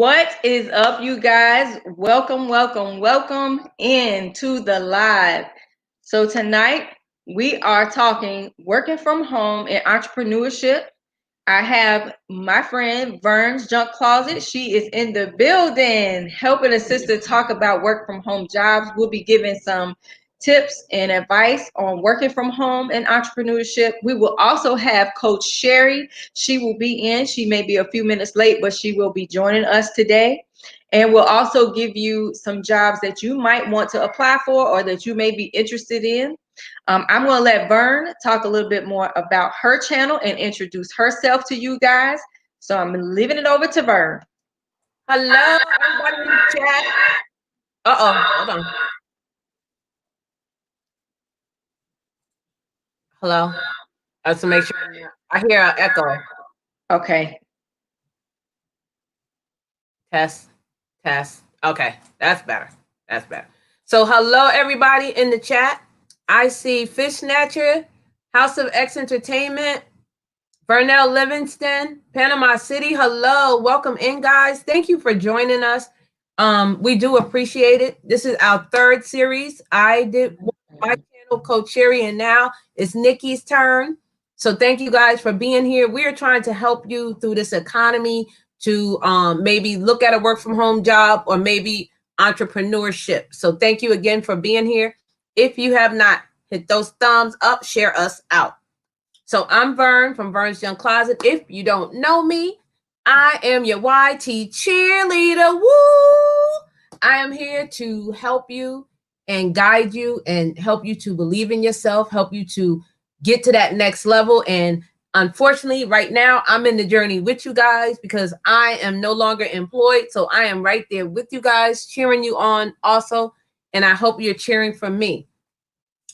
What is up, you guys? Welcome, welcome, welcome into the live. So tonight we are talking working from home and entrepreneurship. I have my friend Vernes Junk Closet. She is in the building helping a sister talk about work from home jobs. We'll be giving some tips and advice on working from home and entrepreneurship. We will also have Coach Sherri. She will be in. She may be a few minutes late, but she will be joining us today. And we'll also give you some jobs that you might want to apply for or that you may be interested in. I'm going to let Vern talk a little bit more about her channel and introduce herself to you guys. So I'm leaving it over to Vern. Hello, everybody in the chat. Hold on. Hello. I have to make sure I hear an echo. Okay. Test. Okay, that's better. So hello, everybody in the chat. I see Fish Snatcher, House of X Entertainment, Vernell Livingston, Panama City. Hello, welcome in, guys. Thank you for joining us. We do appreciate it. This is our third series. I did my channel, Coach Sherri, and now it's Nikki's turn. So thank you guys for being here. We are trying to help you through this economy to maybe look at a work from home job or maybe entrepreneurship. So thank you again for being here. If you have not, hit those thumbs up, share us out. So I'm Vern from Vern's Young Closet. If you don't know me, I am your YT cheerleader. Woo! I am here to help you and guide you and help you to believe in yourself, help you to get to that next level. And unfortunately, right now, I'm in the journey with you guys because I am no longer employed. So I am right there with you guys, cheering you on also. And I hope you're cheering for me.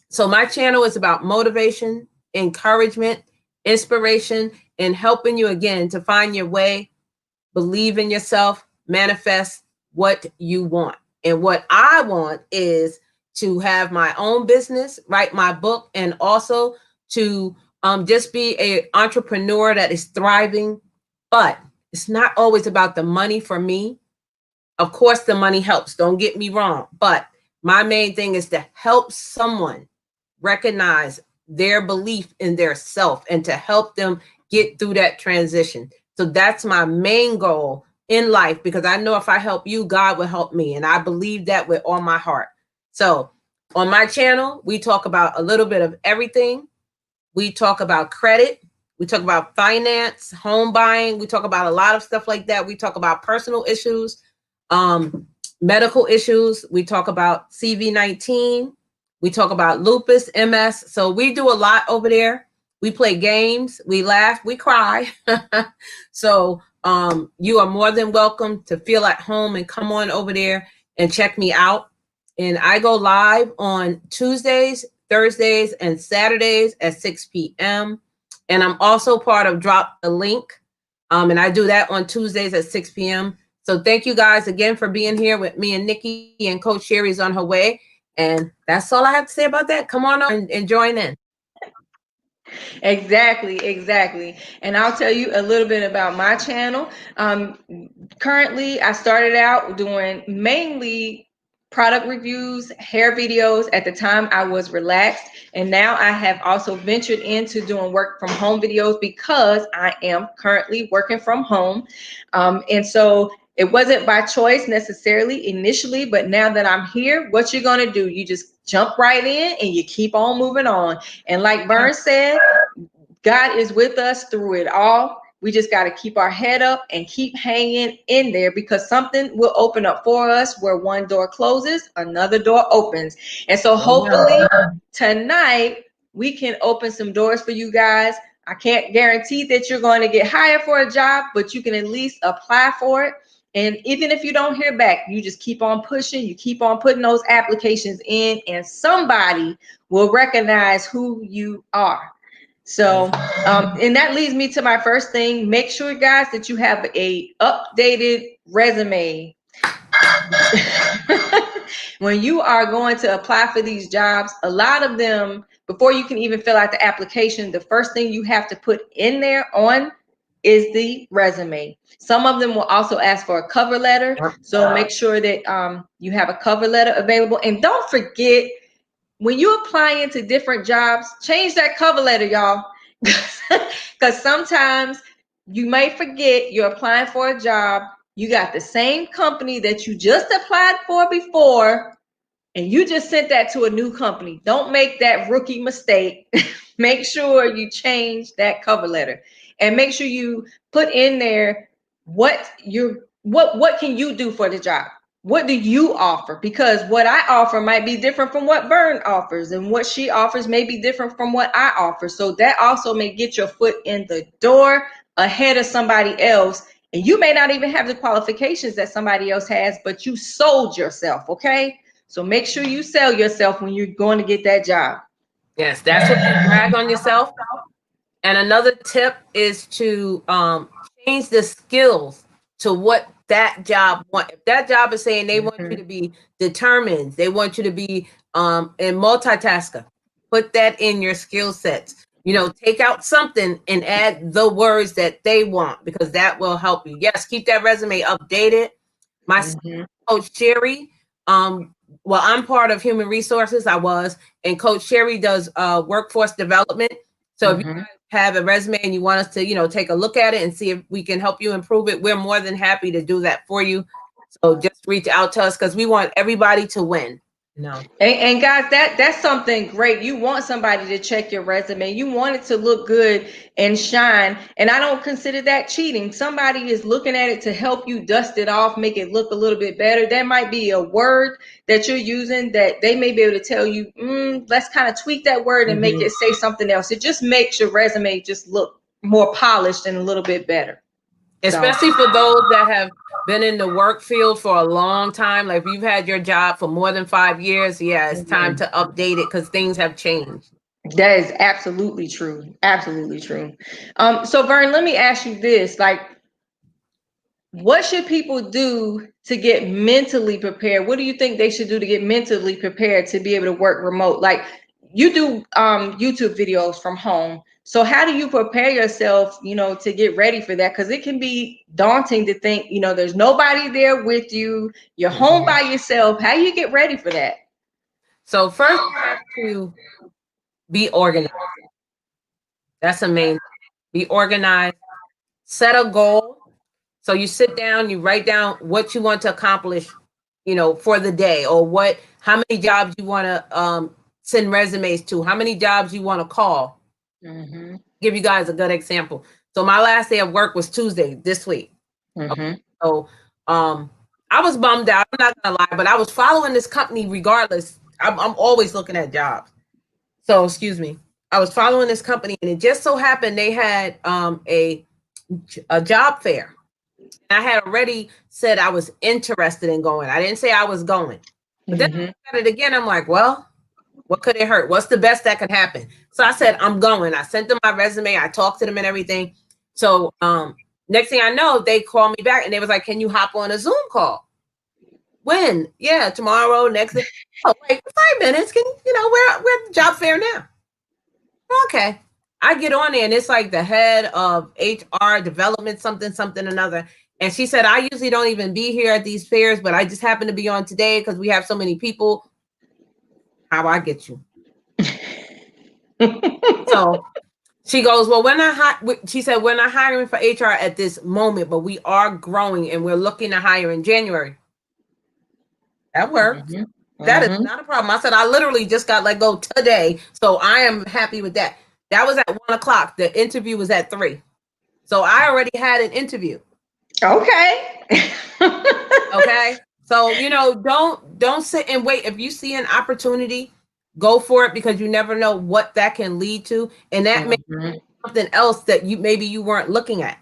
So my channel is about motivation, encouragement, inspiration, and helping you again to find your way, believe in yourself, manifest what you want. And what I want is to have my own business, write my book, and also to just be an entrepreneur that is thriving. But it's not always about the money for me. Of course, the money helps. Don't get me wrong. But my main thing is to help someone recognize their belief in their self and to help them get through that transition. So that's my main goal in life, because I know if I help you, God will help me. And I believe that with all my heart. So on my channel, we talk about a little bit of everything. We talk about credit. We talk about finance, home buying. We talk about a lot of stuff like that. We talk about personal issues, medical issues. We talk about CV-19. We talk about lupus, MS. So we do a lot over there. We play games, we laugh, we cry. So you are more than welcome to feel at home and come on over there and check me out. And I go live on Tuesdays, Thursdays, and Saturdays at 6 p.m. And I'm also part of Drop the Link. And I do that on Tuesdays at 6 p.m. So thank you guys again for being here with me and Nikki, and Coach Sherri's on her way. And that's all I have to say about that. Come on and join in. Exactly. And I'll tell you a little bit about my channel. Currently, I started out doing mainly product reviews, hair videos. At the time, I was relaxed. And now I have also ventured into doing work from home videos because I am currently working from home. And so it wasn't by choice necessarily initially, but now that I'm here, what you're going to do, you just jump right in and you keep on moving on. And like Vern said, God is with us through it all. We just got to keep our head up and keep hanging in there, because something will open up for us. Where one door closes, another door opens. And so hopefully tonight we can open some doors for you guys. I can't guarantee that you're going to get hired for a job, but you can at least apply for it. And even if you don't hear back, you just keep on pushing, you keep on putting those applications in, and somebody will recognize who you are. So, and that leads me to my first thing. Make sure, guys, that you have a updated resume. When you are going to apply for these jobs, a lot of them, before you can even fill out the application, the first thing you have to put in there on is the resume. Some of them will also ask for a cover letter. So make sure that you have a cover letter available. And don't forget, when you apply into different jobs, change that cover letter, y'all. Because sometimes you may forget you're applying for a job. You got the same company that you just applied for before, and you just sent that to a new company. Don't make that rookie mistake. Make sure you change that cover letter, and make sure you put in there what can you do for the job? What do you offer? Because what I offer might be different from what Vern offers, and what she offers may be different from what I offer. So that also may get your foot in the door ahead of somebody else. And you may not even have the qualifications that somebody else has, but you sold yourself, okay? So make sure you sell yourself when you're going to get that job. Yes, that's what you brag on yourself. And another tip is to change the skills to what that job wants. If that job is saying they want you to be determined, they want you to be a multitasker, put that in your skill sets. You know, take out something and add the words that they want, because that will help you. Yes, keep that resume updated. My coach Sherri, well, I'm part of human resources. I was, and Coach Sherri does workforce development. So if you guys have a resume and you want us to, you know, take a look at it and see if we can help you improve it, we're more than happy to do that for you. So just reach out to us, because we want everybody to win. No. And guys, that's something great. You want somebody to check your resume. You want it to look good and shine. And I don't consider that cheating. Somebody is looking at it to help you dust it off, make it look a little bit better. There might be a word that you're using that they may be able to tell you, let's kind of tweak that word and make it say something else. It just makes your resume just look more polished and a little bit better. Especially for those that have been in the work field for a long time. Like if you've had your job for more than 5 years, yeah, it's time to update it, because things have changed. That is absolutely true. Absolutely true. So Vern, let me ask you this. Like, what should people do to get mentally prepared? What do you think they should do to get mentally prepared to be able to work remote? Like, you do YouTube videos from home. So how do you prepare yourself, you know, to get ready for that? Because it can be daunting to think, you know, there's nobody there with you. You're home by yourself. How do you get ready for that? So first you have to be organized. That's the main thing. Be organized. Set a goal. So you sit down, you write down what you want to accomplish, you know, for the day, or how many jobs you want to send resumes to, how many jobs you want to call. Give you guys a good example. So my last day of work was Tuesday this week. Okay. So I was bummed out. I'm not gonna lie, but I was following this company regardless. I'm always looking at jobs. So excuse me. I was following this company, and it just so happened they had a job fair. And I had already said I was interested in going. I didn't say I was going. But then I looked at it again. I'm like, well, what could it hurt? What's the best that could happen? So I said, I'm going. I sent them my resume. I talked to them and everything. So next thing I know, they called me back and they was like, can you hop on a Zoom call? When? Yeah, tomorrow, next day. Oh, like 5 minutes. Can you know, we're at the job fair now. Okay. I get on there and it's like the head of HR development, something, another. And she said, I usually don't even be here at these fairs, but I just happen to be on today because we have so many people. How I get you? So she goes, well, she said, we're not hiring for HR at this moment, but we are growing and we're looking to hire in January. That works. That is not a problem. I said, I literally just got let go today. So I am happy with that. That was at 1:00. The interview was at 3:00. So I already had an interview. Okay. Okay. So, you know, don't sit and wait. If you see an opportunity, go for it, because you never know what that can lead to. And that may be something else that you weren't looking at.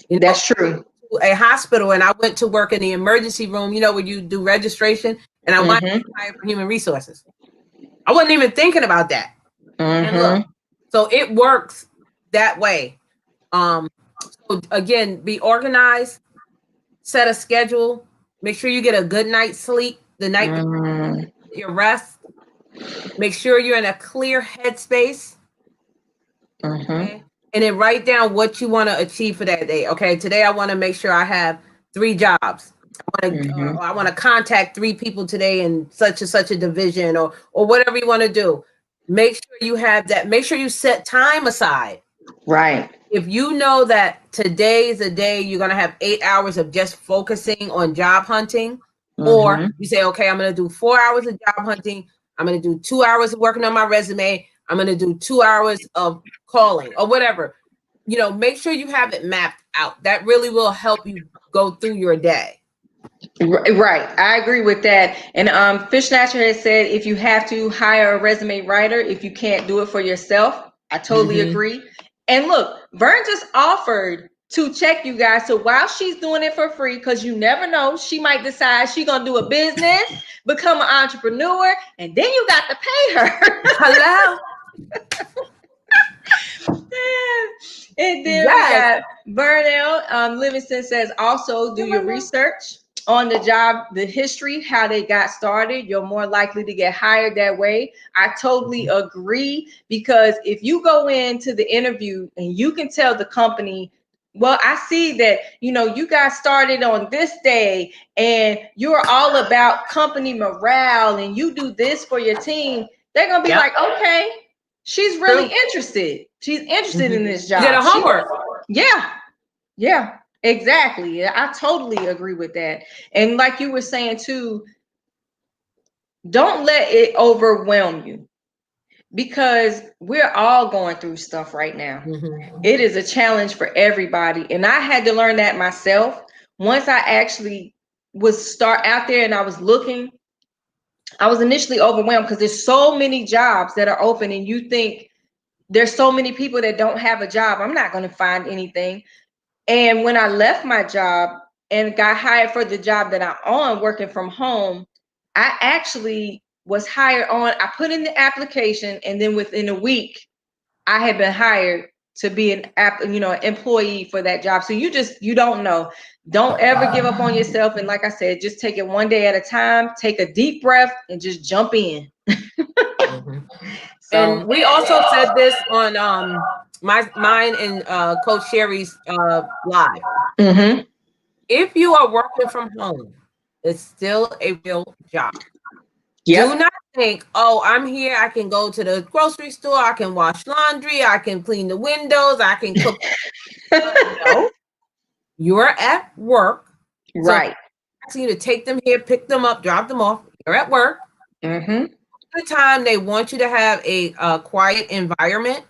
You know, that's true. A hospital, and I went to work in the emergency room, you know, where you do registration, and I wanted to hire for human resources. I wasn't even thinking about that. And look, so it works that way. So again, be organized, set a schedule, make sure you get a good night's sleep the night before your rest. Make sure you're in a clear headspace. Okay? and then write down what you want to achieve for that day. Okay, today I want to make sure I have 3 jobs. I want to contact 3 people today in such and such a division, or whatever you want to do. Make sure you have that. Make sure you set time aside. Right. If you know that today is a day you're going to have 8 hours of just focusing on job hunting, or you say, okay, I'm going to do 4 hours of job hunting. I'm going to do 2 hours of working on my resume. I'm going to do 2 hours of calling or whatever. Make sure you have it mapped out. That really will help you go through your day. Right. I agree with that. And Fish Snatcher has said if you have to hire a resume writer, if you can't do it for yourself, I totally agree. And look, Vern just offered to check you guys. So while she's doing it for free, because you never know, she might decide she's gonna do a business, become an entrepreneur, and then you got to pay her. Hello. And then we got Vernell Livingston says also do your research on the job, the history, how they got started. You're more likely to get hired that way. I totally agree, because if you go into the interview and you can tell the company, well, I see that, you got started on this day and you're all about company morale and you do this for your team, they're going to be like, okay, she's really interested. She's interested in this job. You did a homework. Yeah, exactly. I totally agree with that. And like you were saying too, don't let it overwhelm you, because we're all going through stuff right now. It is a challenge for everybody. And I had to learn that myself. Once I actually was start out there and I was looking, I was initially overwhelmed because there's so many jobs that are open and you think there's so many people that don't have a job. I'm not going to find anything. And when I left my job and got hired for the job that I'm on, working from home, I actually was hired on. I put in the application, and then within a week, I had been hired to be an employee for that job. So you don't know. Don't ever give up on yourself. And like I said, just take it one day at a time. Take a deep breath and just jump in. And we also said this on mine and Coach Sherri's live. If you are working from home, it's still a real job. Do not think, oh, I'm here, I can go to the grocery store, I can wash laundry, I can clean the windows, I can cook. No, you're at work. Right. So you to take them here, pick them up, drop them off. You're at work. The time they want you to have a quiet environment.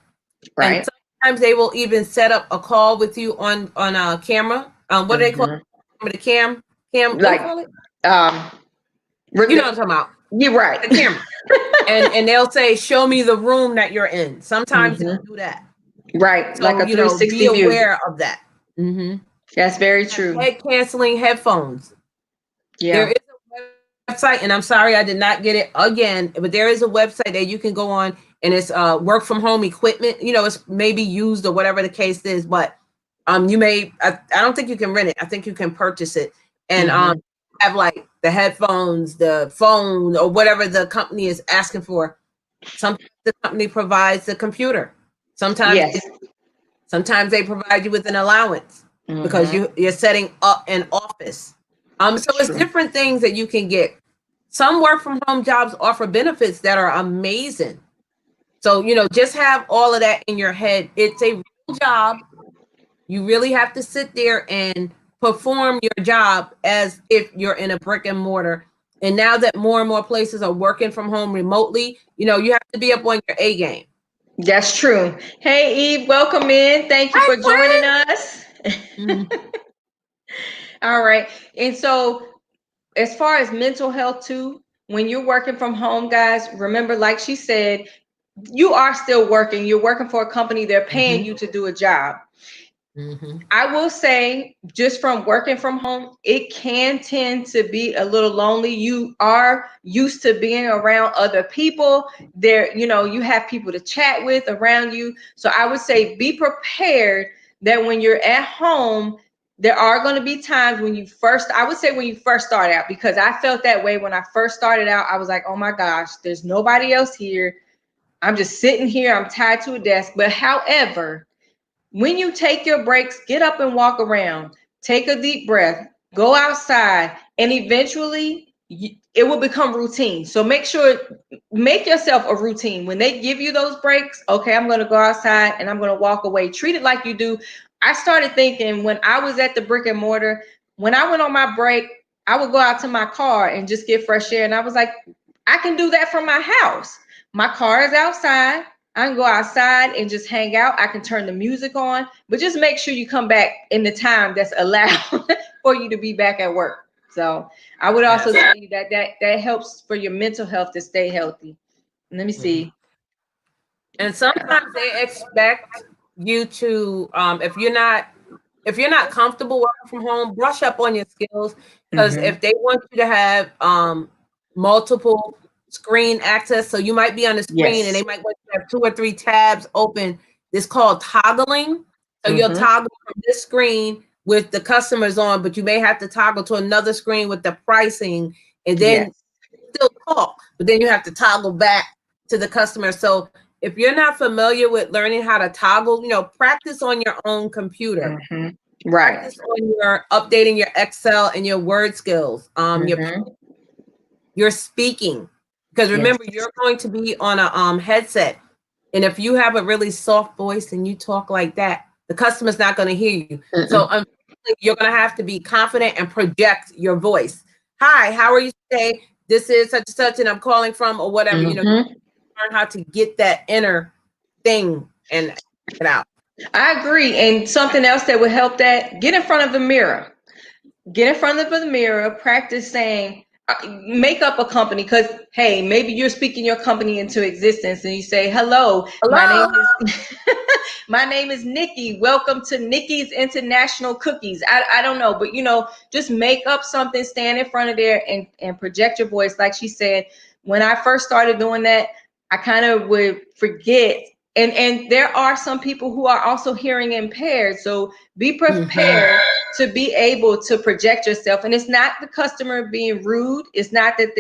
Right. And sometimes they will even set up a call with you on a camera. What do they call it? The cam, like, call it? You know what I'm talking about. You're right. The camera. and they'll say, show me the room that you're in. Sometimes they'll do that. Right. So, like a 360 be view. aware of that. That's very true. Head canceling headphones. Yeah. There is a website, and I'm sorry I did not get it again, but there is a website that you can go on, and it's work from home equipment. It's maybe used or whatever the case is, but you may, I don't think you can rent it. I think you can purchase it and have like the headphones, the phone, or whatever the company is asking for. Sometimes the company provides the computer. Sometimes sometimes they provide you with an allowance because you're setting up an office. So it's different things that you can get. Some work from home jobs offer benefits that are amazing. So, just have all of that in your head. It's a real job. You really have to sit there and perform your job as if you're in a brick and mortar. And now that more and more places are working from home remotely, you have to be up on your A game. That's true. Hey, Eve, welcome in. Thank you for joining us. All right. And so as far as mental health too, when you're working from home, guys, remember, like she said, you are still working. You're working for a company. They're paying you to do a job. I will say, just from working from home, it can tend to be a little lonely. You are used to being around other people. There, you have people to chat with around you. So I would say be prepared that when you're at home, there are going to be times when you first start out, because I felt that way when I first started out. I was like, oh my gosh, there's nobody else here. I'm just sitting here. I'm tied to a desk. But however, When you take your breaks, get up and walk around, take a deep breath, go outside, and eventually it will become routine. So make yourself a routine. When they give you those breaks, okay, I'm going to go outside and I'm going to walk away. Treat it like you do. I started thinking when I was at the brick and mortar, when I went on my break, I would go out to my car and just get fresh air. And I was like, I can do that from my house. My car is outside. I can go outside and just hang out. I can turn the music on, but just make sure you come back in the time that's allowed for you to be back at work. So I would also tell you that helps for your mental health to stay healthy. Let me see. And sometimes they expect you to, if you're not comfortable working from home, brush up on your skills. Because if they want you to have multiple screen access, so you might be on the screen and they might want you to have 2 or 3 tabs open. It's called toggling. So you'll toggle from this screen with the customers on, but you may have to toggle to another screen with the pricing, and then still talk, but then you have to toggle back to the customer. So if you're not familiar with learning how to toggle, practice on your own computer. Right. Practice on your updating your Excel and your word skills. Your speaking, because remember you're going to be on a headset, and if you have a really soft voice and you talk like that, the customer's not going to hear you. So you're going to have to be confident and project your voice. Hi, how are you today? This is such and such, and I'm calling from, or whatever. Learn how to get that inner thing and get out. I agree. And something else that would help that, get in front of the mirror. Get in front of the mirror, practice saying, make up a company, because hey, maybe you're speaking your company into existence and you say, hello. My name is Nikki. Welcome to Nikki's International Cookies. I don't know, but just make up something, stand in front of there and project your voice. Like she said, when I first started doing that, I kind of would forget. And there are some people who are also hearing impaired. So be prepared to be able to project yourself. And it's not the customer being rude. It's not that,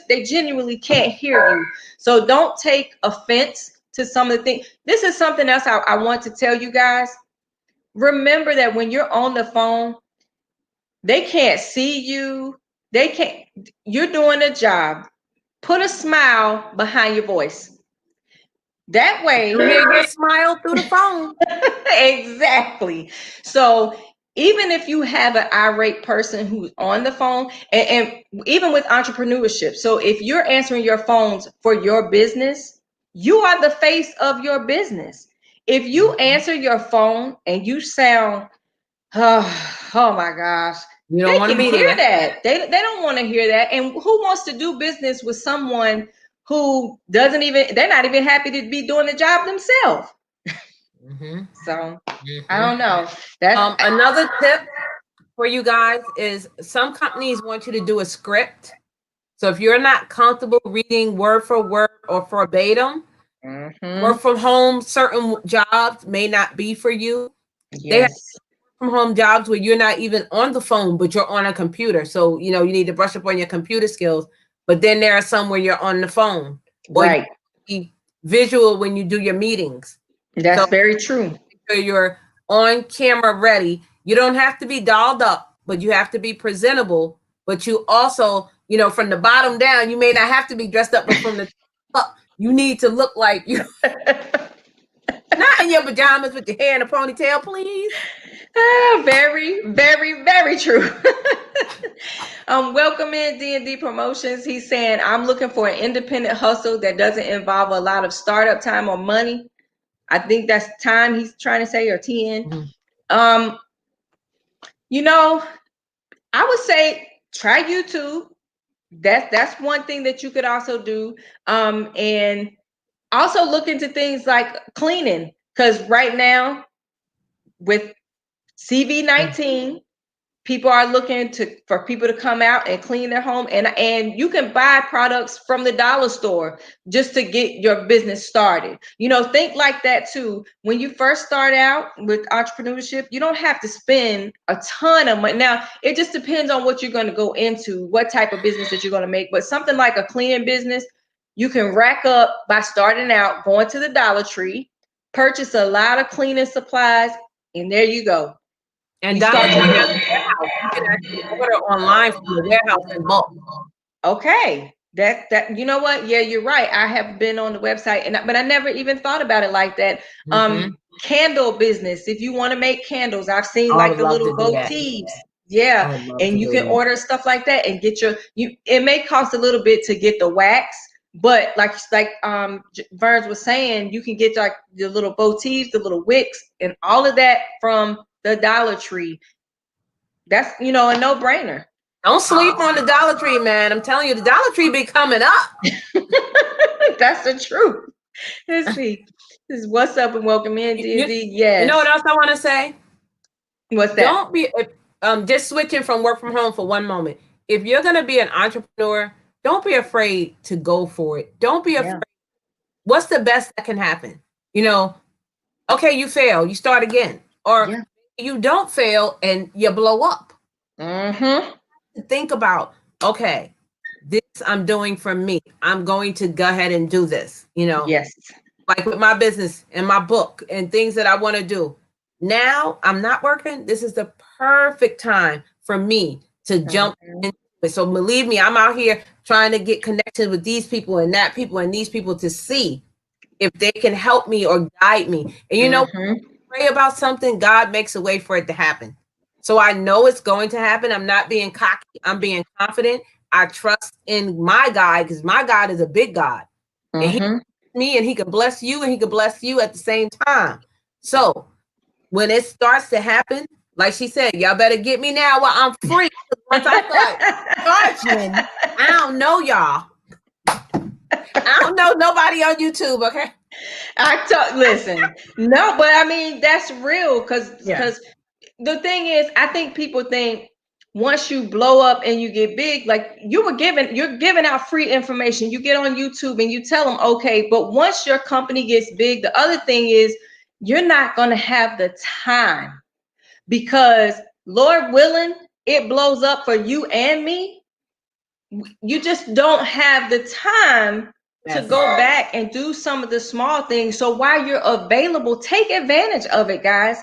they genuinely can't hear you. So don't take offense to some of the things. This is something else I want to tell you guys. Remember that when you're on the phone, they can't see you. You're doing a job. Put a smile behind your voice. That way, you hear your smile through the phone. Exactly. So even if you have an irate person who's on the phone, and even with entrepreneurship, so if you're answering your phones for your business, you are the face of your business. If you answer your phone and you sound, oh my gosh, you don't want to hear that. They don't want to hear that. And who wants to do business with someone who they're not even happy to be doing the job themselves? So I don't know. That's another tip for you guys is some companies want you to do a script. So if you're not comfortable reading word for word or verbatim, work from home, certain jobs may not be for you. They have from home jobs where you're not even on the phone, but you're on a computer. So, you need to brush up on your computer skills. But then there are some where you're on the phone. Right. Be visual when you do your meetings. That's very true. So you're on camera ready. You don't have to be dolled up, but you have to be presentable. But you also, from the bottom down, you may not have to be dressed up, but from the top up, you need to look like you. Not in your pajamas with your hair in a ponytail, please. Very, very, very true. Welcome in D&D Promotions. He's saying, I'm looking for an independent hustle that doesn't involve a lot of startup time or money. I think that's time he's trying to say, or TN. I would say try YouTube. That's one thing that you could also do. And also look into things like cleaning, because right now with CV-19, people are looking for people to come out and clean their home, and you can buy products from the dollar store just to get your business started. Think like that too. When you first start out with entrepreneurship, you don't have to spend a ton of money. Now, it just depends on what you're going to go into, what type of business that you're going to make. But something like a cleaning business, you can rack up by starting out, going to the Dollar Tree, purchase a lot of cleaning supplies, and there you go. And You Dollar start Tree to has a warehouse. You can actually order online from the warehouse in bulk. okay. That you know what? Yeah, you're right. I have been on the website, but I never even thought about it like that. Candle business. If you want to make candles, I've seen I like would the love little to do that. votives. I Yeah, would love and to you do can that. order stuff like that and get it may cost a little bit to get the wax, but like Vernes was saying, you can get like the little votives, the little wicks, and all of that from the Dollar Tree. That's a no-brainer. Don't sleep on the Dollar Tree, man. I'm telling you, the Dollar Tree be coming up. That's the truth. Let's see. This is what's up and welcome in, Dizzy. Yes. You know what else I want to say? What's that? Don't be just switching from work from home for one moment. If you're gonna be an entrepreneur, don't be afraid to go for it. Don't be afraid. What's the best that can happen? Okay, you fail, you start again, or you don't fail and you blow up. Think about, okay, this I'm doing for me. I'm going to go ahead and do this. Yes. Like with my business and my book and things that I want to do. Now I'm not working. This is the perfect time for me to jump into it. So believe me, I'm out here trying to get connected with these people and that people and these people to see if they can help me or guide me. And pray about something, God makes a way for it to happen. So I know it's going to happen. I'm not being cocky. I'm being confident. I trust in my God because my God is a big God. And he me and he can bless you and he can bless you at the same time. So when it starts to happen, like she said, y'all better get me now while I'm free. Once I start charging, I don't know y'all. I don't know nobody on YouTube, okay? Listen, no, but I mean that's real because the thing is, I think people think once you blow up and you get big, like you're giving out free information. You get on YouTube and you tell them, okay, but once your company gets big, the other thing is you're not going to have the time because Lord willing, it blows up for you and me. You just don't have the time to go back and do some of the small things. So while you're available, take advantage of it, guys.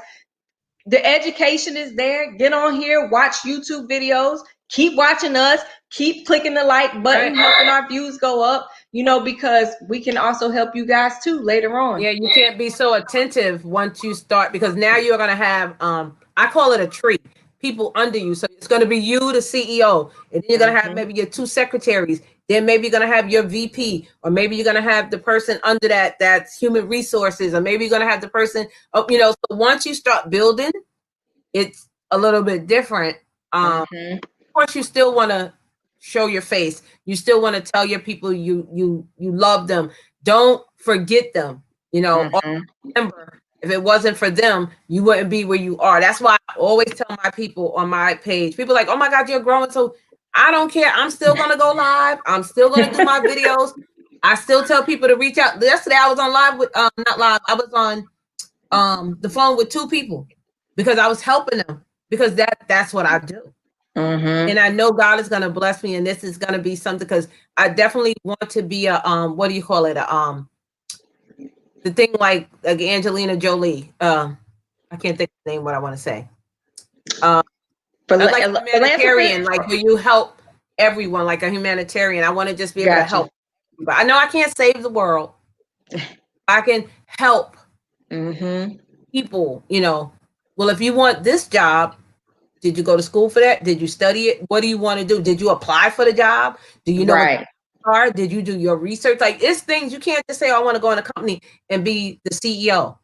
The education is there. Get on here, watch YouTube videos, keep watching us, keep clicking the like button, helping our views go up, because we can also help you guys too later on. Yeah, you can't be so attentive once you start because now you're going to have, I call it a tree, people under you. So it's going to be you, the CEO, and then you're going to have maybe your 2 secretaries. Then maybe you're going to have your VP, or maybe you're going to have the person under that's human resources, or maybe you're going to have the person, so once you start building, it's a little bit different. Of course, you still want to show your face. You still want to tell your people you love them. Don't forget them. Or remember, if it wasn't for them, you wouldn't be where you are. That's why I always tell my people on my page, people are like, oh my God, you're growing. So I don't care. I'm still going to go live. I'm still going to do my videos. I still tell people to reach out. Yesterday I was on live with, not live. I was on the phone with 2 people because I was helping them because that's what I do. And I know God is going to bless me. And this is going to be something because I definitely want to be a, what do you call it? The thing like Angelina Jolie. I can't think of the name, what I want to say. Like a humanitarian, like where you help everyone, like a humanitarian. I want to just be able to help. But I know I can't save the world. I can help people, Well, if you want this job, did you go to school for that? Did you study it? What do you want to do? Did you apply for the job? Do you know what you are? Did you do your research? Like it's things you can't just say, I want to go in a company and be the CEO.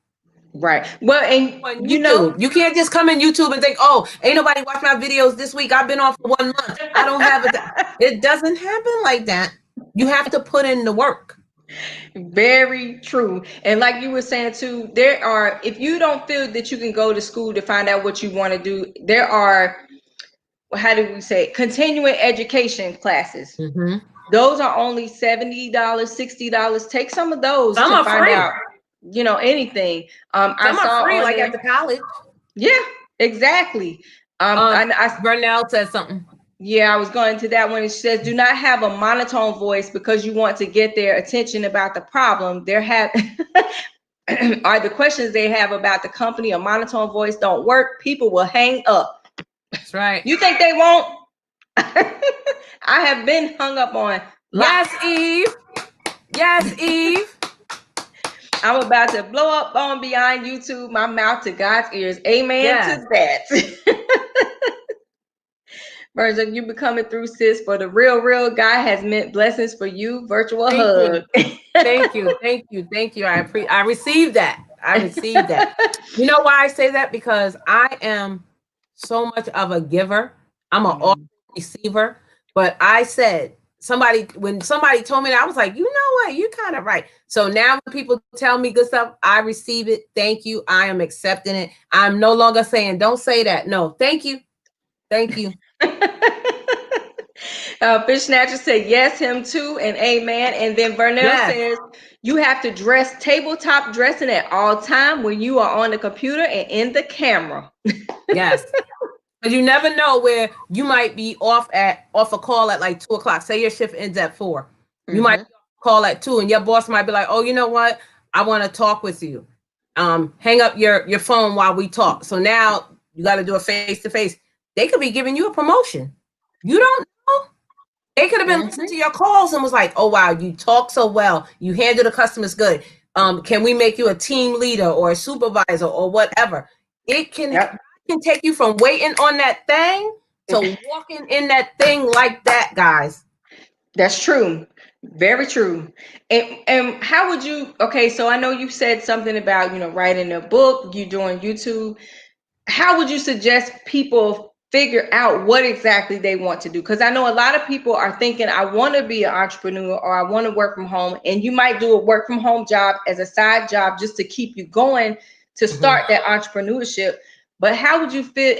Right. Well, and you can't just come in YouTube and think, oh, ain't nobody watched my videos this week. I've been on for 1 month. I don't have it. It doesn't happen like that. You have to put in the work. Very true. And like you were saying too, if you don't feel that you can go to school to find out what you want to do, there are, how do we say, continuing education classes. Those are only $70, $60. Take some of those to find out, anything. I saw free, like at the college. Yeah, exactly. Vernes said something. Yeah, I was going to that one. It says, do not have a monotone voice because you want to get their attention about the problem. or the questions they have about the company or monotone voice don't work, people will hang up. That's right. You think they won't? I have been hung up on. Yes, Eve. Yes, Eve. I'm about to blow up on Beyond YouTube, my mouth to God's ears. Amen Yes. to that. Vernes, you be coming through, sis. For the real guy has meant blessings for you. Virtual Thank hug. you. Thank you. Thank you. Thank you. I received that. I received that. You know why I say that? Because I am so much of a giver. I'm an awesome receiver. But I said, when somebody told me that, I was like, you know what? You're kind of right. So now when people tell me good stuff, I receive it. Thank you. I am accepting it. I'm no longer saying, don't say that. No, thank you. Thank you. Fish Snatcher said yes, him too, and amen. And then Vernes says you have to dress tabletop dressing at all time when you are on the computer and in the camera. Yes. Because you never know where you might be off a call at like 2:00. Say your shift ends at 4. You might call at 2 and your boss might be like, oh, you know what? I want to talk with you. Hang up your phone while we talk. So now you got to do a face-to-face. They could be giving you a promotion. You don't know. They could have been listening to your calls and was like, oh, wow, you talk so well. You handle the customers good. Can we make you a team leader or a supervisor or whatever? It can take you from waiting on that thing to walking in that thing like that, guys. That's true. Very true. And how would you, okay, so I know you said something about, writing a book, you doing YouTube. How would you suggest people figure out what exactly they want to do? Because I know a lot of people are thinking, I want to be an entrepreneur or I want to work from home. And you might do a work from home job as a side job just to keep you going to start that entrepreneurship. But how would you feel?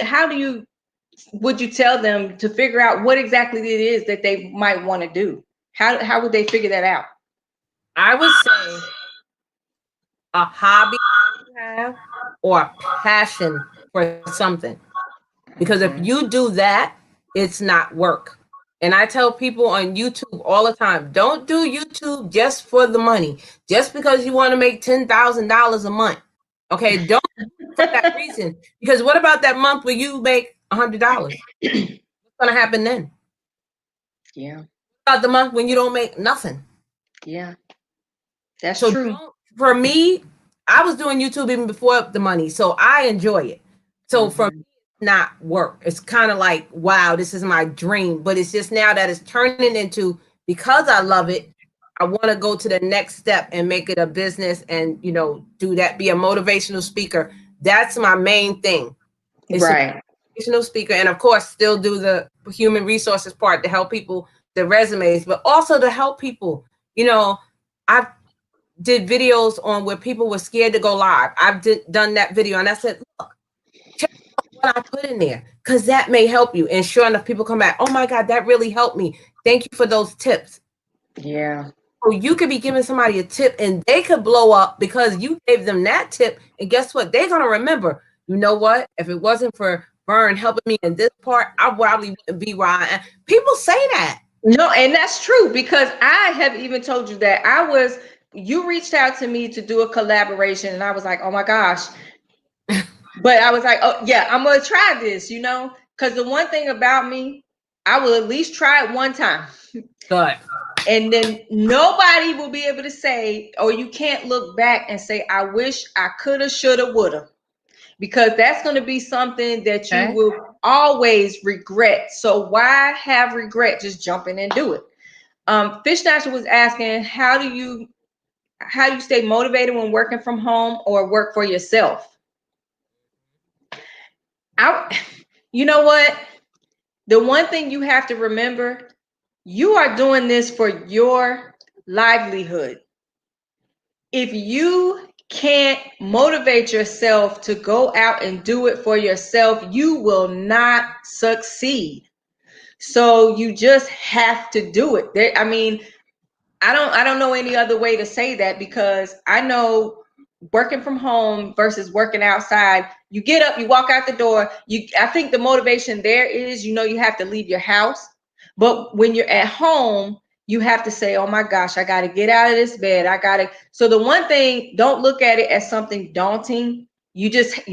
Would you tell them to figure out what exactly it is that they might want to do? How would they figure that out? I would say a hobby you have or a passion for something. Because if you do that, it's not work. And I tell people on YouTube all the time, don't do YouTube just for the money, just because you want to make $10,000 a month. Okay, don't for that reason. Because what about that month where you make $100? What's going to happen then? Yeah. What about the month when you don't make nothing? Yeah, that's so true. For me, I was doing YouTube even before the money, so I enjoy it. So for me, it's not work. It's kind of like, wow, this is my dream. But it's just now that it's turning into, because I love it, I want to go to the next step and make it a business and, do that, be a motivational speaker. That's my main thing. It's right. A motivational speaker. And of course, still do the human resources part to help people, the resumes, but also to help people. I've did videos on where people were scared to go live. I've done that video and I said, look, check out what I put in there because that may help you. And sure enough, people come back, oh my God, that really helped me. Thank you for those tips. Yeah. So you could be giving somebody a tip and they could blow up because you gave them that tip. And guess what? They're going to remember, you know what? If it wasn't for Vern helping me in this part, I probably wouldn't be where I am. People say that. No, and that's true because I have even told you that you reached out to me to do a collaboration and I was like, oh my gosh. But I was like, oh yeah, I'm going to try this, because the one thing about me, I will at least try it one time. Good. And then nobody will be able to say, or you can't look back and say, I wish I coulda, shoulda, woulda. Because that's going to be something that you will always regret. So why have regret? Just jump in and do it. Fish Snatcher was asking, how do you stay motivated when working from home or work for yourself? You know what? The one thing you have to remember, you are doing this for your livelihood. If you can't motivate yourself to go out and do it for yourself, you will not succeed. So you just have to do it. I don't know any other way to say that because I know working from home versus working outside, you get up, you walk out the door. I think the motivation there is, you have to leave your house. But when you're at home, you have to say, oh my gosh, I got to get out of this bed. I got to. So the one thing, don't look at it as something daunting. You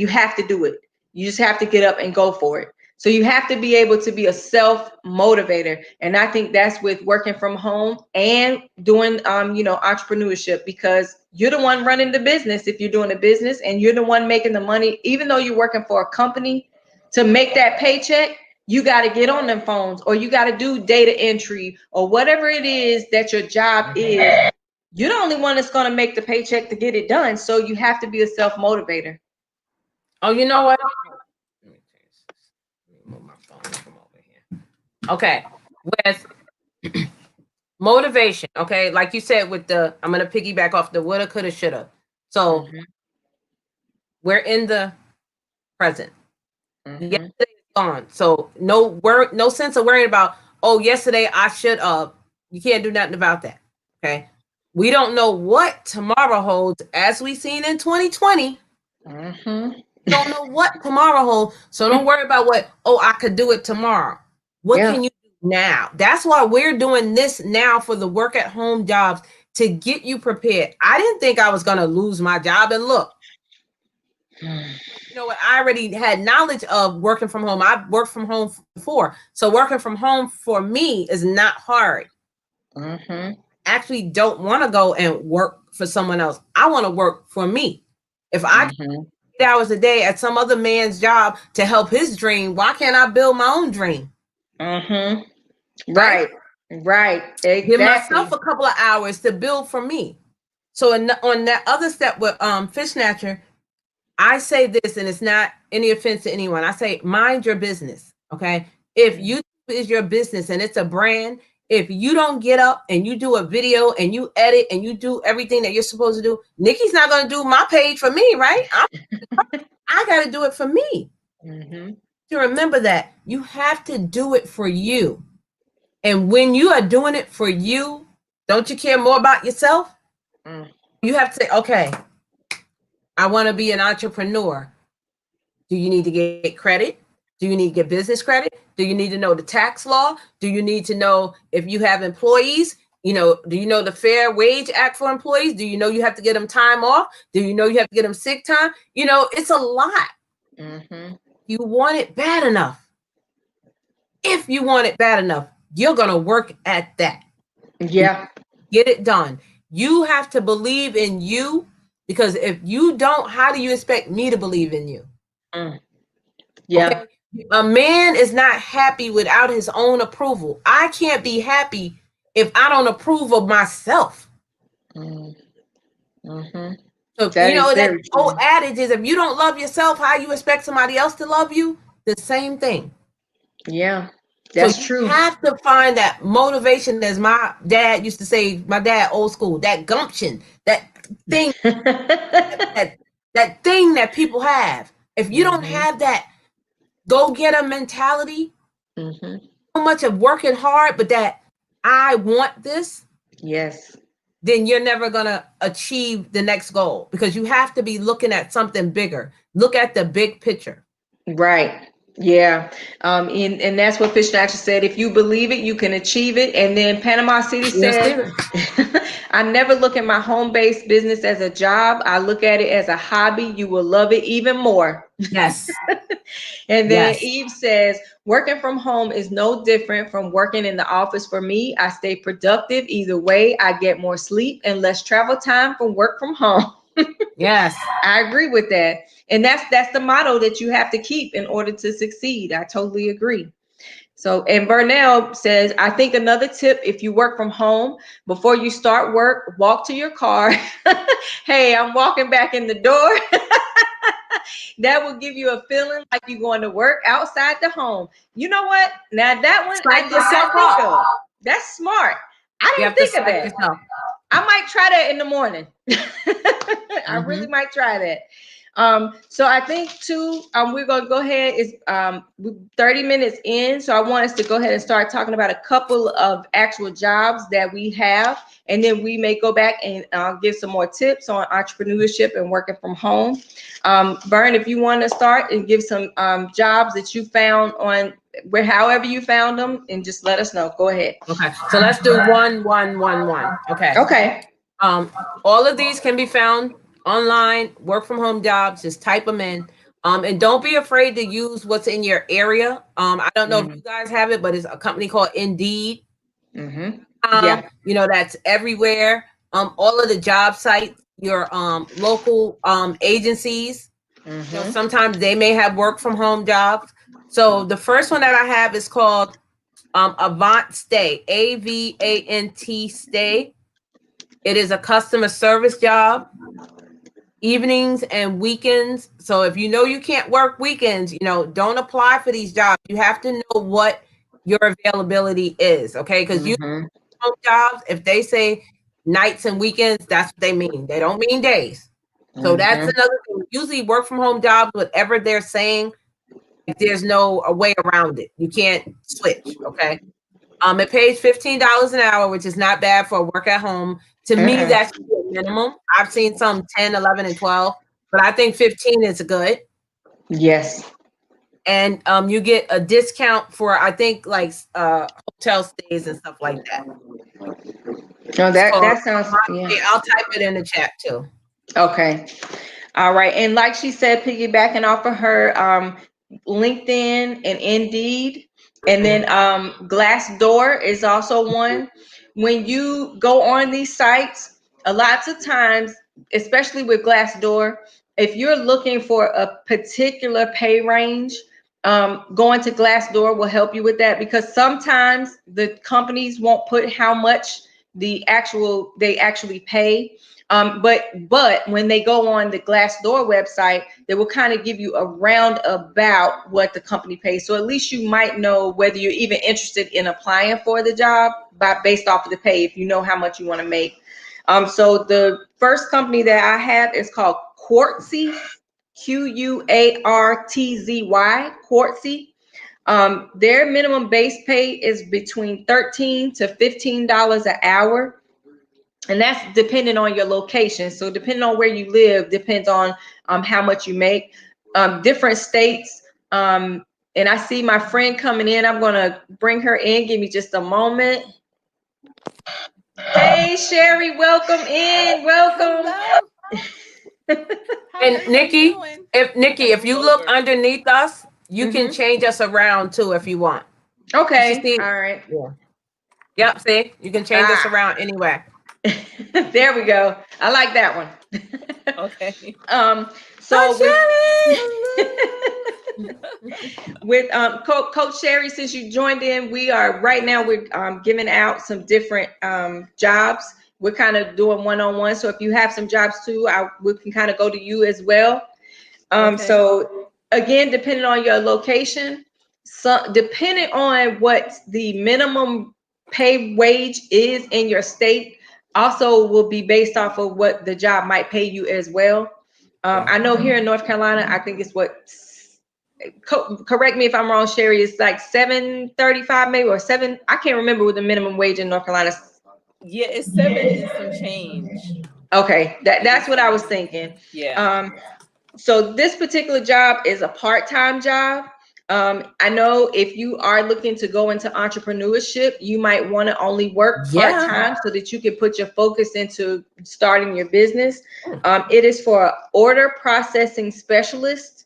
have to do it. You just have to get up and go for it. So you have to be able to be a self motivator. And I think that's with working from home and doing, entrepreneurship, because you're the one running the business. If you're doing a business and you're the one making the money, even though you're working for a company to make that paycheck, you got to get on them phones, or you got to do data entry, or whatever it is that your job is. You're the only one that's going to make the paycheck to get it done. So you have to be a self motivator. Oh, you know what? Let me move my phone from over here. Okay. With motivation, okay, like you said, with the, I'm going to piggyback off the woulda, coulda, shoulda. So we're in the present. Yesterday is gone. So no sense of worrying about, oh, yesterday I should have. You can't do nothing about that. Okay. We don't know what tomorrow holds, as we seen in 2020. Don't know what tomorrow holds. So don't worry about what, oh, I could do it tomorrow. What can you do now? That's why we're doing this now for the work at home jobs, to get you prepared. I didn't think I was going to lose my job. And look, you know what? I already had knowledge of working from home. I've worked from home before. So working from home for me is not hard. Actually don't want to go and work for someone else. I want to work for me. If I can 8 hours a day at some other man's job to help his dream, why can't I build my own dream? Right. Exactly. Give myself a couple of hours to build for me. So on that other step with Fish Snatcher, I say this, and it's not any offense to anyone. I say, mind your business. Okay. If YouTube is your business and it's a brand, if you don't get up and you do a video and you edit and you do everything that you're supposed to do, Nikki's not going to do my page for me, right? I got to do it for me. To remember that you have to do it for you. And when you are doing it for you, don't you care more about yourself? You have to say, okay, I want to be an entrepreneur. Do you need to get credit? Do you need to get business credit? Do you need to know the tax law? Do you need to know if you have employees? You know, do you know the Fair Wage Act for employees? Do you know you have to get them time off? Do you know you have to get them sick time? You know, it's a lot. You want it bad enough. If you want it bad enough, you're going to work at that. Yeah. Get it done. You have to believe in you, because if you don't, how do you expect me to believe in you? Yeah. Okay? A man is not happy without his own approval. I can't be happy if I don't approve of myself. So, that old adage is, if you don't love yourself, how you expect somebody else to love you? The same thing. Yeah, that's true. You have to find that motivation, as my dad used to say, my dad old school, that gumption, that thing, that thing that people have. If you don't have that go-getter mentality, so much of working hard, but that I want this, then you're never going to achieve the next goal, because you have to be looking at something bigger. Look at the big picture. Right. Yeah. And that's what Fish Snatcher said. If you believe it, you can achieve it. And then Panama City said, I never look at my home-based business as a job. I look at it as a hobby. You will love it even more. Yes. And then Eve says, working from home is no different from working in the office for me. I stay productive either way. I get more sleep and less travel time from work from home. Yes. I agree with that. And that's the motto that you have to keep in order to succeed. I totally agree. So, and Vernell says, I think another tip, if you work from home, before you start work, walk to your car. Hey, I'm walking back in the door. That will give you a feeling like you're going to work outside the home. You know what? Now that one, I did not think of. That's smart. I didn't think of that. I might try that in the morning. I really might try that. So I think too, we're going to go ahead. It's 30 minutes in. So I want us to go ahead and start talking about a couple of actual jobs that we have. And then we may go back and give some more tips on entrepreneurship and working from home. Vern, if you want to start and give some jobs that you found on where however you found them, and just let us know. Go ahead. Okay, so let's do 1-1-1-1. Okay. Okay. All of these can be found online, work from home jobs, just type them in. And don't be afraid to use what's in your area. I don't know if you guys have it, but it's a company called Indeed. Yeah. That's everywhere. All of the job sites, your local agencies, sometimes they may have work from home jobs. So the first one that I have is called Avant Stay, AVANT Stay. It is a customer service job, evenings and weekends. So if you know you can't work weekends, don't apply for these jobs. You have to know what your availability is, okay? Because you home jobs, if they say nights and weekends, that's what they mean. They don't mean days. So that's another thing. Usually work from home jobs, whatever they're saying, there's no a way around it. You can't switch, okay? It pays $15 an hour, which is not bad for work at home. To me, that's the minimum. I've seen some 10, 11, and 12, but I think 15 is good. Yes. And you get a discount for, I think, like hotel stays and stuff like that. No, that sounds. Yeah. I'll type it in the chat too. Okay. All right. And like she said, piggybacking off of her LinkedIn and Indeed, and then Glassdoor is also one. When you go on these sites, a lots of times, especially with Glassdoor, if you're looking for a particular pay range, going to Glassdoor will help you with that, because sometimes the companies won't put how much they actually pay. But when they go on the Glassdoor website, they will kind of give you a roundabout what the company pays. So at least you might know whether you're even interested in applying for the job based off of the pay, if you know how much you want to make. So the first company that I have is called Quartzy, Quartzy, Quartzy. Their minimum base pay is between $13 to $15 an hour. And that's depending on your location. So depending on where you live, depends on how much you make. Different states. And I see my friend coming in. I'm going to bring her in. Give me just a moment. Hey, Sherri, welcome in. Welcome. And Nikki, if you look underneath us, you can change us around too if you want. Okay. All right. Yeah. Yep. See, you can change us around anyway. There we go. I like that one. Okay. So with Coach Sherri, since you joined in, we're giving out some different jobs. We're kind of doing one-on-one. So if you have some jobs too, we can kind of go to you as well. So again, depending on your location, depending on what the minimum pay wage is in your state, also will be based off of what the job might pay you as well. I know here in North Carolina, I think it's correct me if I'm wrong, Sherri, it's like $7.35 maybe, or $7. I can't remember what the minimum wage in North Carolina. Yeah, it's 7 and some change. Okay, that's what I was thinking. Yeah. So this particular job is a part-time job. I know if you are looking to go into entrepreneurship, you might want to only work part-time so that you can put your focus into starting your business. It is for an order processing specialist.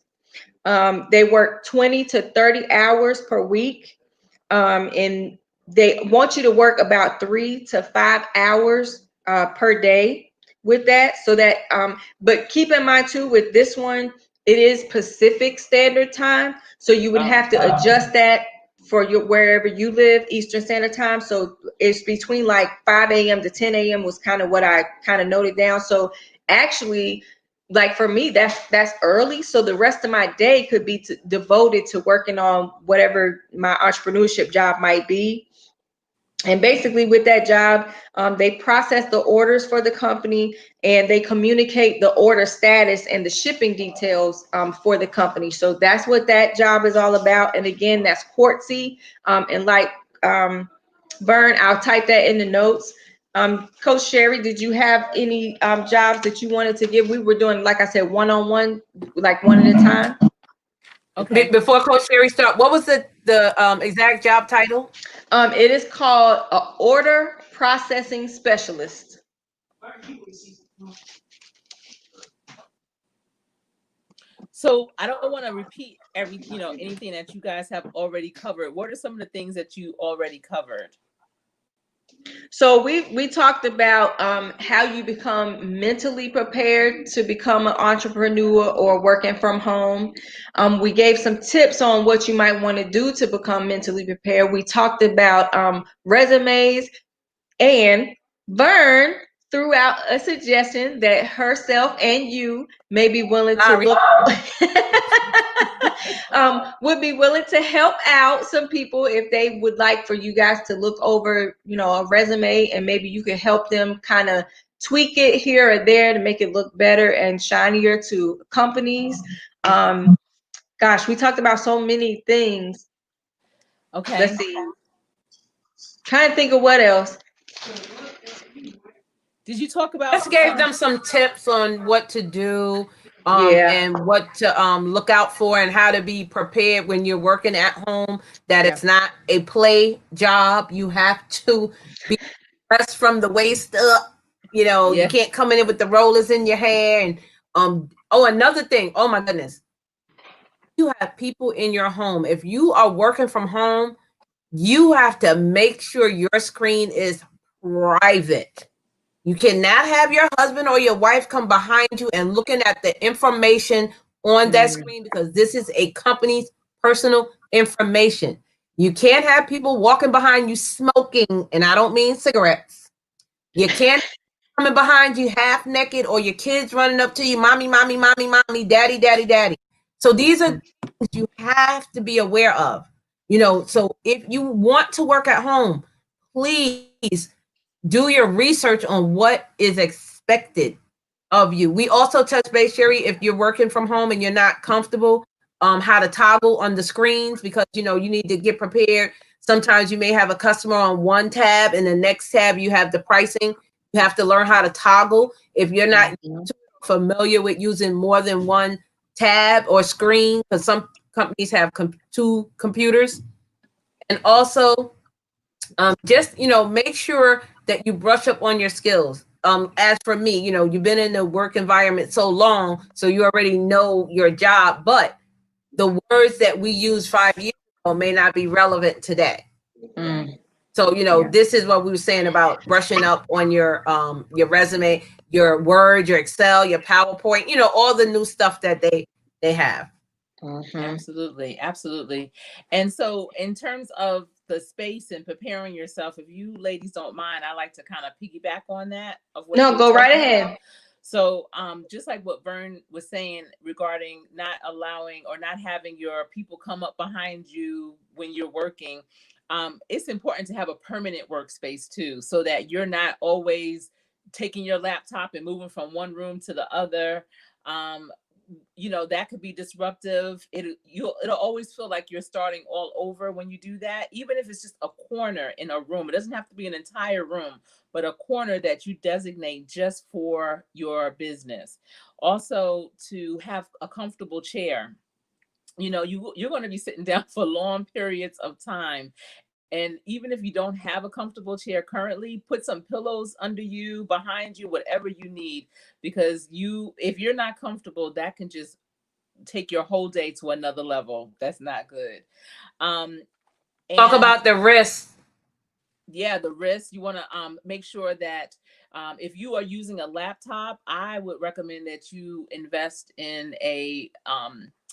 They work 20 to 30 hours per week. And they want you to work about 3 to 5 hours per day with that. So that, but keep in mind too, with this one, it is Pacific Standard Time. So you would have to adjust that for wherever you live, Eastern Standard Time. So it's between like 5 a.m. to 10 a.m. was kind of what I kind of noted down. So actually, like for me, that's early. So the rest of my day could be devoted to working on whatever my entrepreneurship job might be. And basically with that job, they process the orders for the company, and they communicate the order status and the shipping details for the company. So that's what that job is all about. And again, that's Quartzy. And like Vern, I'll type that in the notes. Coach Sherri, did you have any jobs that you wanted to give? We were doing, like I said, one-on-one, like one at a time. Okay. Before Coach Sherri start, what was the exact job title? It is called a order processing specialist. So I don't want to repeat anything that you guys have already covered. What are some of the things that you already covered? So we talked about how you become mentally prepared to become an entrepreneur or working from home. We gave some tips on what you might want to do to become mentally prepared. We talked about resumes, and Vern threw out a suggestion that herself and you may be willing to look would be willing to help out some people if they would like for you guys to look over, a resume, and maybe you could help them kind of tweak it here or there to make it look better and shinier to companies. Gosh, we talked about so many things. Okay. Let's see. Trying to think of what else. Did you talk about? Just gave them some tips on what to do, Yeah. and what to look out for, and how to be prepared when you're working at home. That Yeah. it's not a play job. You have to be dressed from the waist up. Yeah. You can't come in with the rollers in your hair. And another thing. Oh my goodness. You have people in your home. If you are working from home, you have to make sure your screen is private. You cannot have your husband or your wife come behind you and looking at the information on that screen, because this is a company's personal information. You can't have people walking behind you smoking, and I don't mean cigarettes. You can't coming behind you half naked, or your kids running up to you, mommy, mommy, mommy, mommy, daddy, daddy, daddy. So these are things you have to be aware of. So if you want to work at home, please do your research on what is expected of you. We also touch base, Sherri, if you're working from home and you're not comfortable, how to toggle on the screens, because you need to get prepared. Sometimes you may have a customer on one tab, and the next tab you have the pricing. You have to learn how to toggle. If you're not familiar with using more than one tab or screen, because some companies have two computers. And also, just make sure that you brush up on your skills. As for me, you've been in the work environment so long, so you already know your job, but the words that we used 5 years ago may not be relevant today. So this is what we were saying about brushing up on your resume, your Word, your Excel, your PowerPoint, all the new stuff that they have. Absolutely. And so in terms of the space and preparing yourself, if you ladies don't mind, I like to kind of piggyback on that. No, go right ahead. So just like what Vern was saying regarding not allowing or not having your people come up behind you when you're working, it's important to have a permanent workspace too, so that you're not always taking your laptop and moving from one room to the other. That could be disruptive. It'll always feel like you're starting all over when you do that, even if it's just a corner in a room. It doesn't have to be an entire room, but a corner that you designate just for your business. Also, to have a comfortable chair. You're going to be sitting down for long periods of time. And even if you don't have a comfortable chair currently, put some pillows under you, behind you, whatever you need, because if you're not comfortable, that can just take your whole day to another level. That's not good. Talk about the risks. Yeah, the risks. You want to make sure that if you are using a laptop, I would recommend that you invest in a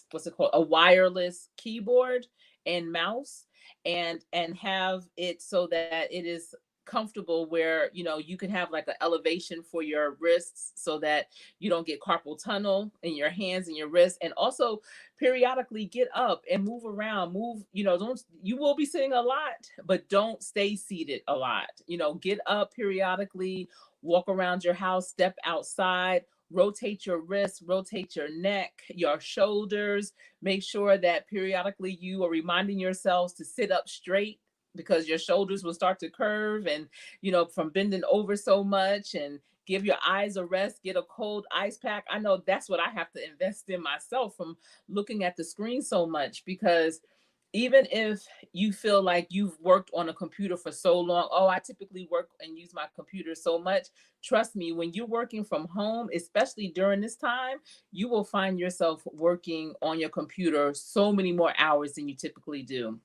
what's it called? A wireless keyboard and mouse, and have it so that it is comfortable, where you can have like an elevation for your wrists so that you don't get carpal tunnel in your hands and your wrists. And also periodically get up and move around. You will be sitting a lot, but don't stay seated a lot. Get up periodically, walk around your house, step outside, rotate your wrists, rotate your neck, your shoulders. Make sure that periodically you are reminding yourselves to sit up straight, because your shoulders will start to curve and from bending over so much. And give your eyes a rest, get a cold ice pack. I know that's what I have to invest in myself from looking at the screen so much, because even if you feel like you've worked on a computer for so long, oh, I typically work and use my computer so much. Trust me, when you're working from home, especially during this time, you will find yourself working on your computer so many more hours than you typically do.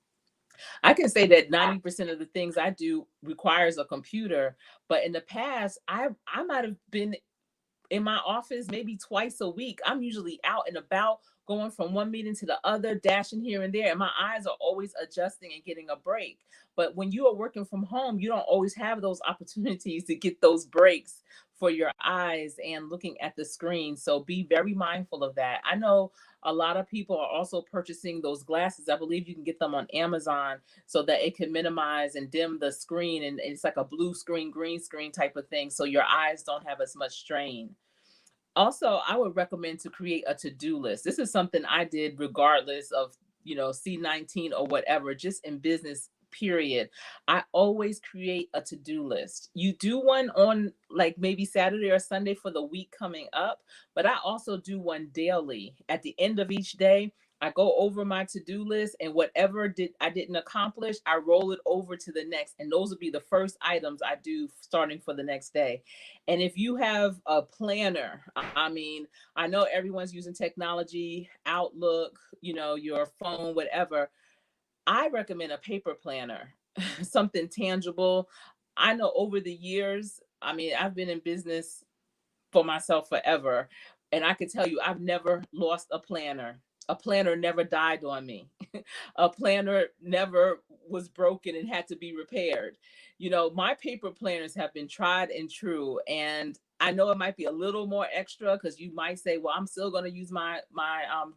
I can say that 90% of the things I do requires a computer, but in the past, I might have been in my office maybe twice a week. I'm usually out and about, going from one meeting to the other, dashing here and there, and my eyes are always adjusting and getting a break. But when you are working from home, you don't always have those opportunities to get those breaks for your eyes and looking at the screen. So be very mindful of that. I know a lot of people are also purchasing those glasses. I believe you can get them on Amazon so that it can minimize and dim the screen. And it's like a blue screen, green screen type of thing. So your eyes don't have as much strain. Also, I would recommend to create a to-do list. This is something I did regardless of, C19 or whatever, just in business, period. I always create a to-do list. You do one on like maybe Saturday or Sunday for the week coming up, but I also do one daily. At the end of each day, I go over my to-do list, and whatever I didn't accomplish, I roll it over to the next. And those would be the first items I do starting for the next day. And if you have a planner, I mean, I know everyone's using technology, Outlook, your phone, whatever. I recommend a paper planner, something tangible. I know over the years, I mean, I've been in business for myself forever, and I can tell you, I've never lost a planner. A planner never died on me. A planner never was broken and had to be repaired. My paper planners have been tried and true. And I know it might be a little more extra because you might say, well, I'm still going to use my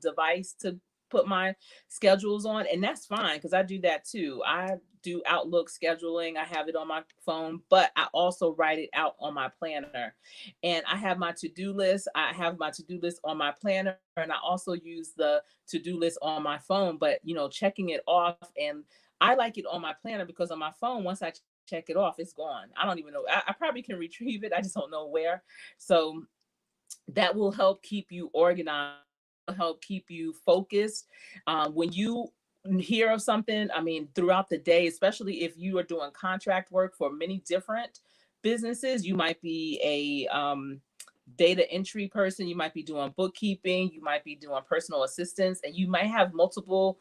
device to put my schedules on, and that's fine because I do that too. I do Outlook scheduling. I have it on my phone, but I also write it out on my planner. And I have my to-do list. I have my to-do list on my planner, and I also use the to-do list on my phone, but checking it off. And I like it on my planner because on my phone, once I check it off, it's gone. I don't even know. I probably can retrieve it. I just don't know where. So that will help keep you organized, help keep you focused. When you hear of something, I mean, throughout the day, especially if you are doing contract work for many different businesses, you might be a data entry person, you might be doing bookkeeping, you might be doing personal assistance, and you might have multiple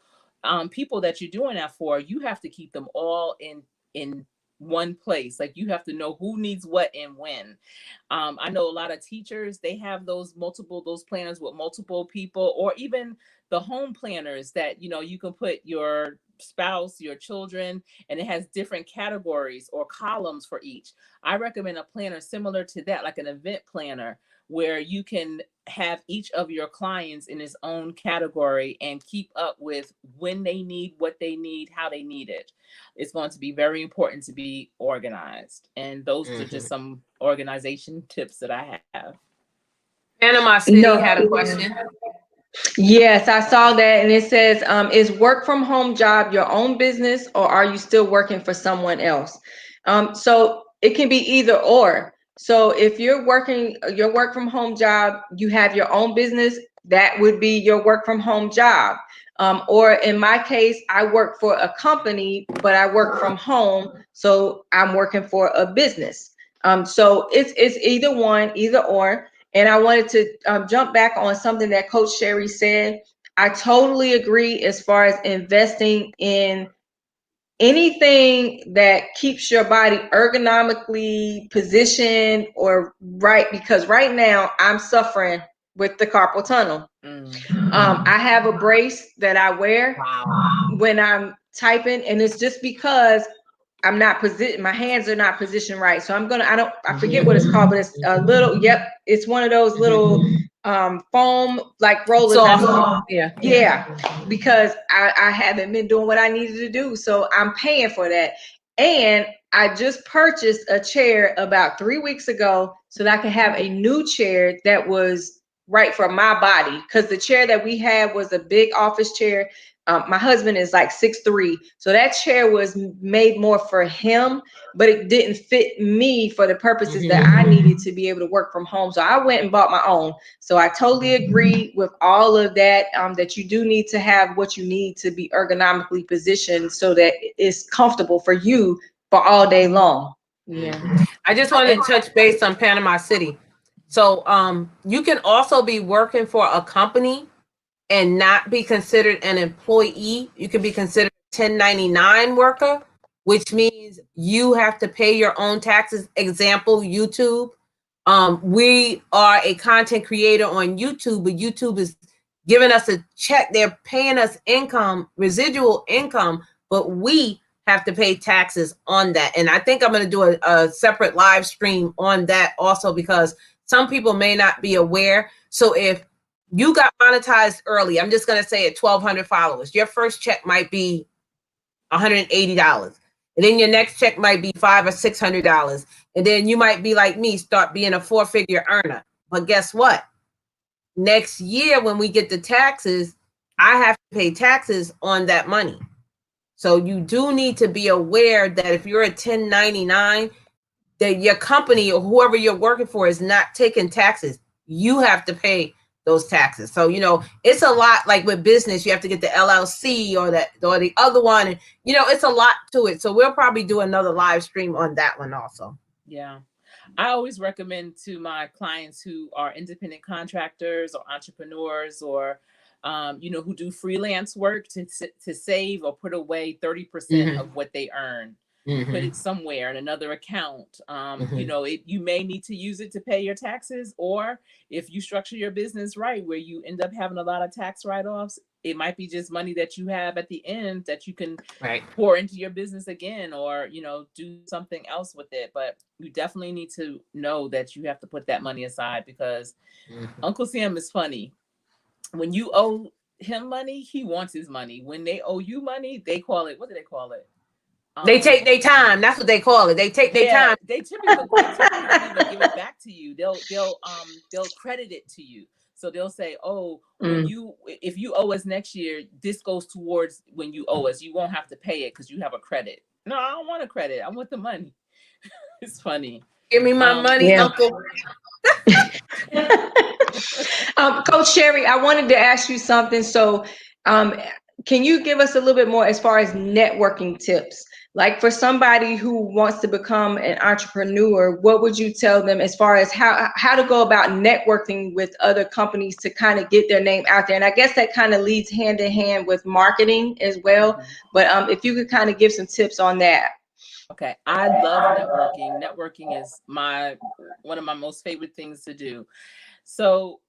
people that you're doing that for. You have to keep them all in one place. Like, you have to know who needs what and when. I know a lot of teachers, they have those planners with multiple people, or even the home planners that, you can put your spouse, your children, and it has different categories or columns for each. I recommend a planner similar to that, like an event planner, where you can have each of your clients in its own category and keep up with when they need, what they need, how they need it. It's going to be very important to be organized. And those are just some organization tips that I have. Panama City had a question. Yes, I saw that, and it says, is work from home job your own business, or are you still working for someone else? So it can be either or. So if you're working your work from home job, you have your own business, that would be your work from home job. Or in my case, I work for a company, but I work from home, so I'm working for a business. So it's either one, either or. And I wanted to jump back on something that Coach Sherri said. I totally agree as far as investing in anything that keeps your body ergonomically positioned or right, because right now I'm suffering with the carpal tunnel. I have a brace that I wear when I'm typing, and it's just because I'm not my hands are not positioned right. So I forget what it's called, but it's a little, it's one of those little foam like rollers. Yeah, because I haven't been doing what I needed to do. So I'm paying for that. And I just purchased a chair about 3 weeks ago so that I can have a new chair that was right for my body, because the chair that we had was a big office chair. My husband is like 6'3", so that chair was made more for him, but it didn't fit me for the purposes that I needed to be able to work from home. So I went and bought my own. So I totally agree with all of that, that you do need to have what you need to be ergonomically positioned so that it's comfortable for you for all day long. Yeah. I just wanted to touch base on Panama City. So you can also be working for a company and not be considered an employee. You can be considered a 1099 worker, which means you have to pay your own taxes. Example, YouTube. We are a content creator on YouTube, but YouTube is giving us a check. They're paying us income, residual income, but we have to pay taxes on that. And I think I'm going to do a separate live stream on that also, because some people may not be aware. So if you got monetized early, I'm just going to say at 1,200 followers, your first check might be $180. And then your next check might be $500 or $600. And then you might be like me, start being a 4-figure earner. But guess what? Next year, when we get the taxes, I have to pay taxes on that money. So you do need to be aware that if you're a 1099, that your company or whoever you're working for is not taking taxes. You have to pay those taxes. So, it's a lot. Like with business, you have to get the LLC or the other one. And, it's a lot to it. So we'll probably do another live stream on that one also. Yeah. I always recommend to my clients who are independent contractors or entrepreneurs or, who do freelance work to save or put away 30% of what they earn. Put it somewhere in another account. You may need to use it to pay your taxes, or if you structure your business right, where you end up having a lot of tax write-offs, it might be just money that you have at the end that you can pour into your business again, or, do something else with it. But you definitely need to know that you have to put that money aside, because Uncle Sam is funny. When you owe him money, he wants his money. When they owe you money, they call it, what do they call it? They take their time. That's what they call it. They take their time. They typically don't even give it back to you. They'll credit it to you. So they'll say, "Oh, if you owe us next year, this goes towards when you owe us. You won't have to pay it because you have a credit." No, I don't want a credit. I want the money. It's funny. Give me my money, Uncle. Coach Sherri, I wanted to ask you something. So, can you give us a little bit more as far as networking tips? Like for somebody who wants to become an entrepreneur, what would you tell them as far as how to go about networking with other companies to kind of get their name out there? And I guess that kind of leads hand in hand with marketing as well. But if you could kind of give some tips on that. Okay, I love networking. Networking is one of my most favorite things to do. So,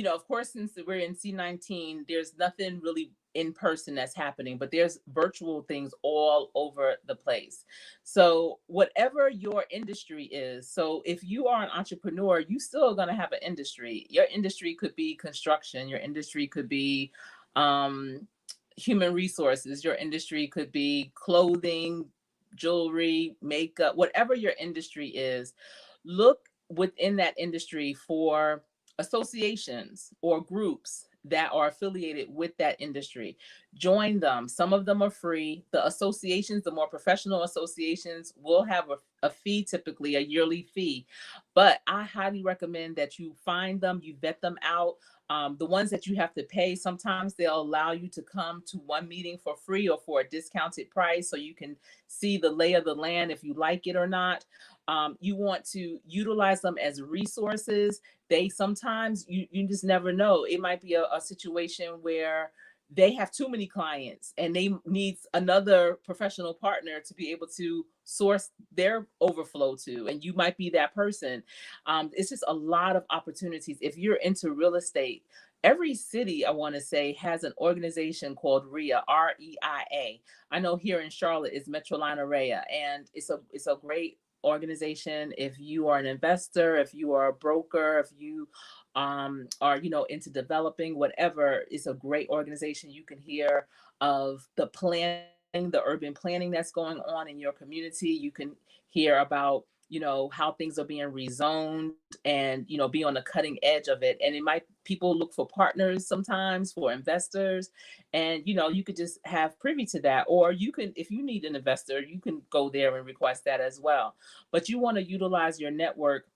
of course, since we're in C19, there's nothing really in person that's happening, but there's virtual things all over the place. So whatever your industry is, so if you are an entrepreneur, you still are going to have an industry. Your industry could be construction. Your industry could be human resources. Your industry could be clothing, jewelry, makeup, whatever your industry is. Look within that industry for associations or groups that are affiliated with that industry. Join them. Some of them are free. The associations, the more professional associations, will have a fee, typically a yearly fee. But I highly recommend that you find them, you vet them out. The ones that you have to pay, sometimes they'll allow you to come to one meeting for free or for a discounted price, so you can see the lay of the land if you like it or not. You want to utilize them as resources. They sometimes, you just never know. It might be a situation where they have too many clients and they need another professional partner to be able to source their overflow to, and you might be that person. It's just a lot of opportunities. If you're into real estate, every city, I want to say, has an organization called REIA, REIA. I know here in Charlotte is Metrolina REIA, and it's a great organization. If you are an investor, if you are a broker, if you are into developing, whatever, it's a great organization. You can hear of the urban planning that's going on in your community. You can hear about you know, how things are being rezoned, and, you know, be on the cutting edge of it. And it might, people look for partners sometimes, for investors, and, you know, you could just have privy to that. Or you can, if you need an investor, you can go there and request that as well. But you want to utilize your network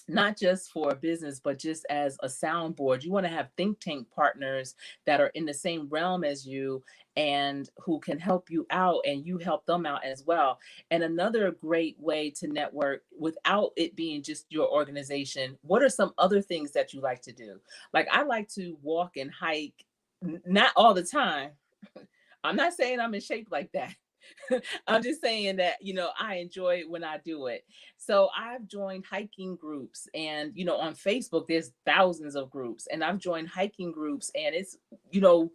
not just for a business, but just as a soundboard. You want to have think tank partners that are in the same realm as you, and who can help you out, and you help them out as well. And another great way to network without it being just your organization, what are some other things that you like to do? Like, I like to walk and hike, not all the time. I'm not saying I'm in shape like that. I'm just saying that, you know, I enjoy it when I do it. So I've joined hiking groups, and, you know, on Facebook, there's thousands of groups, and I've joined hiking groups, and it's, you know,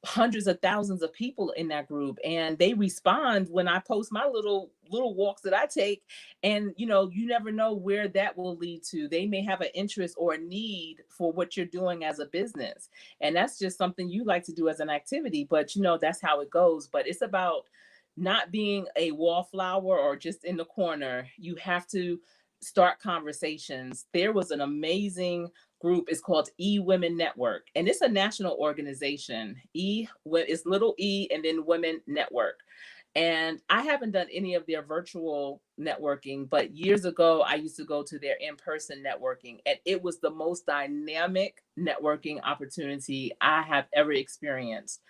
hundreds of thousands of people in that group, and they respond when I post my little walks that I take. And, you know, you never know where that will lead to. They may have an interest or a need for what you're doing as a business, and that's just something you like to do as an activity. But, you know, that's how it goes. But it's about not being a wallflower or just in the corner. You have to start conversations. There was an amazing group. It's called Women Network, and it's a national organization. It's little E and then Women Network. And I haven't done any of their virtual networking, but years ago, I used to go to their in-person networking, and it was the most dynamic networking opportunity I have ever experienced.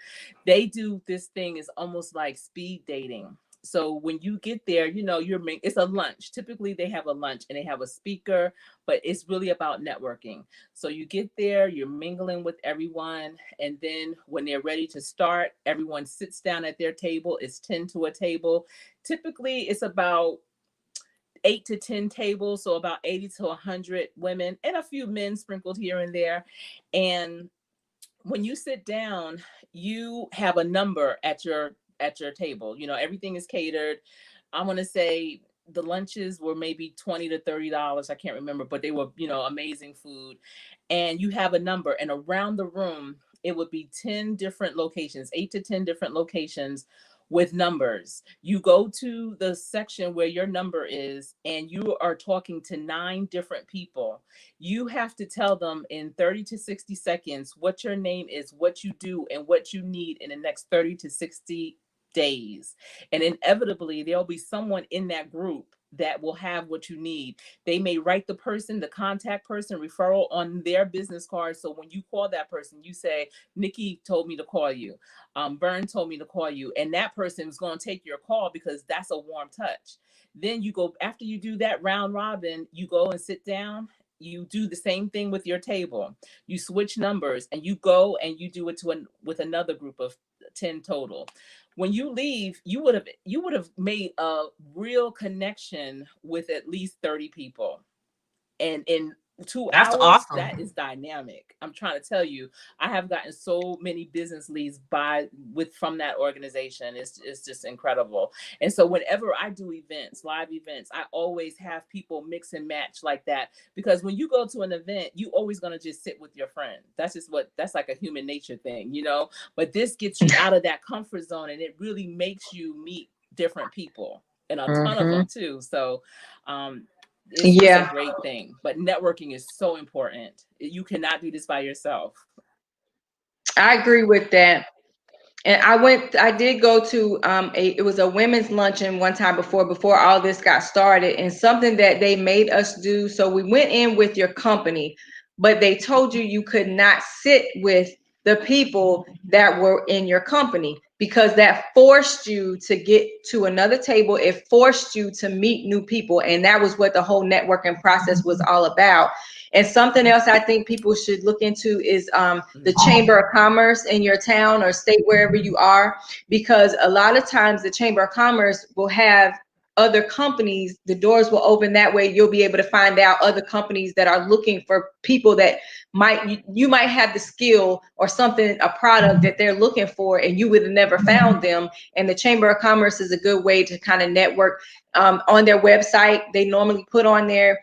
They do this thing, is almost like speed dating. So when you get there, you know, it's a lunch. Typically they have a lunch and they have a speaker, but it's really about networking. So you get there, you're mingling with everyone. And then when they're ready to start, everyone sits down at their table. It's 10 to a table. Typically it's about 8 to 10 tables. So about 80 to 100 women and a few men sprinkled here and there. And when you sit down, you have a number at your table. You know, everything is catered. I want to say the lunches were maybe $20 to $30. I can't remember, but they were, you know, amazing food. And you have a number, and around the room, it would be 10 different locations, 8 to 10 different locations with numbers. You go to the section where your number is, and you are talking to 9 different people. You have to tell them in 30 to 60 seconds what your name is, what you do, and what you need in the next 30 to 60 days. And inevitably, there'll be someone in that group that will have what you need. They may write the contact person referral on their business card. So when you call that person, you say, Nikki told me to call you. Vern told me to call you. And that person is going to take your call because that's a warm touch. Then you go, after you do that round robin, you go and sit down. You do the same thing with your table. You switch numbers, and you go and you do it with another group of 10 total. When you leave, you would have made a real connection with at least 30 people. And in 2 That's hours, awesome. that is dynamic. I'm trying to tell you, I have gotten so many business leads from that organization. It's just incredible. And so whenever I do events, live events, I always have people mix and match like that, because when you go to an event, you always going to just sit with your friend. That's like a human nature thing, you know, but this gets you out of that comfort zone, and it really makes you meet different people, and a ton of them too. So, it's a great thing, but networking is so important. You cannot do this by yourself. I agree with that. And I did go to it was a women's luncheon one time before all this got started, and something that they made us do. So we went in with your company, but they told you could not sit with the people that were in your company, because that forced you to get to another table. It forced you to meet new people. And that was what the whole networking process was all about. And something else I think people should look into is the Chamber of Commerce in your town or state, wherever you are, because a lot of times the Chamber of Commerce will have other companies. The doors will open that way. You'll be able to find out other companies that are looking for people that you might have the skill or something, a product that they're looking for, and you would have never found them. And the Chamber of Commerce is a good way to kind of network. On their website, they normally put on there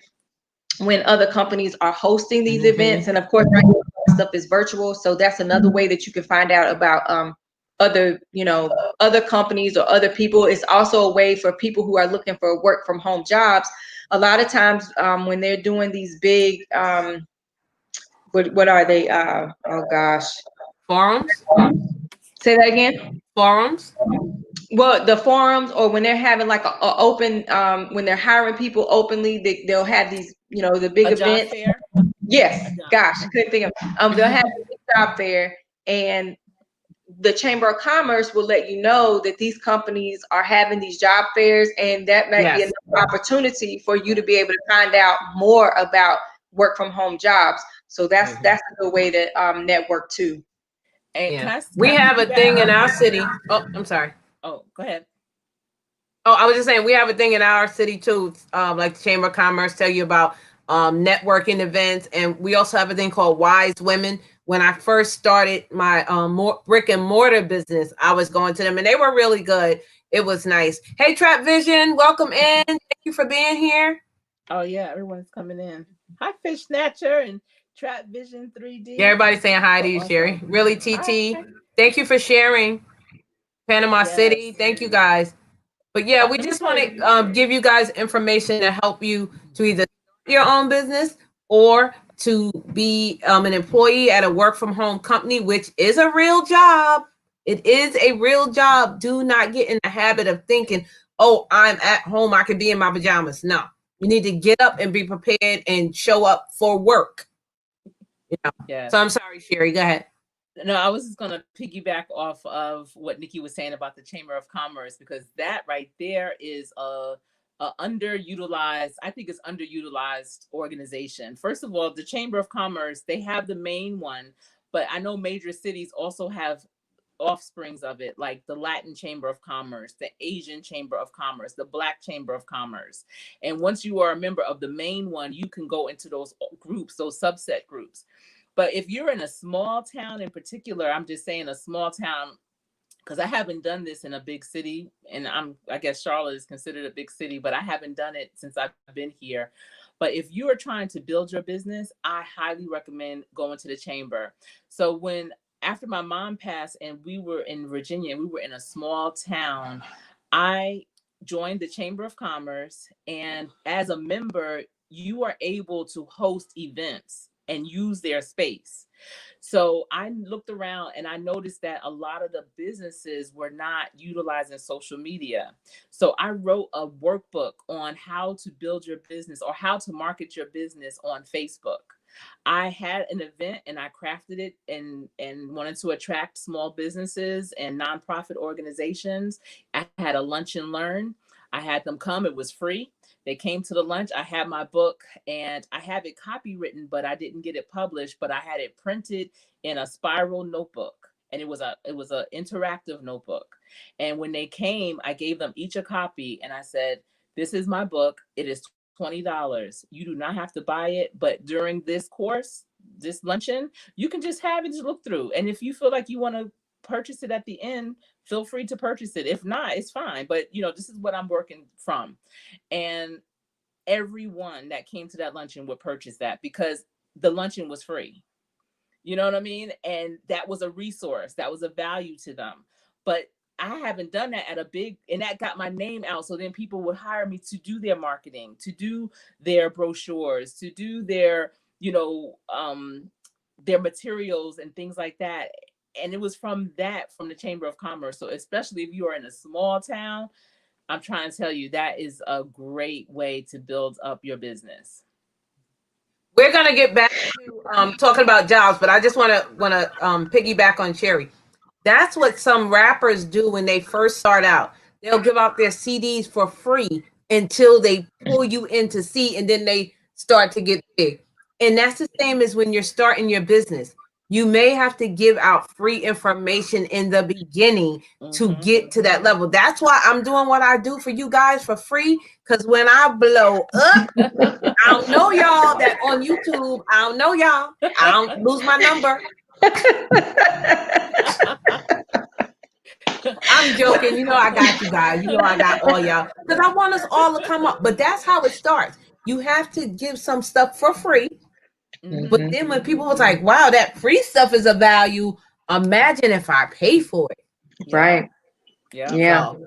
when other companies are hosting these events. And of course, right now, stuff is virtual. So that's another way that you can find out about other, other companies or other people. It's also a way for people who are looking for work from home jobs. A lot of times when they're doing these big, what are they? Oh gosh. Forums? Say that again. Forums? Well, the forums, or when they're having like a open, when they're hiring people openly, they'll have these, the big A job events. fair? Yes, gosh, I couldn't think of. They'll have a big job fair, and the Chamber of Commerce will let you know that these companies are having these job fairs, and that might be Yes. an opportunity for you to be able to find out more about work from home jobs. So that's a good way to network too. And Yeah. can We I have a piggyback thing in on our that? city. Oh, I'm sorry. Oh, go ahead. Oh, I was just saying we have a thing in our city too, like the Chamber of Commerce tell you about networking events, and we also have a thing called Wise Women. When I first started my brick and mortar business, I was going to them, and they were really good. It was nice. Hey, Trap Vision, welcome in. Thank you for being here. Oh yeah, everyone's coming in. Hi, Fish Snatcher and Trap Vision 3D. Yeah, everybody's saying hi to Oh, you, awesome. Sherri. Really, TT. Hi. Thank you for sharing. Panama Yes. City. Thank you guys. But yeah, we Let me just tell want you. to give you guys information to help you to either start your own business or to be an employee at a work from home company, which is a real job. It is a real job. Do not get in the habit of thinking, oh, I'm at home, I can be in my pajamas. No, you need to get up and be prepared and show up for work. Yes. So I'm sorry, Sherri, go ahead. No, I was just going to piggyback off of what Nikki was saying about the Chamber of Commerce, because that right there is a underutilized, I think it's underutilized organization. First of all, the Chamber of Commerce, they have the main one, but I know major cities also have offsprings of it, like the Latin Chamber of Commerce, the Asian Chamber of Commerce, the Black Chamber of Commerce. And once you are a member of the main one, you can go into those groups, those subset groups. But if you're in a small town in particular, I'm just saying a small town, because I haven't done this in a big city, and I guess Charlotte is considered a big city, but I haven't done it since I've been here. But if you are trying to build your business, I highly recommend going to the chamber. So after my mom passed and we were in Virginia and we were in a small town, I joined the Chamber of Commerce, and as a member, you are able to host events and use their space. So I looked around and I noticed that a lot of the businesses were not utilizing social media. So I wrote a workbook on how to build your business or how to market your business on Facebook. I had an event and I crafted it and wanted to attract small businesses and nonprofit organizations. I had a lunch and learn. I had them come. It was free. They came to the lunch. I had my book and I have it copywritten, but I didn't get it published, but I had it printed in a spiral notebook. And it was a interactive notebook. And when they came, I gave them each a copy and I said, this is my book. It is $20. You do not have to buy it, but during this course, this luncheon, you can just have it, just look through. And if you feel like you want to purchase it at the end, feel free to purchase it. If not, it's fine. But this is what I'm working from. And everyone that came to that luncheon would purchase that because the luncheon was free. You know what I mean? And that was a resource, that was a value to them. But I haven't done that at a big, and that got my name out. So then people would hire me to do their marketing, to do their brochures, to do their, their materials and things like that. And it was from the Chamber of Commerce. So especially if you are in a small town, I'm trying to tell you, that is a great way to build up your business. We're gonna get back to talking about jobs, but I just want to piggyback on Sherri. That's what some rappers do when they first start out. They'll give out their CDs for free until they pull you in to see, and then they start to get big. And that's the same as when you're starting your business. You may have to give out free information in the beginning to get to that level. That's why I'm doing what I do for you guys for free. Because when I blow up, I don't know y'all that on YouTube. I don't know y'all. I don't lose my number. I'm joking. I got you guys. I got all y'all. Because I want us all to come up. But that's how it starts. You have to give some stuff for free. Mm-hmm. But then when people was like, wow, that free stuff is a value, imagine if I pay for it. Right. Yeah. Yeah. So,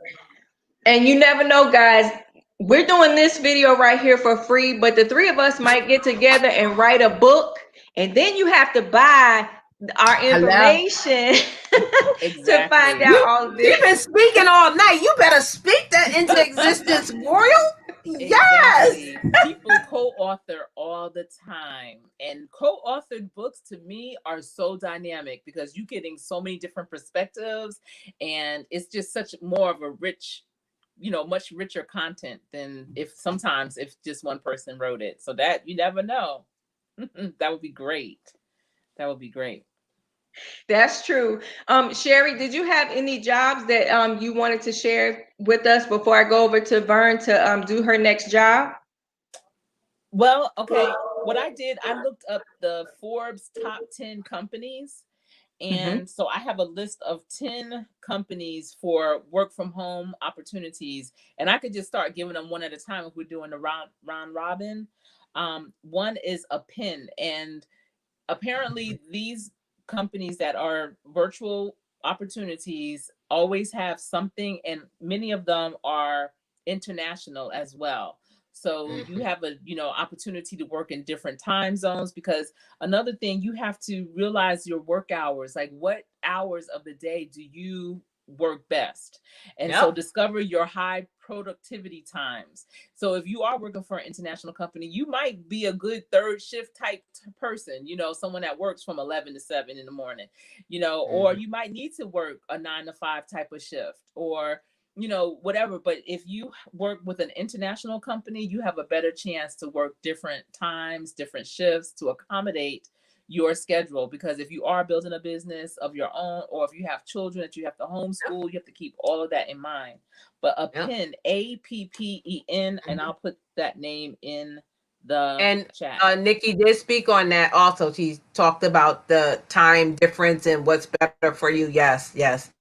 And you never know, guys. We're doing this video right here for free, but the three of us might get together and write a book, and then you have to buy our hello. information to find Exactly. out all of You've this. been speaking all night. You better speak that into existence, Royal. Yes. Exactly. People co-author all the time. And co-authored books to me are so dynamic because you're getting so many different perspectives, and it's just such more of a rich, much richer content than if just one person wrote it. So that you never know. That would be great. That would be great. That's true. Sherri, did you have any jobs that you wanted to share with us before I go over to Vern to do her next job? Well, okay. What I did, I looked up the Forbes top 10 companies. Mhm. And so I have a list of 10 companies for work from home opportunities. And I could just start giving them one at a time if we're doing the round robin. One is a pin. And apparently, these companies that are virtual opportunities always have something, and many of them are international as well. So you have a opportunity to work in different time zones, because another thing, you have to realize your work hours, like what hours of the day do you work best, and so Yep. discover your high productivity times. So if you are working for an international company, you might be a good third shift type person, someone that works from 11 to 7 in the morning, or you might need to work a 9 to 5 type of shift, or whatever. But if you work with an international company, you have a better chance to work different times, different shifts to accommodate your schedule. Because if you are building a business of your own, or if you have children that you have to homeschool, you have to keep all of that in mind. But a Yep. PIN, APPEN, and I'll put that name in the And chat. Nikki did speak on that also. She talked about the time difference and what's better for you. Yes, yes,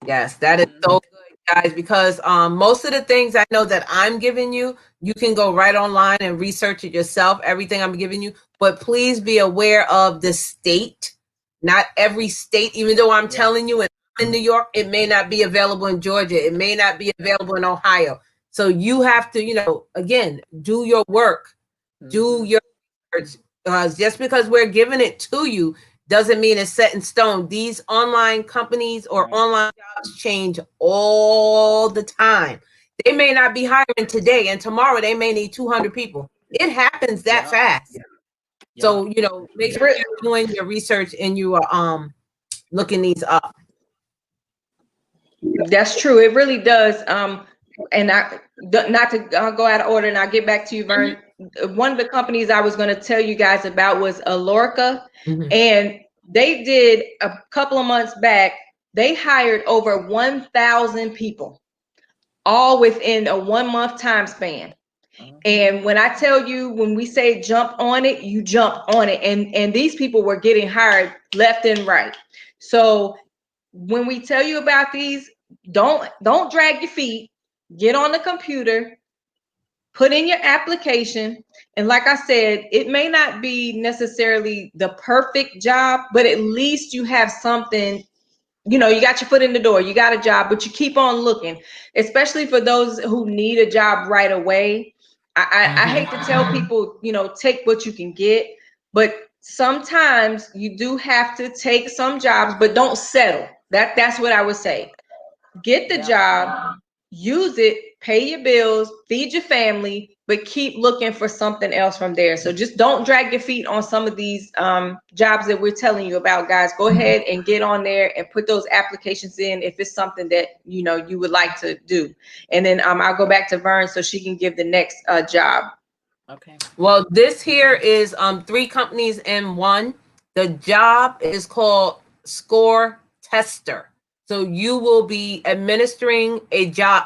yes. That is so good, guys, because most of the things I know that I'm giving you, you can go right online and research it yourself, everything I'm giving you. But please be aware of the state. Not every state, even though I'm telling you in New York, it may not be available in Georgia. It may not be available in Ohio. So you have to, again, do your work. Do your research. Just because we're giving it to you doesn't mean it's set in stone. These online companies or online jobs change all the time. They may not be hiring today, and tomorrow they may need 200 people. It happens that fast. So, make sure you're doing your research and you are looking these up. That's true. It really does. And not to go out of order, and I'll get back to you, Vern. One of the companies I was going to tell you guys about was Alorca, and they did a couple of months back. They hired over 1,000 people, all within a 1 month time span. And when I tell you, when we say jump on it, you jump on it. And these people were getting hired left and right. So when we tell you about these, don't drag your feet. Get on the computer, put in your application, and like I said, it may not be necessarily the perfect job, but at least you have something. You got your foot in the door, you got a job, but you keep on looking, especially for those who need a job right away. I hate to tell people, take what you can get, but sometimes you do have to take some jobs, but don't settle. That's what I would say. Get the job, use it, pay your bills, feed your family, but keep looking for something else from there. So just don't drag your feet on some of these jobs that we're telling you about, guys. Go ahead and get on there and put those applications in if it's something that you would like to do. And then I'll go back to Vern so she can give the next job. Okay. Well, this here is 3 companies in one. The job is called Score Tester. So you will be administering a job.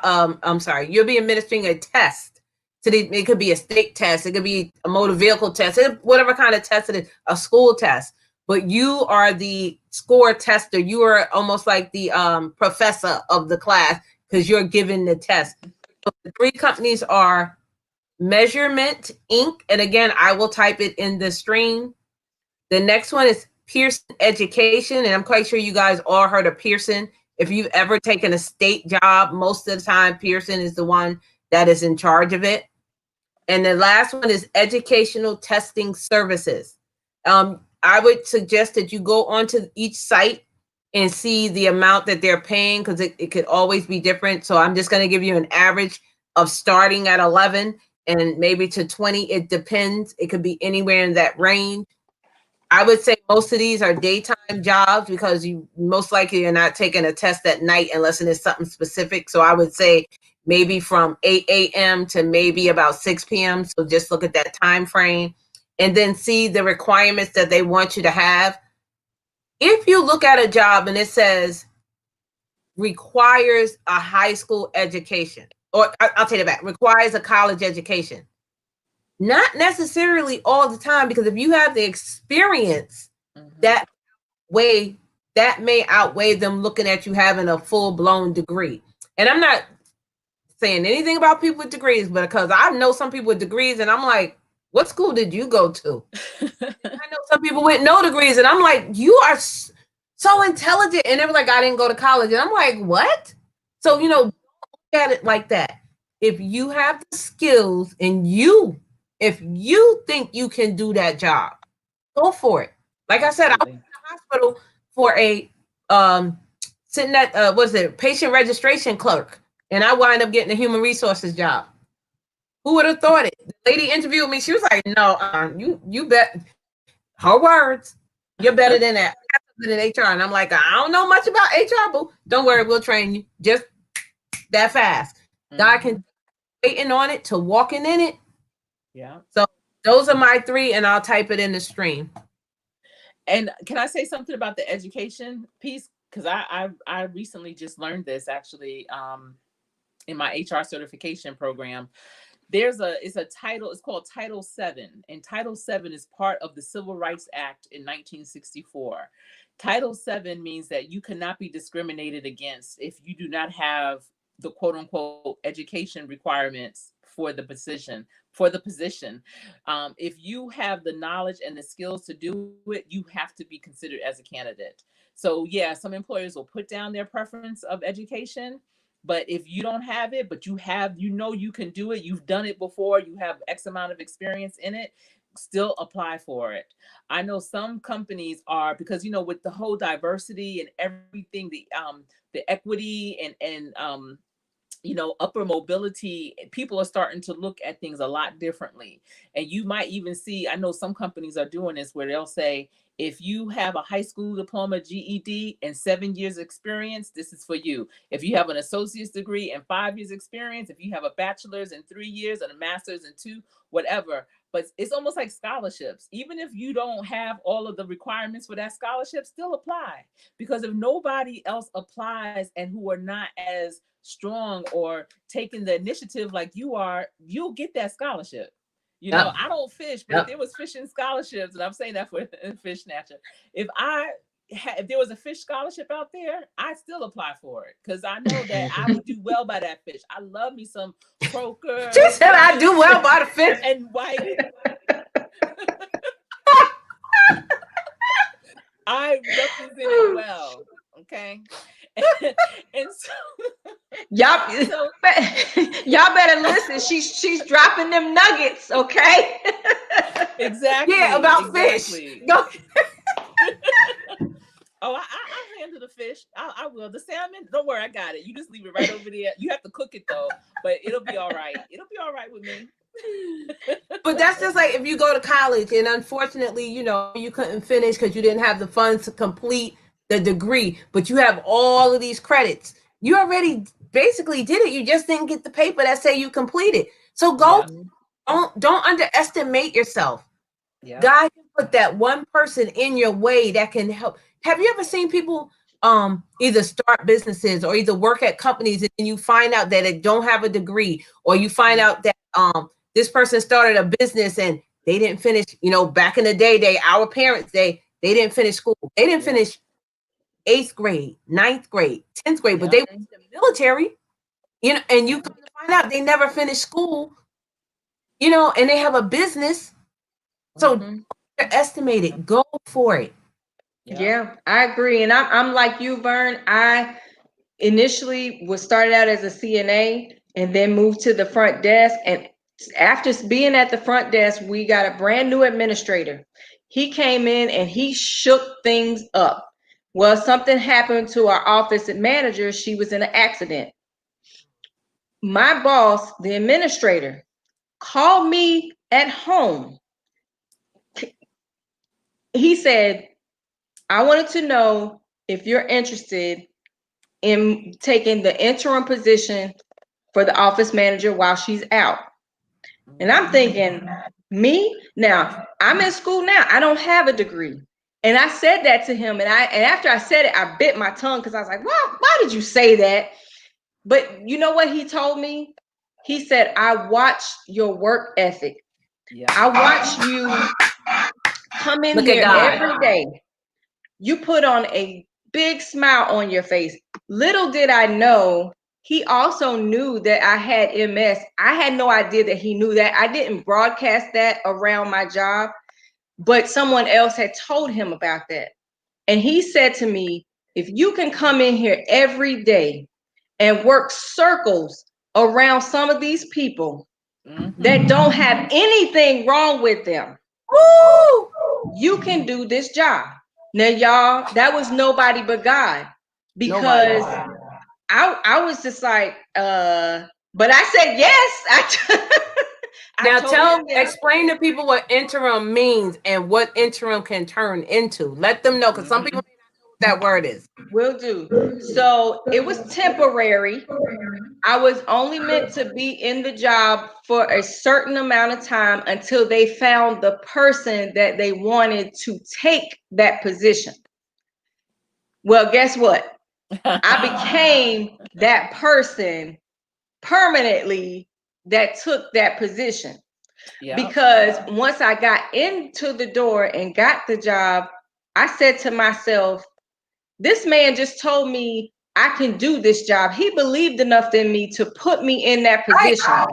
You'll be administering a test. It could be a state test. It could be a motor vehicle test. Whatever kind of test it is, a school test. But you are the score tester. You are almost like the professor of the class because you're giving the test. So the 3 companies are Measurement Inc. And again, I will type it in the stream. The next one is Pearson Education. And I'm quite sure you guys all heard of Pearson. If you've ever taken a state job, most of the time Pearson is the one that is in charge of it. And the last one is educational testing services. I would suggest that you go onto each site and see the amount that they're paying, because it could always be different. So I'm just going to give you an average of starting at 11 and maybe to 20. It depends. It could be anywhere in that range. I would say most of these are daytime jobs, because you most likely are not taking a test at night unless it is something specific. So I would say maybe from 8 a.m. to maybe about 6 p.m. So just look at that time frame and then see the requirements that they want you to have. If you look at a job and it says requires a high school education, or I'll take it back, requires a college education, not necessarily all the time, because if you have the experience, that may outweigh them looking at you having a full-blown degree. And I'm not saying anything about people with degrees, but because I know some people with degrees and I'm like, what school did you go to? I know some people with no degrees and I'm like, you are so intelligent. And they're like, I didn't go to college. And I'm like, what? So, look at it like that. If you have the skills and if you think you can do that job, go for it. Like I said, I was in the hospital for a sitting at patient registration clerk, and I wind up getting a human resources job. Who would have thought it? The lady interviewed me. She was like, "No, you bet." Her words, "You're better than that." Than HR, and I'm like, I don't know much about HR, but don't worry, we'll train you. Just that fast. God can waiting on it to walking in it. Yeah. So those are my 3, and I'll type it in the stream. And can I say something about the education piece? Because I recently just learned this actually in my HR certification program. It's a title, it's called Title VII, and Title VII is part of the Civil Rights Act in 1964. Title VII means that you cannot be discriminated against if you do not have the quote unquote education requirements for the position. If you have the knowledge and the skills to do it, you have to be considered as a candidate. So yeah, some employers will put down their preference of education, but if you don't have it, but you can do it, you've done it before, you have X amount of experience in it, still apply for it. I know some companies are, because with the whole diversity and everything, the equity and upper mobility, people are starting to look at things a lot differently. And you might even see, I know some companies are doing this where they'll say, if you have a high school diploma, GED, and 7 years experience, this is for you. If you have an associate's degree and 5 years experience, if you have a bachelor's in 3 years and a master's in 2, whatever. But it's almost like scholarships. Even if you don't have all of the requirements for that scholarship, still apply. Because if nobody else applies and who are not as strong or taking the initiative like you are, you'll get that scholarship. I don't fish, but if there was fishing scholarships, and I'm saying that for Fish Snatcher, if there was a fish scholarship out there, I'd still apply for it, because I know that I would do well by that fish. I love me some croaker. She said I do well by the fish and white. I represent it well. Okay. And so y'all better listen. She's dropping them nuggets, okay? Exactly. Yeah, about fish. Go. Oh, I handle the fish. I will. The salmon, don't worry, I got it. You just leave it right over there. You have to cook it though, but it'll be all right. It'll be all right with me. But that's just like if you go to college and unfortunately, you couldn't finish because you didn't have the funds to complete the degree, but you have all of these credits. You already basically did it. You just didn't get the paper that say you completed. So go. Yeah. Don't underestimate yourself. Yeah. God can put that one person in your way that can help. Have you ever seen people either start businesses or either work at companies and you find out that they don't have a degree, or you find out that this person started a business and they didn't finish, back in the day, our parents, they didn't finish school. They didn't finish 8th grade, 9th grade, 10th grade, but they went to the military, and you come to find out they never finished school, and they have a business. So underestimate it. Go for it. Yeah, I agree. And I'm like you, Vern. initially was started out as a CNA and then moved to the front desk. And after being at the front desk, we got a brand new administrator. He came in and he shook things up. Well, something happened to our office manager. She was in an accident. My boss, the administrator, called me at home. He said, I wanted to know if you're interested in taking the interim position for the office manager while she's out. And I'm thinking, me? Now, I'm in school now. I don't have a degree. And I said that to him. And after I said it, I bit my tongue because I was like, well, why did you say that? But you know what he told me? He said, I watch your work ethic. Yeah. I watch you come in here every day. You put on a big smile on your face. Little did I know, he also knew that I had MS. I had no idea that he knew that. I didn't broadcast that around my job, but someone else had told him about that. And he said to me, if you can come in here every day and work circles around some of these people that don't have anything wrong with them, you can do this job. Now, y'all, that was nobody but God, because I was just like, but I said yes. Now explain to people what interim means and what interim can turn into. Let them know, because some people may not know what that word is. Will do. So it was temporary. I was only meant to be in the job for a certain amount of time until they found the person that they wanted to take that position. Well, guess what? I became that person permanently that took that position. Yep. Because once I got into the door and got the job, I said to myself, this man just told me I can do this job. He believed enough in me to put me in that position. Right.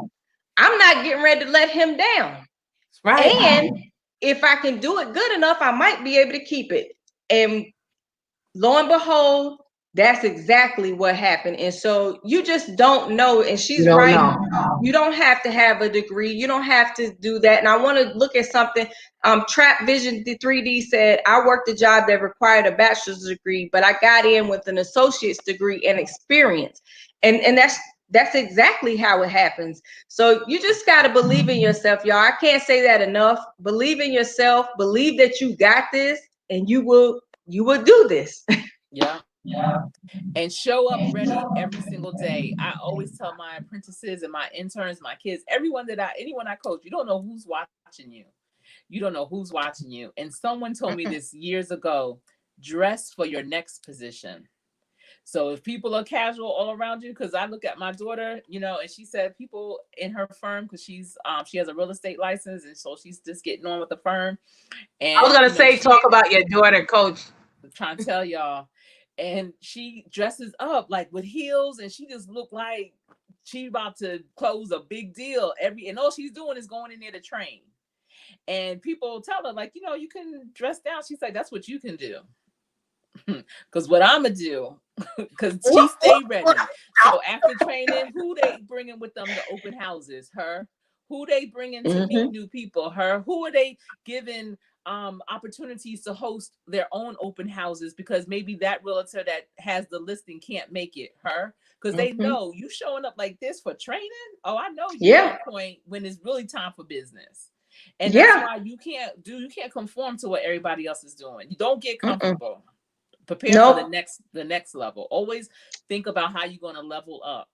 I'm not getting ready to let him down. Right. And if I can do it good enough, I might be able to keep it. And lo and behold, that's exactly what happened. And so you just don't know. And she's right. Know. You don't have to have a degree. You don't have to do that. And I want to look at something. Trap Vision 3D said, I worked a job that required a bachelor's degree, but I got in with an associate's degree and experience. And that's exactly how it happens. So you just got to believe in yourself, y'all. I can't say that enough. Believe in yourself. Believe that you got this, and you will do this. Yeah. And show up ready every single day. I always tell my apprentices and my interns, my kids, anyone I coach, you don't know who's watching you. You don't know who's watching you. And someone told me this years ago, dress for your next position. So if people are casual all around you, because I look at my daughter, and she said people in her firm, because she has a real estate license, and so she's just getting on with the firm. And I was gonna say, talk about your daughter, coach. I'm trying to tell y'all. And she dresses up like with heels, and she just looked like she's about to close a big deal. And all she's doing is going in there to train. And people tell her, like, you can dress down. She's like, that's what you can do. Because what I'm going to do, because she stayed ready. So after training, who they bringing with them to open houses? Her. Who they bringing to meet new people? Her. Who are they giving opportunities to host their own open houses, because maybe that realtor that has the listing can't make it? Her. Because they know you showing up like this for training. Oh, I know you're at a point when it's really time for business. And that's why you can't conform to what everybody else is doing. You don't get comfortable. Prepare for the next level. Always think about how you're going to level up.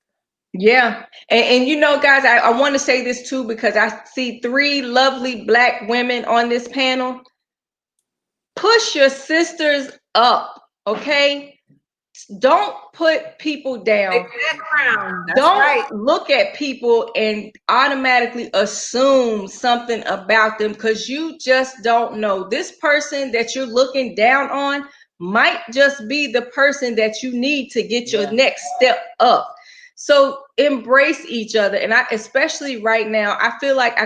Yeah. And guys, I want to say this too, because I see 3 lovely Black women on this panel. Push your sisters up, okay? Don't put people down. Don't look at people and automatically assume something about them, because you just don't know. This person that you're looking down on might just be the person that you need to get your next step up. So embrace each other. And especially right now, I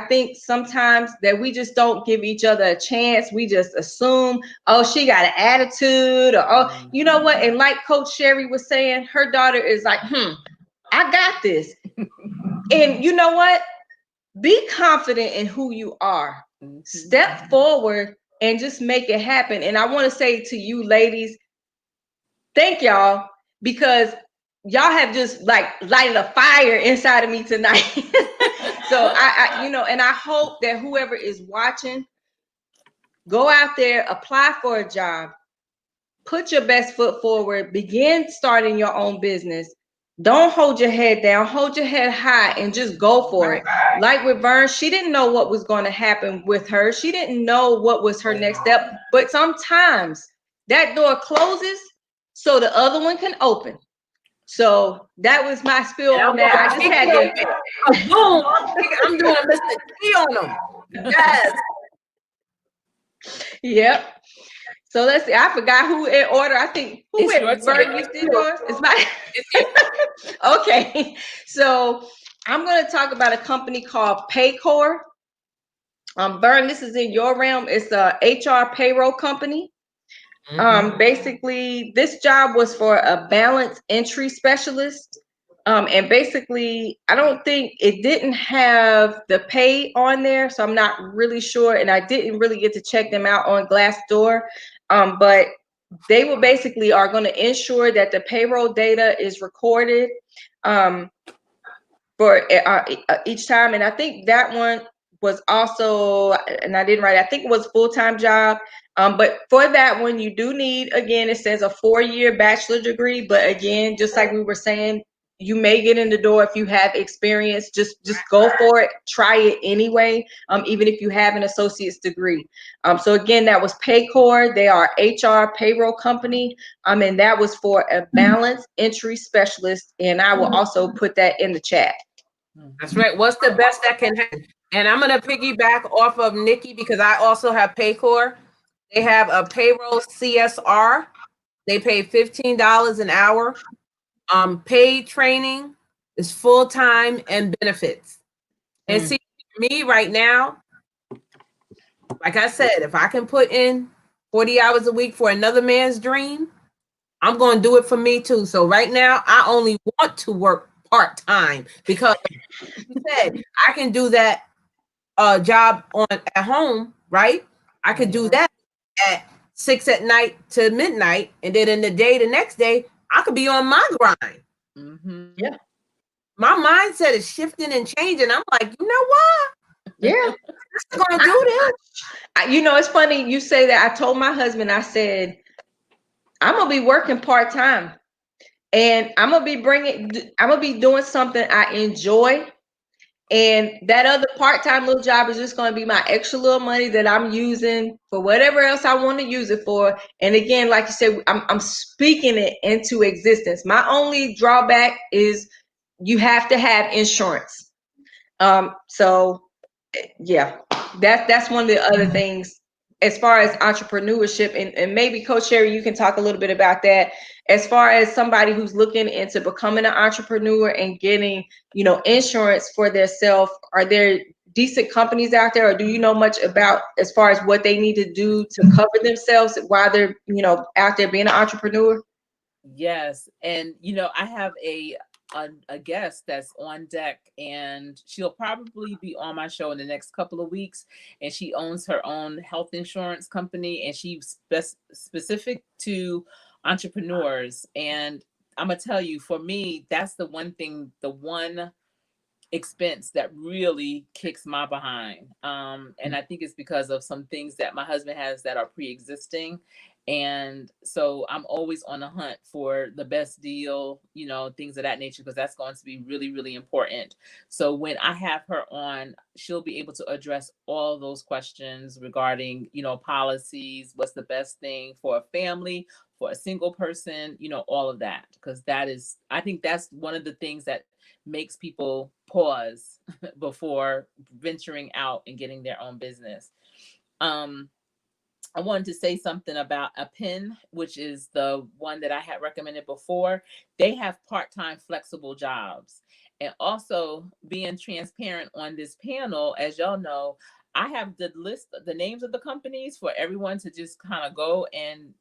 think sometimes that we just don't give each other a chance. We just assume, oh, she got an attitude, or, oh, you know what? And like Coach Sherri was saying, her daughter is like, I got this. And you know what? Be confident in who you are. Step forward and just make it happen. And I want to say to you ladies, thank y'all, because y'all have just like lighted a fire inside of me tonight. So and I hope that whoever is watching, go out there, apply for a job, put your best foot forward, begin starting your own business. Don't hold your head down, hold your head high, and just go for it. Like with Vernes, she didn't know what was going to happen with her. She didn't know what was her next step. But sometimes that door closes so the other one can open. So that was my spiel on that. I just had to. Boom! I'm doing a Mr. T on them. Yes. Yep. So let's see. I forgot who in order. I think who It's went your turn. first. You did yours. It's my. Okay. So I'm going to talk about a company called Paycor. Vern, this is in your realm. It's a HR payroll company. Basically, this job was for a balance entry specialist. And basically, I don't think it didn't have the pay on there, so I'm not really sure. And I didn't really get to check them out on Glassdoor. But they will basically are going to ensure that the payroll data is recorded for each time. And I think that one was also, and I didn't write, I think it was a full-time job. But for that one, you do need, again, it says a 4-year bachelor degree. But again, just like we were saying, you may get in the door if you have experience. Just go for it. Try it anyway, even if you have an associate's degree. So again, that was Paycor. They are HR payroll company. And that was for a balance entry specialist. And I will also put that in the chat. That's right. What's the best that can happen? And I'm going to piggyback off of Nikki because I also have Paycor. They have a payroll CSR. They pay $15 an hour. Paid training is full-time and benefits. And see, me right now, like I said, if I can put in 40 hours a week for another man's dream, I'm going to do it for me too. So right now, I only want to work part-time because like you said, I can do that job at home, right? I could do that at 6 at night to midnight, and then in the day, the next day, I could be on my grind. Yeah. My mindset is shifting and changing. I'm like, you know what? Yeah. I'm gonna do this. It's funny you say that. I told my husband, I said, I'm gonna be working part-time, and I'm gonna be doing something I enjoy. And that other part-time little job is just going to be my extra little money that I'm using for whatever else I want to use it for. And again, like you said, I'm speaking it into existence. My only drawback is you have to have insurance. So yeah, that's one of the other things as far as entrepreneurship, and maybe Coach Sherri, you can talk a little bit about that. As far as somebody who's looking into becoming an entrepreneur and getting, insurance for their self, are there decent companies out there, or do you know much about as far as what they need to do to cover themselves while they're, out there being an entrepreneur? Yes. And, I have a guest that's on deck, and she'll probably be on my show in the next couple of weeks. And she owns her own health insurance company, and she's specific to entrepreneurs. And I'm going to tell you, for me, that's the one expense that really kicks my behind. And I think it's because of some things that my husband has that are pre-existing. And so I'm always on the hunt for the best deal, things of that nature, because that's going to be really, really important. So when I have her on, she'll be able to address all those questions regarding, policies, what's the best thing for a family, for a single person, all of that. Because I think that's one of the things that makes people pause before venturing out and getting their own business. I wanted to say something about a pin, which is the one that I had recommended before. They have part-time flexible jobs. And also being transparent on this panel, as y'all know, I have the list, the names of the companies for everyone to just kind of go and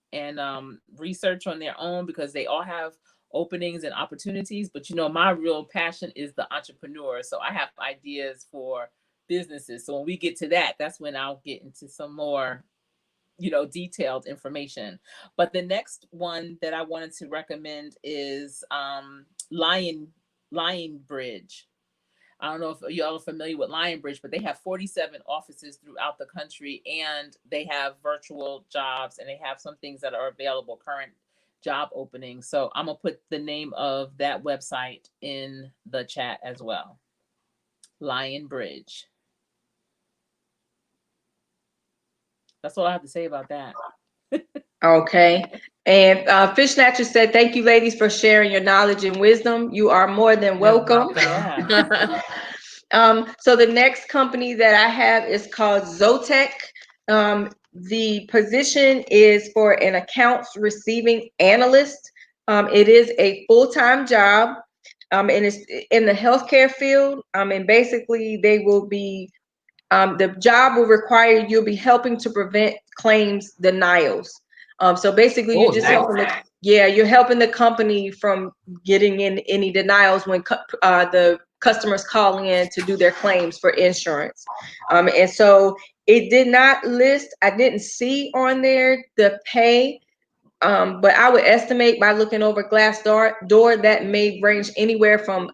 research on their own, because they all have openings and opportunities. But you know, my real passion is the entrepreneur. So I have ideas for businesses. So when we get to that, that's when I'll get into some more, you know, detailed information. But the next one that I wanted to recommend is Lion Bridge. I don't know if y'all are familiar with Lion Bridge, but they have 47 offices throughout the country, and they have virtual jobs, and they have some things that are available, current job openings. So I'm gonna put the name of that website in the chat as well. Lion Bridge. That's all I have to say about that. Okay. And Fish Snatcher said, thank you, ladies, for sharing your knowledge and wisdom. You are more than welcome. Yeah. So the next company that I have is called Zotec. The position is for an accounts receiving analyst. It is a full-time job, and it's in the healthcare field. And basically, they will be the job will require you'll be helping to prevent claims denials. So basically, you're just helping you're helping the company from getting in any denials when the customers call in to do their claims for insurance. And so it did not list, I didn't see on there the pay, but I would estimate by looking over Glassdoor that may range anywhere from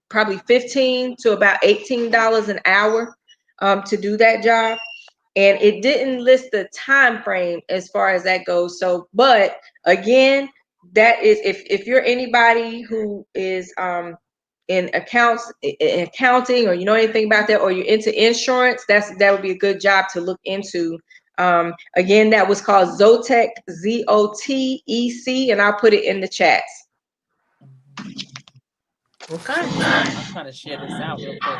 probably $15 to about $18 an hour to do that job. And it didn't list the time frame as far as that goes. So, but again, that is if you're anybody who is in accounting, or you know anything about that, or you're into insurance, that would be a good job to look into. Again, that was called Zotec, Zotec, and I'll put it in the chats. Okay. I'm trying to share this out real quick.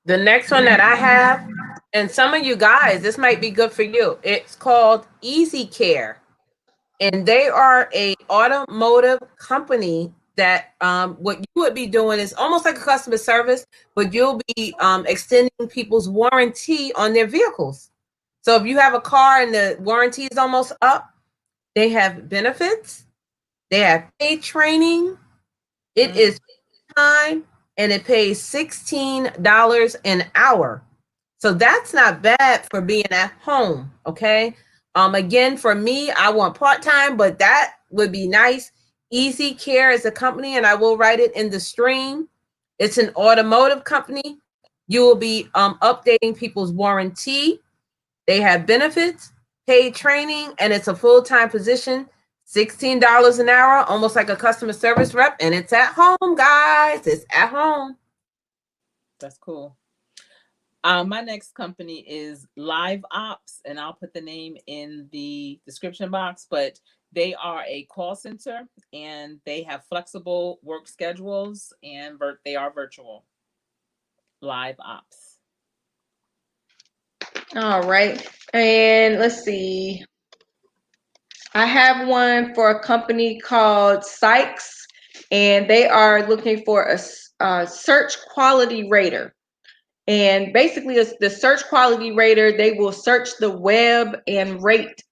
The next one that I have, and some of you guys, this might be good for you. It's called Easy Care, and they are a automotive company that what you would be doing is almost like a customer service, but you'll be extending people's warranty on their vehicles. So if you have a car and the warranty is almost up, they have benefits, they have paid training. It is time, and it pays $16 an hour. So that's not bad for being at home. Okay. Again, for me, I want part-time, but that would be nice. Easy Care is a company, and I will write it in the stream. It's an automotive company. You will be updating people's warranty. They have benefits, paid training, and it's a full-time position. $16 an hour, almost like a customer service rep, and it's at home, guys. It's at home. That's cool. My next company is Live Ops, and I'll put the name in the description box, but they are a call center, and they have flexible work schedules, and they are virtual. Live Ops. All right. And let's see. I have one for a company called Sykes, and they are looking for a search quality rater. And basically, the search quality rater, they will search the web and rate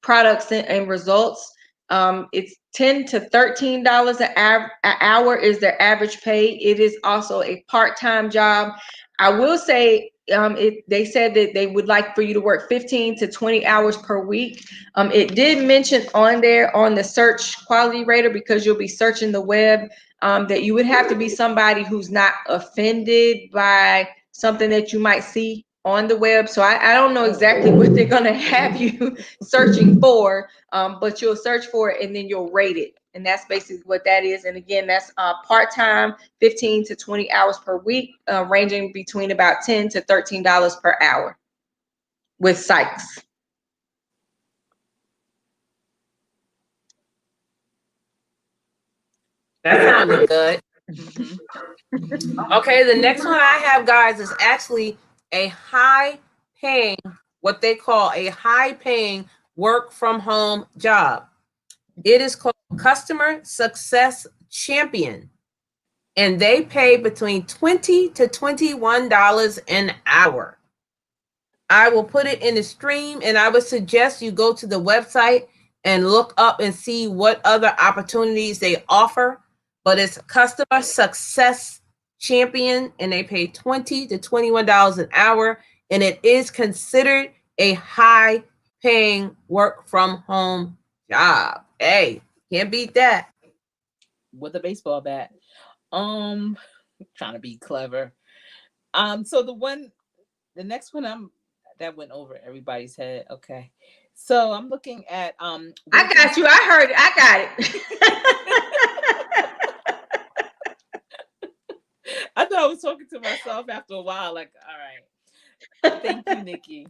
products and results. It's $10 to $13 an hour is their average pay. It is also a part-time job. I will say, they said that they would like for you to work 15 to 20 hours per week. It did mention on there on the search quality rater, because you'll be searching the web, that you would have to be somebody who's not offended by something that you might see on the web. So I don't know exactly what they're going to have you searching for, but you'll search for it and then you'll rate it. And that's basically what that is. And again, that's part-time, 15 to 20 hours per week, ranging between about $10 to $13 per hour with Sykes. That sounded good. Okay, the next one I have, guys, is actually a high-paying what they call a high-paying work-from-home job. It is called Customer Success Champion, and they pay between $20 to $21 an hour. I will put it in the stream, and I would suggest you go to the website and look up and see what other opportunities they offer. But it's Customer Success Champion, and they pay $20 to $21 an hour, and it is considered a high-paying work-from-home job. Hey, can't beat that. With a baseball bat. Trying to be clever. So the next one that went over everybody's head. Okay. So I'm looking at I got you. I heard it. I got it. I thought I was talking to myself after a while, like, all right. Thank you, Nikki.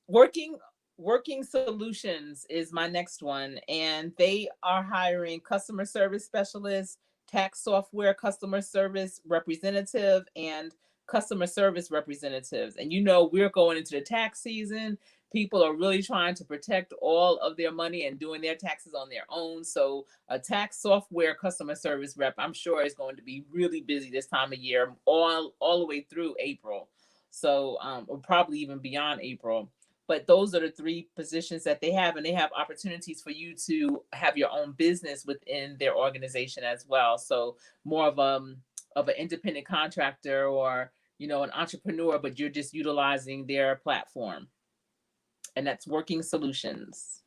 Working Solutions is my next one, and they are hiring customer service specialists, tax software customer service representative, and customer service representatives. And we're going into the tax season. People are really trying to protect all of their money and doing their taxes on their own. So a tax software customer service rep, I'm sure, is going to be really busy this time of year, all the way through April. So, or probably even beyond April. But those are the 3 positions that they have, and they have opportunities for you to have your own business within their organization as well. So more of an independent contractor, or an entrepreneur, but you're just utilizing their platform. And that's Working Solutions.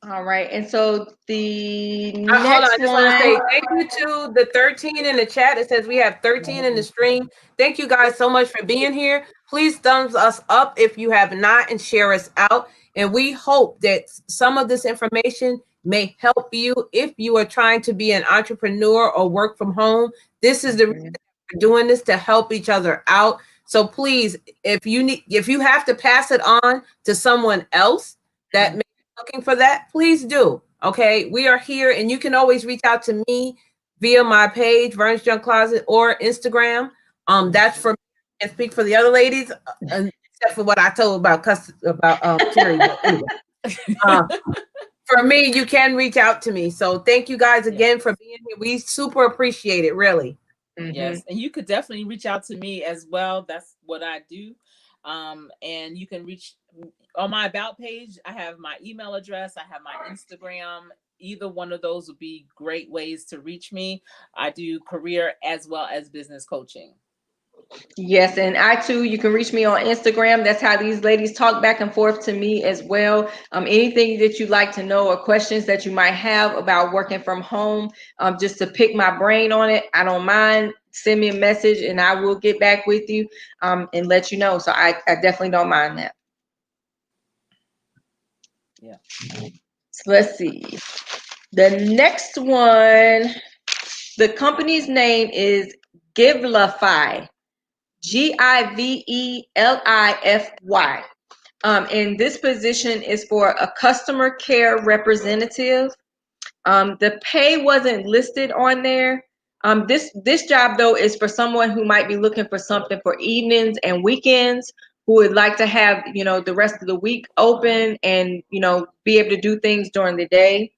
All right. And so the Hold on, I just want to say thank you to the 13 in the chat. It says we have 13 in the stream. Thank you guys so much for being here. Please thumbs us up if you have not, and share us out. And we hope that some of this information may help you if you are trying to be an entrepreneur or work from home. This is the reason we're doing this, to help each other out. So please, if you have to pass it on to someone else that may be looking for that, please do. Okay, we are here, and you can always reach out to me via my page, Vernes Junk Closet, or Instagram. That's for me. I can't speak for the other ladies, except for what I told about Sherri. For me, you can reach out to me. So thank you guys again for being here. We super appreciate it, really. Yes, and you could definitely reach out to me as well. That's what I do. And you can reach on my about page. I have my email address. I have my Instagram. Either one of those would be great ways to reach me. I do career as well as business coaching. Yes, and I too, you can reach me on Instagram. That's how these ladies talk back and forth to me as well. Anything that you'd like to know, or questions that you might have about working from home, just to pick my brain on it, I don't mind. Send me a message and I will get back with you and let you know. So I definitely don't mind that. Yeah. So let's see. The next one, the company's name is Givelify. Givelify. And this position is for a customer care representative. The pay wasn't listed on there. This job though is for someone who might be looking for something for evenings and weekends, who would like to have the rest of the week open and be able to do things during the day.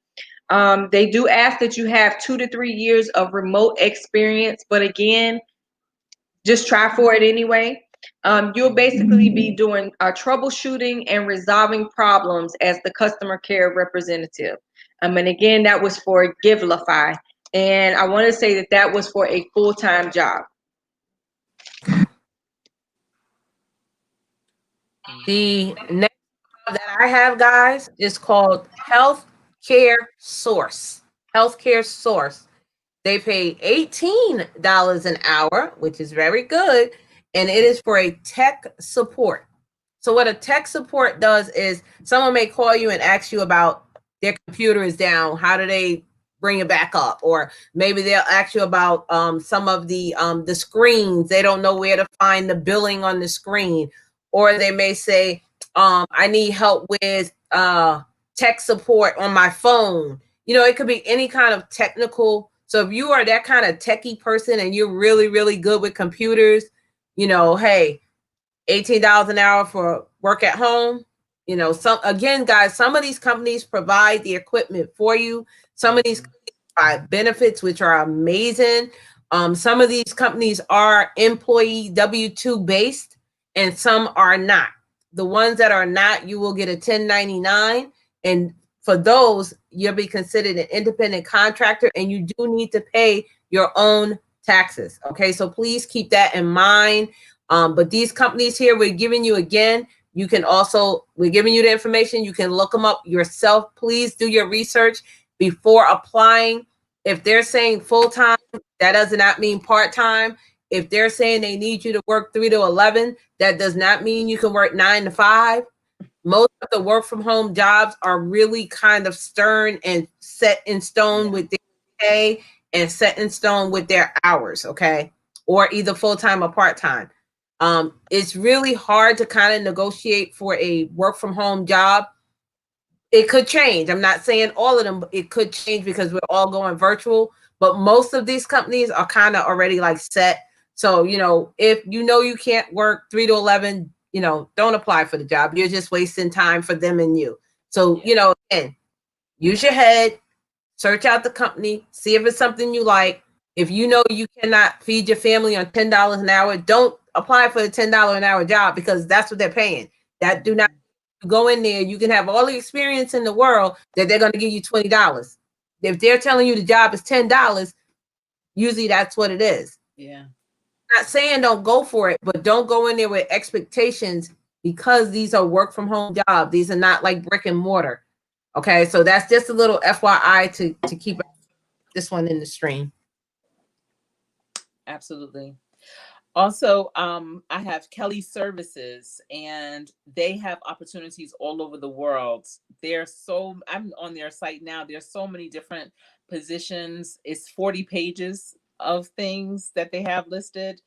They do ask that you have 2 to 3 years of remote experience, but again, just try for it anyway. You'll basically be doing troubleshooting and resolving problems as the customer care representative. And again, that was for Givelify. And I want to say that was for a full-time job. The next that I have, guys, is called Healthcare Source. Healthcare Source. They pay $18 an hour, which is very good, and it is for a tech support. So what a tech support does is someone may call you and ask you about their computer is down. How do they bring it back up? Or maybe they'll ask you about some of the screens. They don't know where to find the billing on the screen. Or they may say, I need help with tech support on my phone. It could be any kind of technical. So if you are that kind of techie person and you're really, really good with computers, hey, $18 an hour for work at home. You know, again, guys, some of these companies provide the equipment for you. Some of these companies provide benefits, which are amazing. Some of these companies are employee W-2 based, and some are not. The ones that are not, you will get a 1099, and for those, you'll be considered an independent contractor, and you do need to pay your own taxes. Okay, so please keep that in mind. But these companies here, we're giving you again. You can also, we're giving you the information. You can look them up yourself. Please do your research before applying. If they're saying full-time, that does not mean part-time. If they're saying they need you to work 3 to 11, that does not mean you can work 9 to 5. Most of the work from home jobs are really kind of stern and set in stone with their pay and set in stone with their hours, okay? Or either full-time or part-time. It's really hard to kind of negotiate for a work from home job. It could change. I'm not saying all of them, but it could change because we're all going virtual. But most of these companies are kind of already like set. So, you know, if you know you can't work 3 to 11, you know, don't apply for the job. You're just wasting time for them and you. So, you know, again, use your head, search out the company, see if it's something you like. If you know you cannot feed your family on $10 an hour, don't apply for the $10 an hour job because that's what they're paying. That do not go in there. You can have all the experience in the world that they're going to give you $20. If they're telling you the job is $10, usually that's what it is. Yeah. I'm not saying don't go for it, but don't go in there with expectations because these are work from home jobs. These are not like brick and mortar. Okay, so that's just a little FYI to keep this one in the stream. Absolutely. Also, I have Kelly Services, and they have opportunities all over the world. I'm on their site now. There's so many different positions. It's 40 pages of things that they have listed.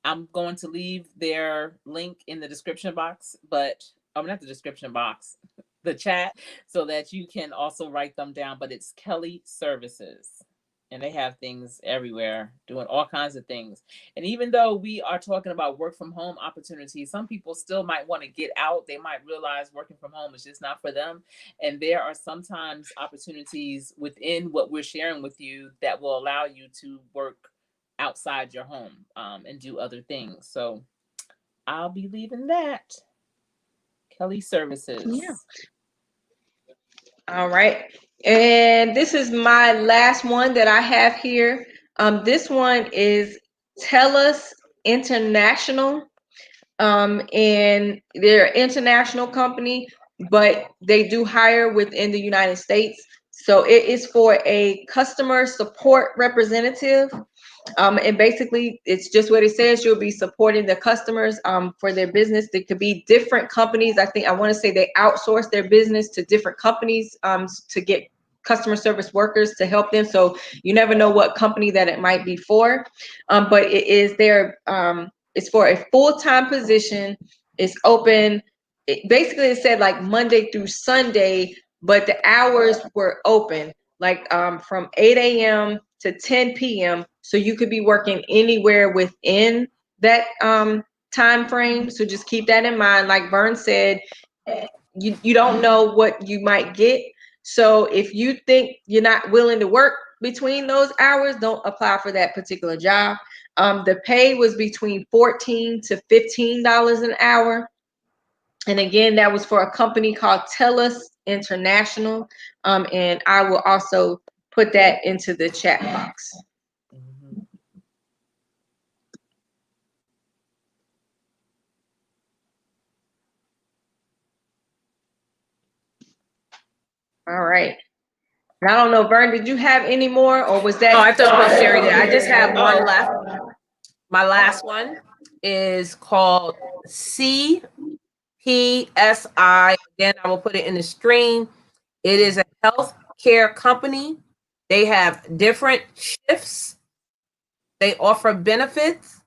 I'm going to leave their link in the description box, but not the description box, the chat, so that you can also write them down. But it's Kelly Services. And they have things everywhere, doing all kinds of things. And even though we are talking about work from home opportunities, some people still might want to get out. They might realize working from home is just not for them. And there are sometimes opportunities within what we're sharing with you that will allow you to work outside your home and do other things. So I'll be leaving that. Kelly Services. Yeah. All right. And this is my last one that I have here. This one is TELUS International. And they're an international company, but they do hire within the United States. So it is for a customer support representative. And basically, it's just what it says. You'll be supporting the customers for their business. There could be different companies. I want to say they outsource their business to different companies to get customer service workers to help them. So you never know what company that it might be for. But it is it's for a full-time position. It's open. Basically, it said like Monday through Sunday, but the hours were open, like from 8 a.m. to 10 p.m. So you could be working anywhere within that time frame. So just keep that in mind. Like Vern said, you don't know what you might get. So if you think you're not willing to work between those hours, don't apply for that particular job. The pay was between $14 to $15 an hour. And again, that was for a company called TELUS International. And I will also put that into the chat box. Mm-hmm. All right. And I don't know, Vern, did you have any more, or was that? Oh, I thought it was Sherri did. I just have one left. My last one is called CPSI. Again, I will put it in the stream. It is a healthcare company. They have different shifts. They offer benefits.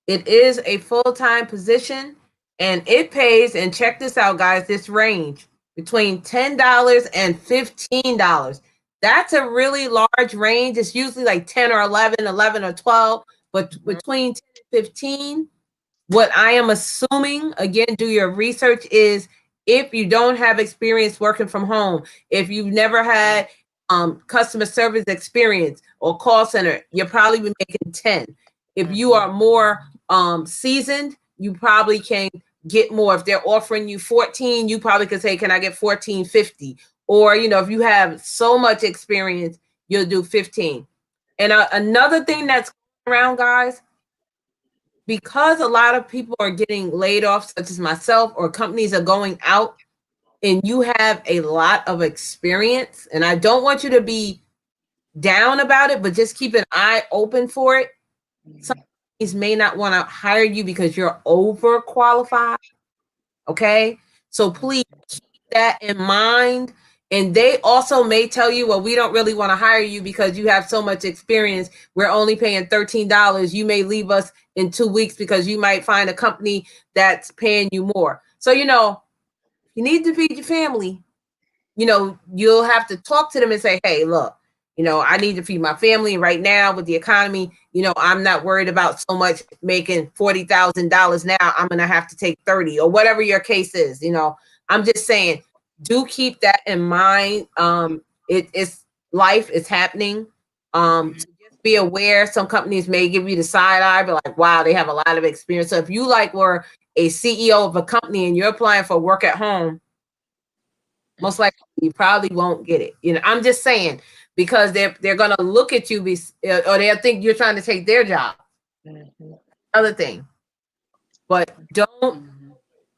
It is a full-time position, and it pays, and check this out, guys, this range between $10 and $15. That's a really large range. It's usually like 10 or 11 or 12, but between 10 and 15, what I am assuming, again, do your research, is if you don't have experience working from home, if you've never had customer service experience or call center, you're probably making 10. If you are more seasoned, you probably can get more. If they're offering you 14, you probably could say, can I get 14.50? Or, you know, if you have so much experience, you'll do 15. And another thing that's around, guys, because a lot of people are getting laid off, such as myself, or companies are going out, and you have a lot of experience, and I don't want you to be down about it, but just keep an eye open for it. Some companies may not want to hire you because you're overqualified. Okay, so please keep that in mind. And they also may tell you, well, we don't really want to hire you because you have so much experience. We're only paying $13. You may leave us in 2 weeks because you might find a company that's paying you more. So, you know, you need to feed your family. You know, you'll have to talk to them and say, hey, look, you know, I need to feed my family right now with the economy. You know, I'm not worried about so much making $40,000 now. I'm going to have to take 30 or whatever your case is. You know, I'm just saying, do keep that in mind. It's life is happening. So just be aware. Some companies may give you the side eye, but like, wow, they have a lot of experience. So if you like were a CEO of a company and you're applying for work at home, most likely you probably won't get it. You know, I'm just saying, because they're gonna look at you or they'll think you're trying to take their job. Other thing, but don't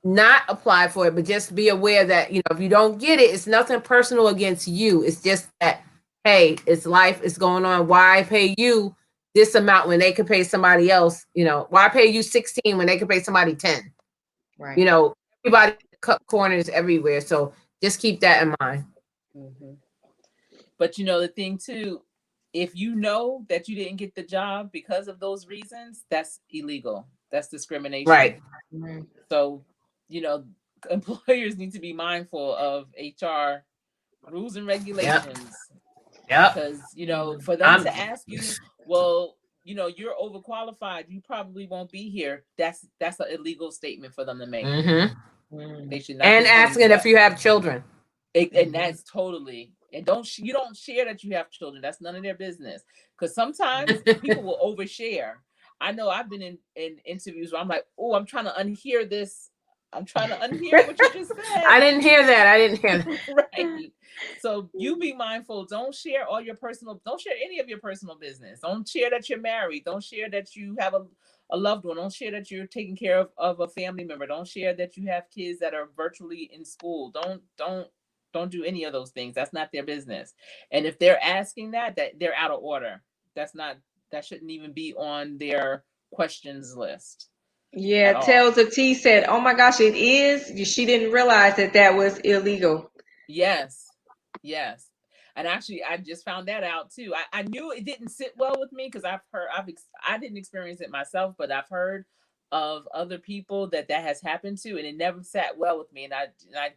not apply for it, but just be aware that, you know, if you don't get it, it's nothing personal against you. It's just that, hey, it's life, it's going on. Why pay you this amount when they could pay somebody else? You know, why pay you 16 when they could pay somebody 10? Right. You know, everybody cut corners everywhere. So just keep that in mind. But you know, the thing too, if you know that you didn't get the job because of those reasons, that's illegal. That's discrimination. Right. So, you know, employers need to be mindful of HR rules and regulations. Yep. Because, you know, for them to ask you, well, you know, you're overqualified, you probably won't be here. That's an illegal statement for them to make. They should not. And asking if you have children. And that's totally. And you don't share that you have children. That's none of their business. Because sometimes people will overshare. I know I've been in interviews where I'm like, oh, I'm trying to unhear this. I'm trying to unhear what you just said. I didn't hear that. Right. So you be mindful. Don't share don't share any of your personal business. Don't share that you're married. Don't share that you have a loved one. Don't share that you're taking care of a family member. Don't share that you have kids that are virtually in school. Don't do any of those things. That's not their business. And if they're asking that they're out of order. That shouldn't even be on their questions list. Yeah, Tales of T said, oh my gosh, it is. She didn't realize that was illegal. Yes. And actually, I just found that out too. I knew it didn't sit well with me because I didn't experience it myself, but I've heard of other people that has happened to, and it never sat well with me. And I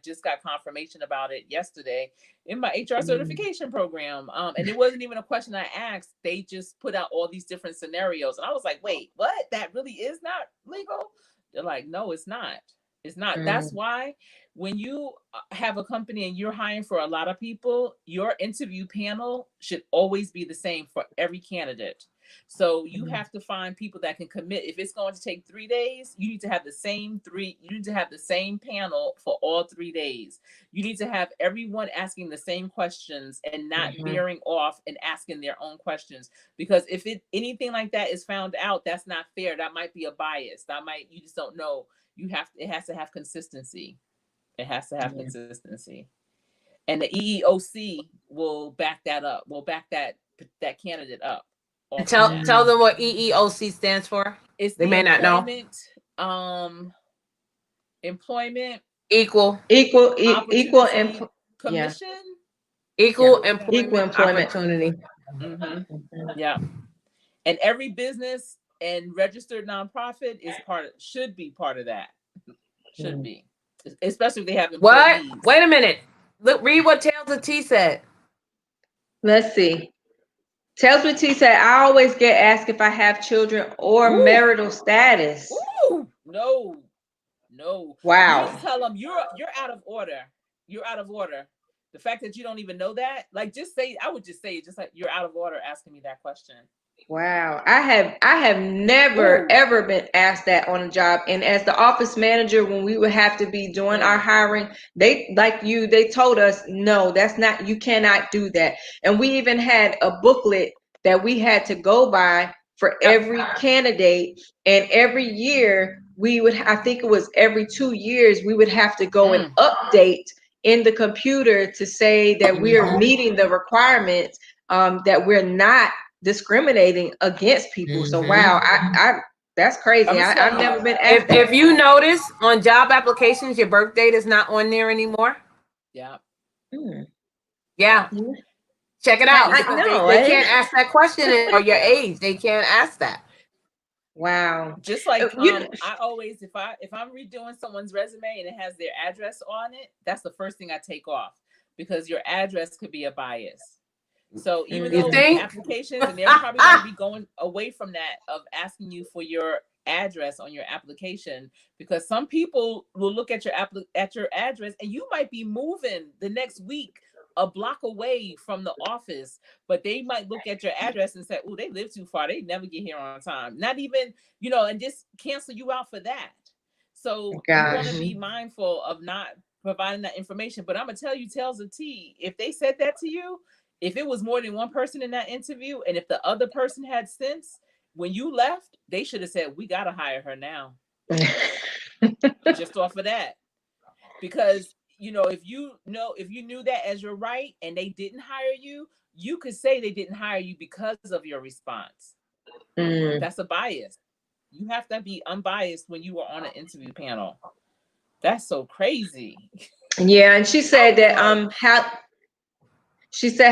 just got confirmation about it yesterday in my HR certification program. And it wasn't even a question I asked. They just put out all these different scenarios. And I was like, wait, what? That really is not legal? They're like, no, it's not. It's not. That's why when you have a company and you're hiring for a lot of people, your interview panel should always be the same for every candidate. So you have to find people that can commit. If it's going to take 3 days, you need to have the same panel for all 3 days. You need to have everyone asking the same questions and not veering off and asking their own questions. Because if anything like that is found out, that's not fair. That might be a bias. You just don't know. It has to have consistency. It has to have consistency. And the EEOC will back that up. Will back that candidate up. Tell them what EEOC stands for. They may not know. Employment equal commission. Equal employment opportunity. Yeah. And every business and registered nonprofit should be part of that. Should be. Especially if they have employees. What? Wait a minute. Look, read what Tales of T said. Let's see. Tales of T said, I always get asked if I have children or marital status. Ooh. No. Wow. You just tell them you're out of order. You're out of order. The fact that you don't even know that, like, just say, I would just say, just like, you're out of order asking me that question. Wow. I have never ever been asked that on a job. And as the office manager, when we would have to be doing our hiring, they told us, no, that's not, you cannot do that. And we even had a booklet that we had to go by for every candidate. And every year we would, I think it was every 2 years, we would have to go and update in the computer to say that we are meeting the requirements, that we're not discriminating against people. So wow, I that's crazy. I've never been asked that. If you notice on job applications, your birth date is not on there anymore. Yeah. Yeah. Check it out. They can't ask that question or your age. They can't ask that. Wow. Just like I always, if I'm redoing someone's resume and it has their address on it, that's the first thing I take off, because your address could be a bias. So even though applications, and they're probably going to be going away from that of asking you for your address on your application, because some people will look at your address and you might be moving the next week a block away from the office, but they might look at your address and say, oh, they live too far, they never get here on time, not even, and just cancel you out for that. So you want to be mindful of not providing that information. But I'm gonna tell you, tails of tea, if they said that to you, if it was more than one person in that interview, and if the other person had sense, when you left, they should have said, we got to hire her now. Just off of that. Because, if you knew that as your right and they didn't hire you, you could say they didn't hire you because of your response. That's a bias. You have to be unbiased when you are on an interview panel. That's so crazy. Yeah, and she said that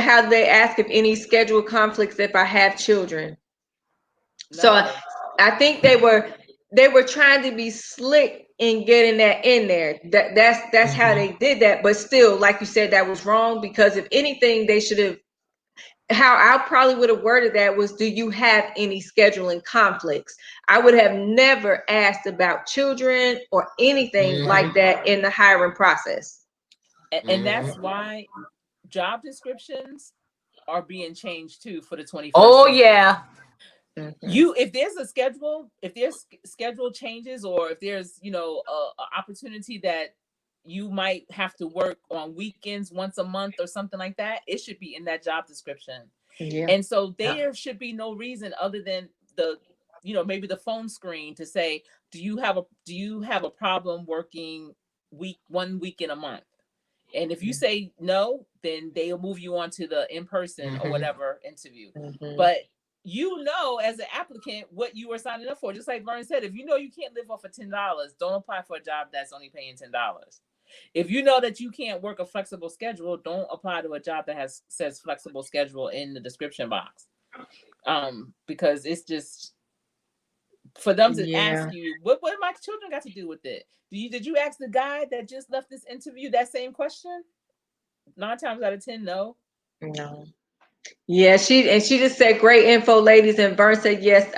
how they ask if any schedule conflicts if I have children. No. So I think they were trying to be slick in getting that in there. That's how they did that. But still, like you said, that was wrong, because if anything, they should have, how I probably would have worded that was, do you have any scheduling conflicts? I would have never asked about children or anything like that in the hiring process. And that's why job descriptions are being changed too for the 21st century. Yeah. If there's schedule changes, or if there's an opportunity that you might have to work on weekends once a month or something like that, it should be in that job description. And so there should be no reason other than maybe the phone screen to say, do you have a problem working 1 week in a month? And if you say no, then they'll move you on to the in-person or whatever interview. But as an applicant, what you are signing up for. Just like Vernes said, if you can't live off of $10, don't apply for a job that's only paying $10. If you know that you can't work a flexible schedule, don't apply to a job that says flexible schedule in the description box. Because it's just for them to ask you, what my children got to do with it? Did you ask the guy that just left this interview that same question? 9 times out of 10, no. Yeah, she just said great info, ladies, and Vernes said yes.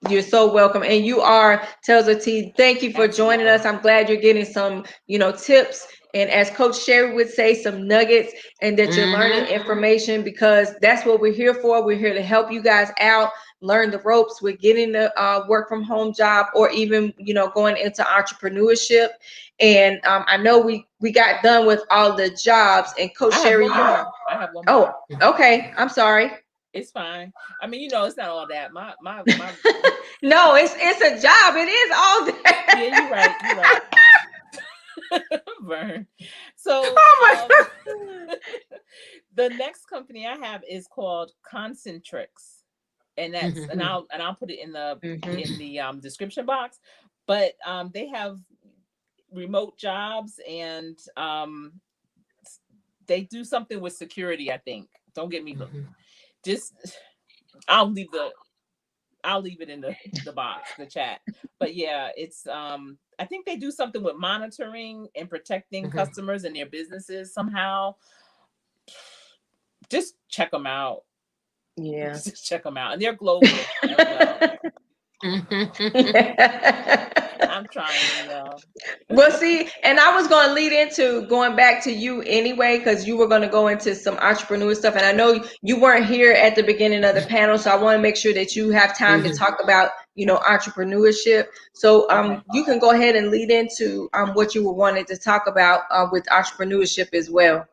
You're so welcome, and you are, Tales of Tea. Thank you for joining us. I'm glad you're getting some tips, and as Coach Sherri would say, some nuggets, and that you're learning information, because that's what we're here for. We're here to help you guys out, learn the ropes. We're getting the work from home job, or even going into entrepreneurship. And I know we got done with all the jobs, and Coach Sherri, I have one more. Okay. I'm sorry. It's fine. I mean, it's not all that. My No, it's a job. It is all that. Yeah, you're right. Vern. So the next company I have is called Concentrix. And that's and I'll put it in the description box. But they have remote jobs, and they do something with security, I think. Don't get me I'll leave it in the box, the chat. But yeah, it's I think they do something with monitoring and protecting customers and their businesses somehow. Just check them out. Yeah. Just check them out. And they're global as well. I'm trying, y'all. Well, see, and I was going to lead into going back to you anyway, because you were going to go into some entrepreneur stuff. And I know you weren't here at the beginning of the panel, so I want to make sure that you have time to talk about, entrepreneurship. So Okay. you can go ahead and lead into what you were wanting to talk about with entrepreneurship as well.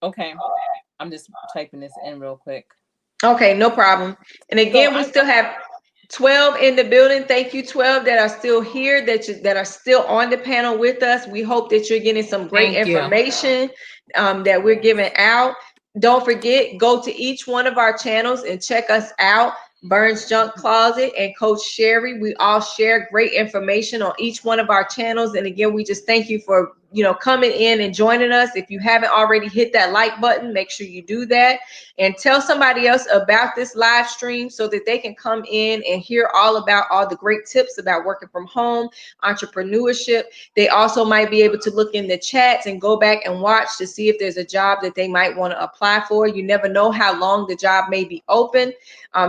Okay. I'm just typing this in real quick. Okay, no problem. And again, we still have 12 in the building. Thank you, 12 that are still here, that are still on the panel with us. We hope that you're getting some great information that we're giving out. Don't forget, go to each one of our channels and check us out. Vernes Junk Closet and Coach Sherri. We all share great information on each one of our channels. And again, we just thank you for coming in and joining us. If you haven't already hit that like button, make sure you do that. And tell somebody else about this live stream so that they can come in and hear all about all the great tips about working from home, entrepreneurship. They also might be able to look in the chats and go back and watch to see if there's a job that they might want to apply for. You never know how long the job may be open.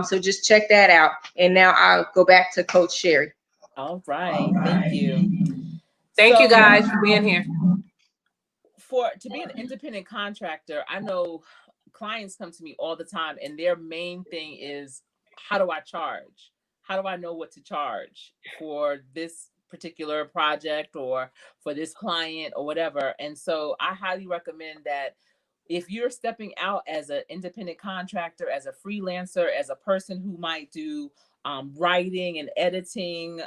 So just check that out. And now I'll go back to Coach Sherri. All right. Thank you. Thank you guys for being here. To be an independent contractor, I know clients come to me all the time and their main thing is, how do I charge? How do I know what to charge for this particular project or for this client or whatever? And so I highly recommend that if you're stepping out as an independent contractor, as a freelancer, as a person who might do writing and editing,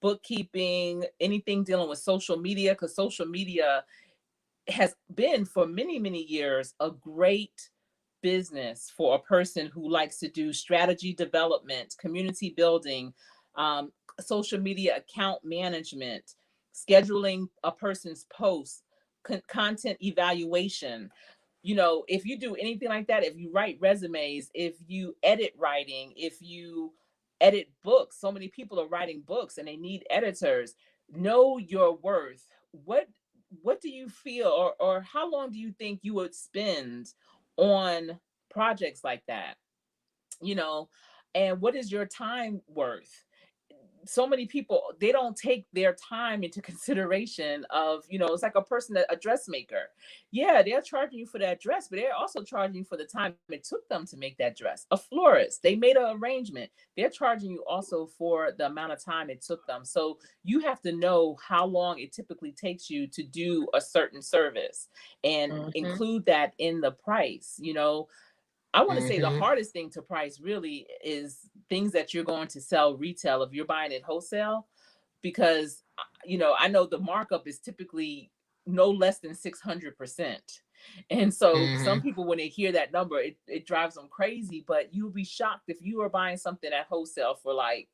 bookkeeping, anything dealing with social media, because social media has been for many, many years a great business for a person who likes to do strategy development, community building, social media account management, scheduling a person's posts, content evaluation. If you do anything like that, if you write resumes, if you edit writing, if you edit books, so many people are writing books and they need editors. Know your worth. What do you feel, or how long do you think you would spend on projects like that? And what is your time worth? So many people, they don't take their time into consideration of, it's like a person, a dressmaker. Yeah, they're charging you for that dress, but they're also charging you for the time it took them to make that dress. A florist, they made an arrangement. They're charging you also for the amount of time it took them. So you have to know how long it typically takes you to do a certain service and include that in the price. I want to say the hardest thing to price really is things that you're going to sell retail if you're buying it wholesale, because, I know the markup is typically no less than 600%. And so some people, when they hear that number, it drives them crazy, but you'll be shocked if you are buying something at wholesale for like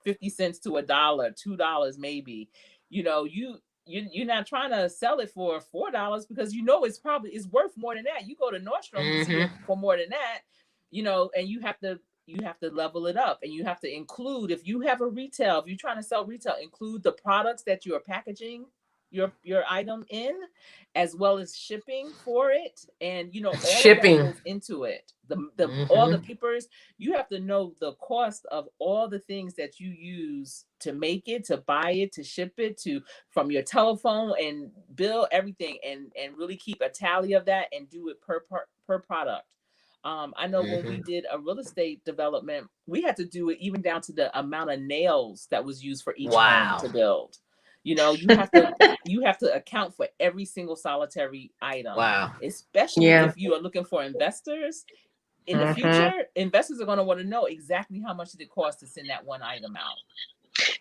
50 cents to $1, $2 maybe, you're not trying to sell it for $4 because it's worth more than that. You go to Nordstrom, you see it for more than that, and you have to level it up, and you have to include, if you're trying to sell retail, include the products that you are packaging your item in, as well as shipping for it, and all shipping of that goes into it. All the papers, you have to know the cost of all the things that you use to make it, to buy it, to ship it, from your telephone and bill everything, and really keep a tally of that and do it per product. I know when we did a real estate development, we had to do it even down to the amount of nails that was used for each home to build. You have to account for every single solitary item. Wow. Especially if you are looking for investors in the future, investors are going to want to know exactly how much it costs to send that one item out.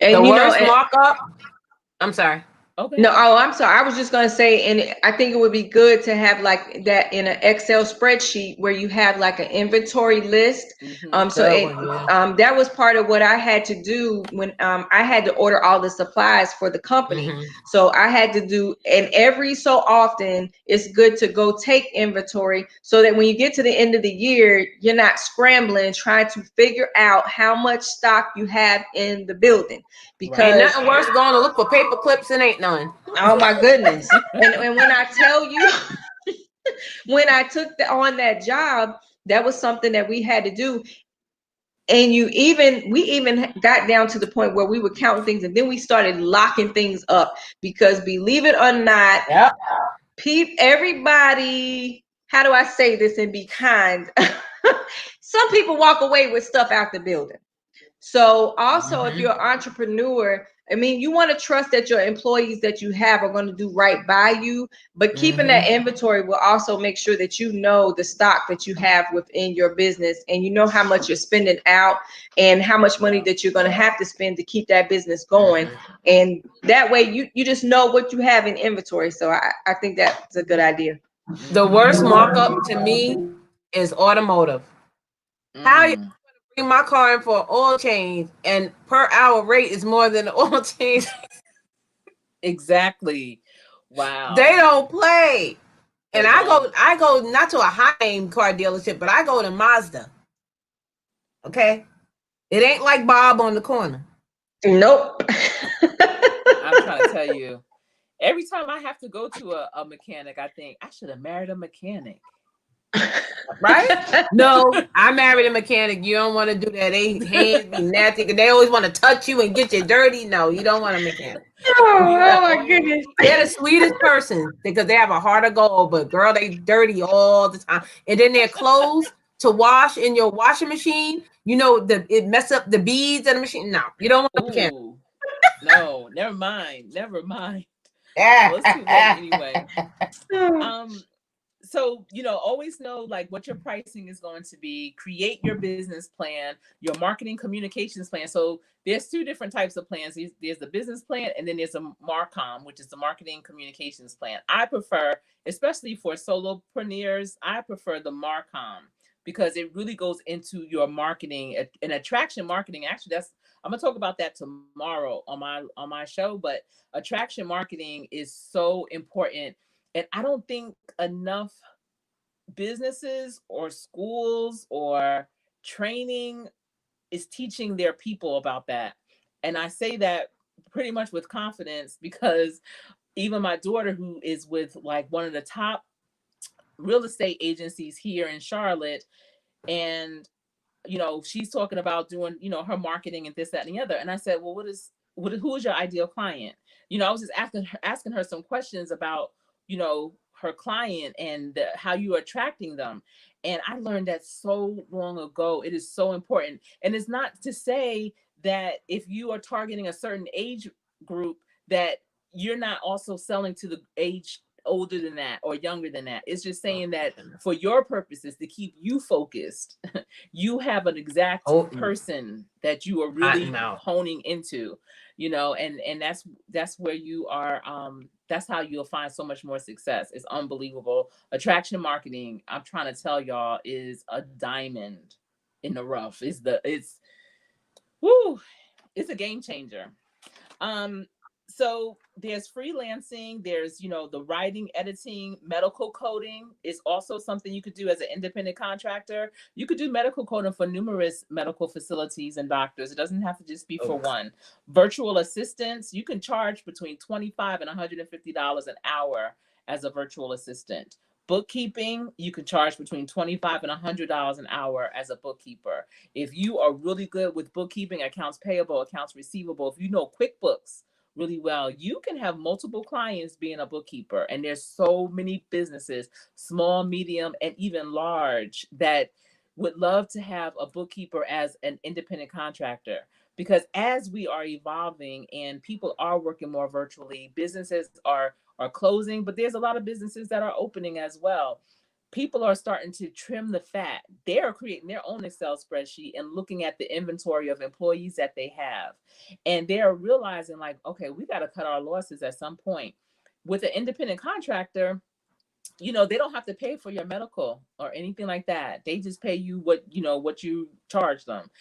And the worst markup. I'm sorry. Okay. No, I'm sorry. I was just going to say, and I think it would be good to have like that in an Excel spreadsheet where you have like an inventory list. That was part of what I had to do when I had to order all the supplies for the company. So I had to do, and every so often it's good to go take inventory so that when you get to the end of the year, you're not scrambling trying to figure out how much stock you have in the building. Because ain't nothing worse going to look for paper clips and ain't none. Oh my goodness. and when I tell you, when I took on that job, that was something that we had to do. And we even got down to the point where we were counting things, and then we started locking things up, because believe it or not, Yep. Everybody, how do I say this and be kind? Some people walk away with stuff out the building. So also, if you're an entrepreneur, I mean, you want to trust that your employees that you have are going to do right by you, but keeping that inventory will also make sure that you know the stock that you have within your business, and you know how much you're spending out and how much money that you're going to have to spend to keep that business going. And that way you just know what you have in inventory. So I think that's a good idea. The worst markup to me is automotive. How you bring my car in for an oil change and per hour rate is more than the oil change? Exactly. Wow. They don't play. And I go not to a high name car dealership, but I go to Mazda. Okay? It ain't like Bob on the corner. Nope. I'm trying to tell you, every time I have to go to a mechanic, I think I should have married a mechanic. Right? No, I married a mechanic. You don't want to do that. They hands be nasty. They always want to touch you and get you dirty. No, you don't want a mechanic. Oh my goodness. They're the sweetest person because they have a heart of gold, but girl, they dirty all the time. And then their clothes to wash in your washing machine, you know, it mess up the beads in the machine. No, you don't want a mechanic. No, never mind. Well, it's too late anyway. So, always know like what your pricing is going to be. Create your business plan, your marketing communications plan. So there's two different types of plans. There's the business plan, and then there's a MarCom, which is the marketing communications plan. I prefer, especially for solopreneurs, I prefer the MarCom, because it really goes into your marketing and attraction marketing. Actually, I'm gonna talk about that tomorrow on my show. But attraction marketing is so important. And I don't think enough businesses or schools or training is teaching their people about that. And I say that pretty much with confidence, because even my daughter, who is with like one of the top real estate agencies here in Charlotte, and she's talking about doing her marketing and this, that, and the other. And I said, well, who is your ideal client? I was just asking her some questions about her client and how you are attracting them. And I learned that so long ago. It is so important. And it's not to say that if you are targeting a certain age group that you're not also selling to the age older than that or younger than that. It's just saying that for your purposes, to keep you focused, you have an exact person that you are really honing into, and that's where you are. That's how you'll find so much more success. It's unbelievable. Attraction marketing, I'm trying to tell y'all, is a diamond in the rough. It's a game changer. So there's freelancing, there's, the writing, editing, medical coding is also something you could do as an independent contractor. You could do medical coding for numerous medical facilities and doctors. It doesn't have to just be for one. Virtual assistants, you can charge between $25 and $150 an hour as a virtual assistant. Bookkeeping, you can charge between $25 and $100 an hour as a bookkeeper. If you are really good with bookkeeping, accounts payable, accounts receivable, if you know QuickBooks really well, you can have multiple clients being a bookkeeper. And there's so many businesses, small, medium, and even large, that would love to have a bookkeeper as an independent contractor. Because as we are evolving and people are working more virtually, businesses are closing, but there's a lot of businesses that are opening as well. People are starting to trim the fat. They're creating their own Excel spreadsheet and looking at the inventory of employees that they have. And they're realizing like, okay, we got to cut our losses at some point. With an independent contractor, they don't have to pay for your medical or anything like that. They just pay you what you charge them.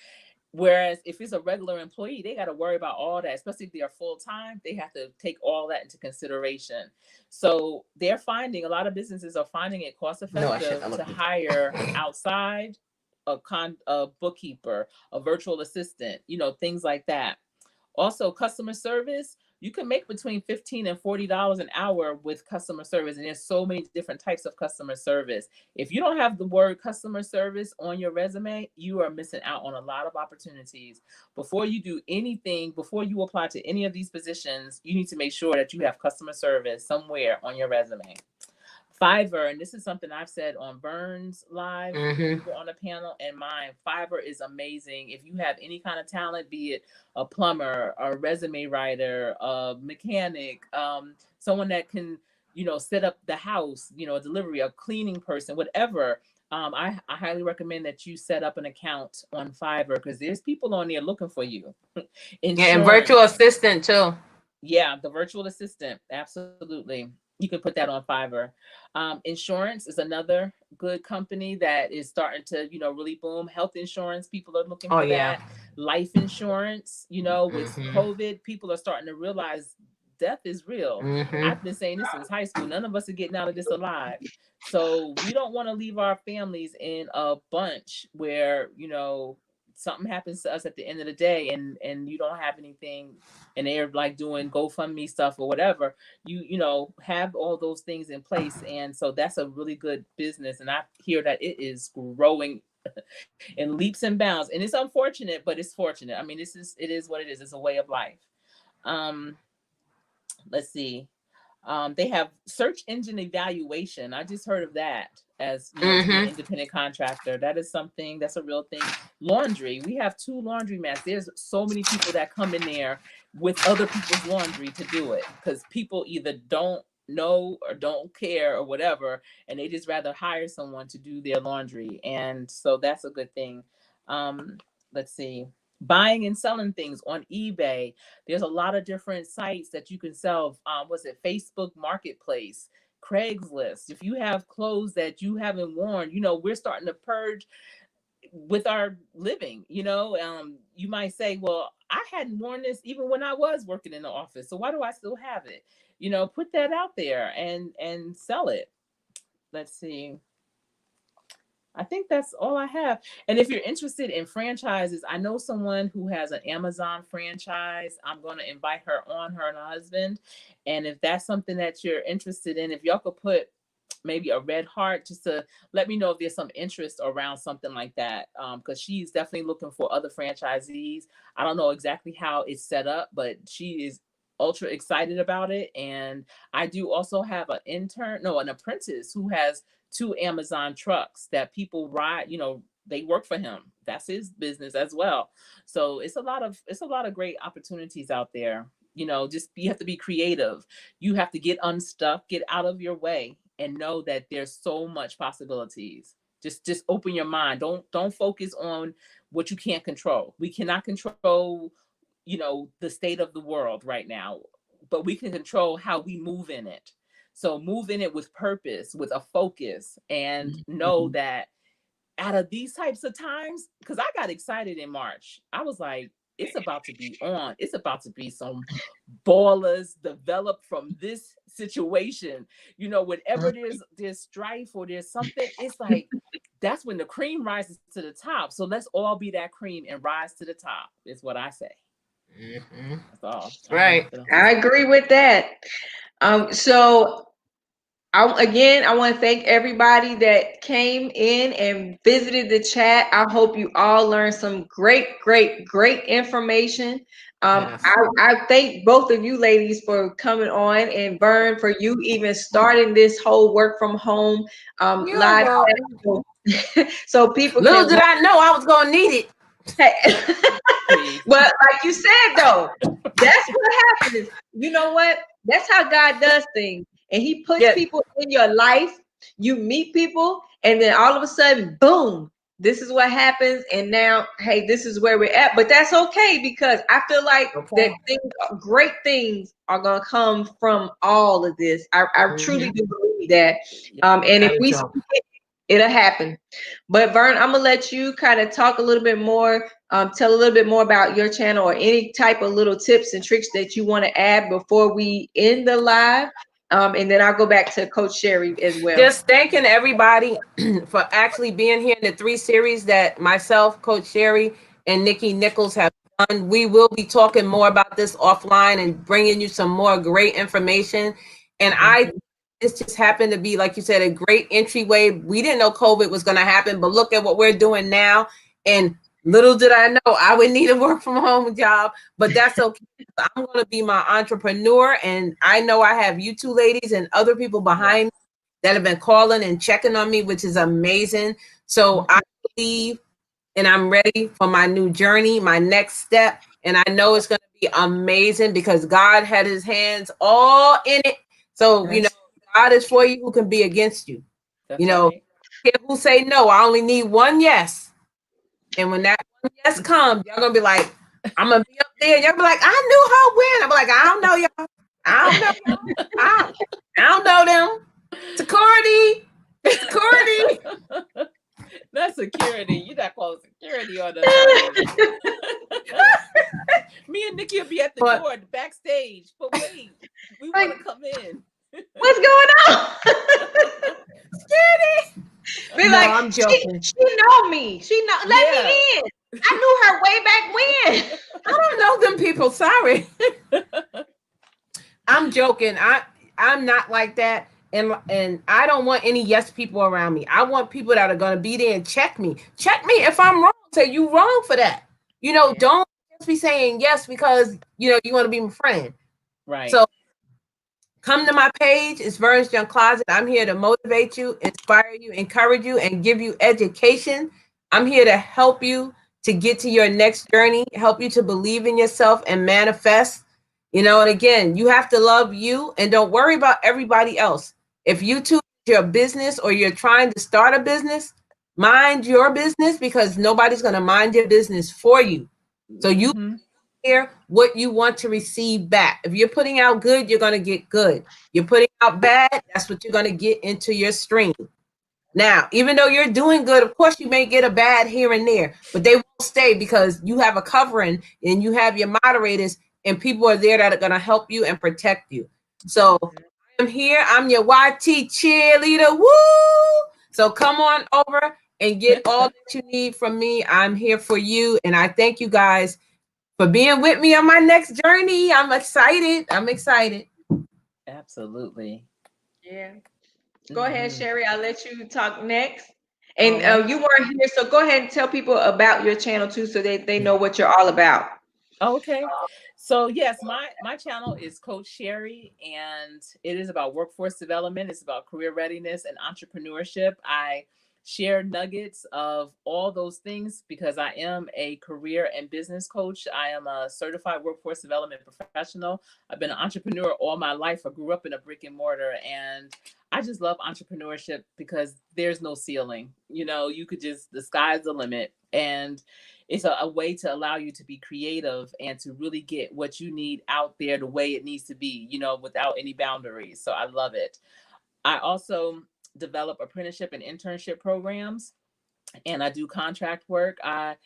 Whereas if it's a regular employee, they got to worry about all that, especially if they are full time. They have to take all that into consideration. So they're finding, a lot of businesses are finding it cost effective to hire outside a bookkeeper, a virtual assistant, things like that. Also, customer service, you can make between $15 and $40 an hour with customer service. And there's so many different types of customer service. If you don't have the word customer service on your resume, you are missing out on a lot of opportunities. Before you do anything, before you apply to any of these positions, you need to make sure that you have customer service somewhere on your resume. Fiverr, and this is something I've said on Vernes Live, on the panel, and mine. Fiverr is amazing. If you have any kind of talent, be it a plumber, a resume writer, a mechanic, someone that can, set up the house, a delivery, a cleaning person, whatever. I highly recommend that you set up an account on Fiverr, because there's people on there looking for you. And virtual assistant too. Yeah, the virtual assistant, absolutely. You can put that on Fiverr. Insurance is another good company that is starting to, really boom. Health insurance, people are looking for that. Life insurance, with COVID, people are starting to realize death is real. I've been saying this since high school. None of us are getting out of this alive. So we don't want to leave our families in a bunch where, something happens to us at the end of the day and you don't have anything, and they're like doing GoFundMe stuff or whatever, you have all those things in place. And so that's a really good business. And I hear that it is growing in leaps and bounds, and it's unfortunate, but it's fortunate. I mean, it is what it is. It's a way of life. Let's see. They have search engine evaluation. I just heard of that as to be an independent contractor. That is something that's a real thing. Laundry. We have 2 laundromats. There's so many people that come in there with other people's laundry to do it, because people either don't know or don't care or whatever, and they just rather hire someone to do their laundry. And so that's a good thing. Let's see. Buying and selling things on eBay. There's a lot of different sites that you can sell. Facebook Marketplace, Craigslist. If you have clothes that you haven't worn, we're starting to purge with our living. You might say, well, I hadn't worn this even when I was working in the office, so why do I still have it? Put that out there and sell it. Let's see. I think that's all I have. And if you're interested in franchises, I know someone who has an Amazon franchise. I'm going to invite her on, her and her husband. And if that's something that you're interested in, if y'all could put maybe a red heart just to let me know if there's some interest around something like that. Because she's definitely looking for other franchisees. I don't know exactly how it's set up, but she is ultra excited about it. And I do also have an apprentice who has 2 Amazon trucks that people ride, they work for him. That's his business as well. So it's a lot of great opportunities out there. Just you have to be creative. You have to get unstuck, get out of your way, and know that there's so much possibilities. Just open your mind. Don't focus on what you can't control. We cannot control, the state of the world right now, but we can control how we move in it. So move in it with purpose, with a focus, and know that out of these types of times, because I got excited in March. I was like, it's about to be on. It's about to be some ballers developed from this situation. Whenever there's strife or there's something, it's like, that's when the cream rises to the top. So let's all be that cream and rise to the top, is what I say. That's all. Right. I agree with that. So I want to thank everybody that came in and visited the chat. I hope you all learned some great information. Yes. I thank both of you ladies for coming on, and Vern for you even starting this whole work from home live. So people little did I know I was gonna need it. Well, like you said though, that's what happens. You know what? That's how God does things. And he puts people in your life. You meet people, and then all of a sudden, boom, this is what happens. And now, hey, this is where we're at. But that's okay, because I feel like that great things are gonna come from all of this. I truly do believe that. And if we speak it, it'll happen. But Vern, I'm gonna let you kind of talk a little bit more, tell a little bit more about your channel, or any type of little tips and tricks that you want to add before we end the live. And then I'll go back to Coach Sherri as well. Just thanking everybody for actually being here in the 3 series that myself, Coach Sherri, and Nikki Nichols have We will be talking more about this offline and bringing you some more great information. And this just happened to be, like you said, a great entryway. We didn't know COVID was going to happen, but look at what we're doing now. And little did I know I would need a work from home job, but that's okay. I'm going to be my entrepreneur. And I know I have you two ladies and other people behind me that have been calling and checking on me, which is amazing. So I believe and I'm ready for my new journey, my next step. And I know it's going to be amazing because God had his hands all in it. So, you know, God is for you, who can be against you. That's you know, right. Who say no, I only need one yes. And when that one yes comes, y'all going to be like, I'm going to be up there. Y'all be like, I knew her when. I'm like, I don't know y'all. I don't know y'all. I don't know them. Security. That's security. You're not calling security on us. Me and Nikki will be at the door, the backstage. But wait, we want to come in. What's going on? Security. Be no, like, I'm joking. She know me. She know. Let me in. I knew her way back when. I don't know them people. Sorry. I'm joking. I'm not like that. And I don't want any yes people around me. I want people that are going to be there and check me. Check me if I'm wrong. Say you wrong for that. You know, don't just be saying yes because, you know, you want to be my friend. Right. So come to my page. It's Vernes Young Closet. I'm here to motivate you, inspire you, encourage you, and give you education. I'm here to help you to get to your next journey, help you to believe in yourself and manifest. You know, and again, you have to love you and don't worry about everybody else. If you choose your business or you're trying to start a business, mind your business because nobody's going to mind your business for you. So you hear what you want to receive back. If you're putting out good, you're going to get good. You're putting out bad, that's what you're going to get into your stream. Now, even though you're doing good, of course, you may get a bad here and there, but they won't stay because you have a covering and you have your moderators and people are there that are going to help you and protect you. So I'm here. I'm your YT cheerleader. Woo! So come on over and get all that you need from me. I'm here for you. And I thank you guys for being with me on my next journey. I'm excited. Absolutely. Yeah. Go ahead, Sherri. I'll let you talk next. And you weren't here, so go ahead and tell people about your channel too, so they know what you're all about. Okay. So yes, my channel is Coach Sherri, and it is about workforce development. It's about career readiness and entrepreneurship. I share nuggets of all those things because I am a career and business coach. I am a certified workforce development professional. I've been an entrepreneur all my life. I grew up in a brick and mortar, and I just love entrepreneurship because there's no ceiling. You know, you could just, the sky's the limit. And it's a way to allow you to be creative and to really get what you need out there the way it needs to be, you know, without any boundaries. So I love it. I also develop apprenticeship and internship programs, and I do contract work. I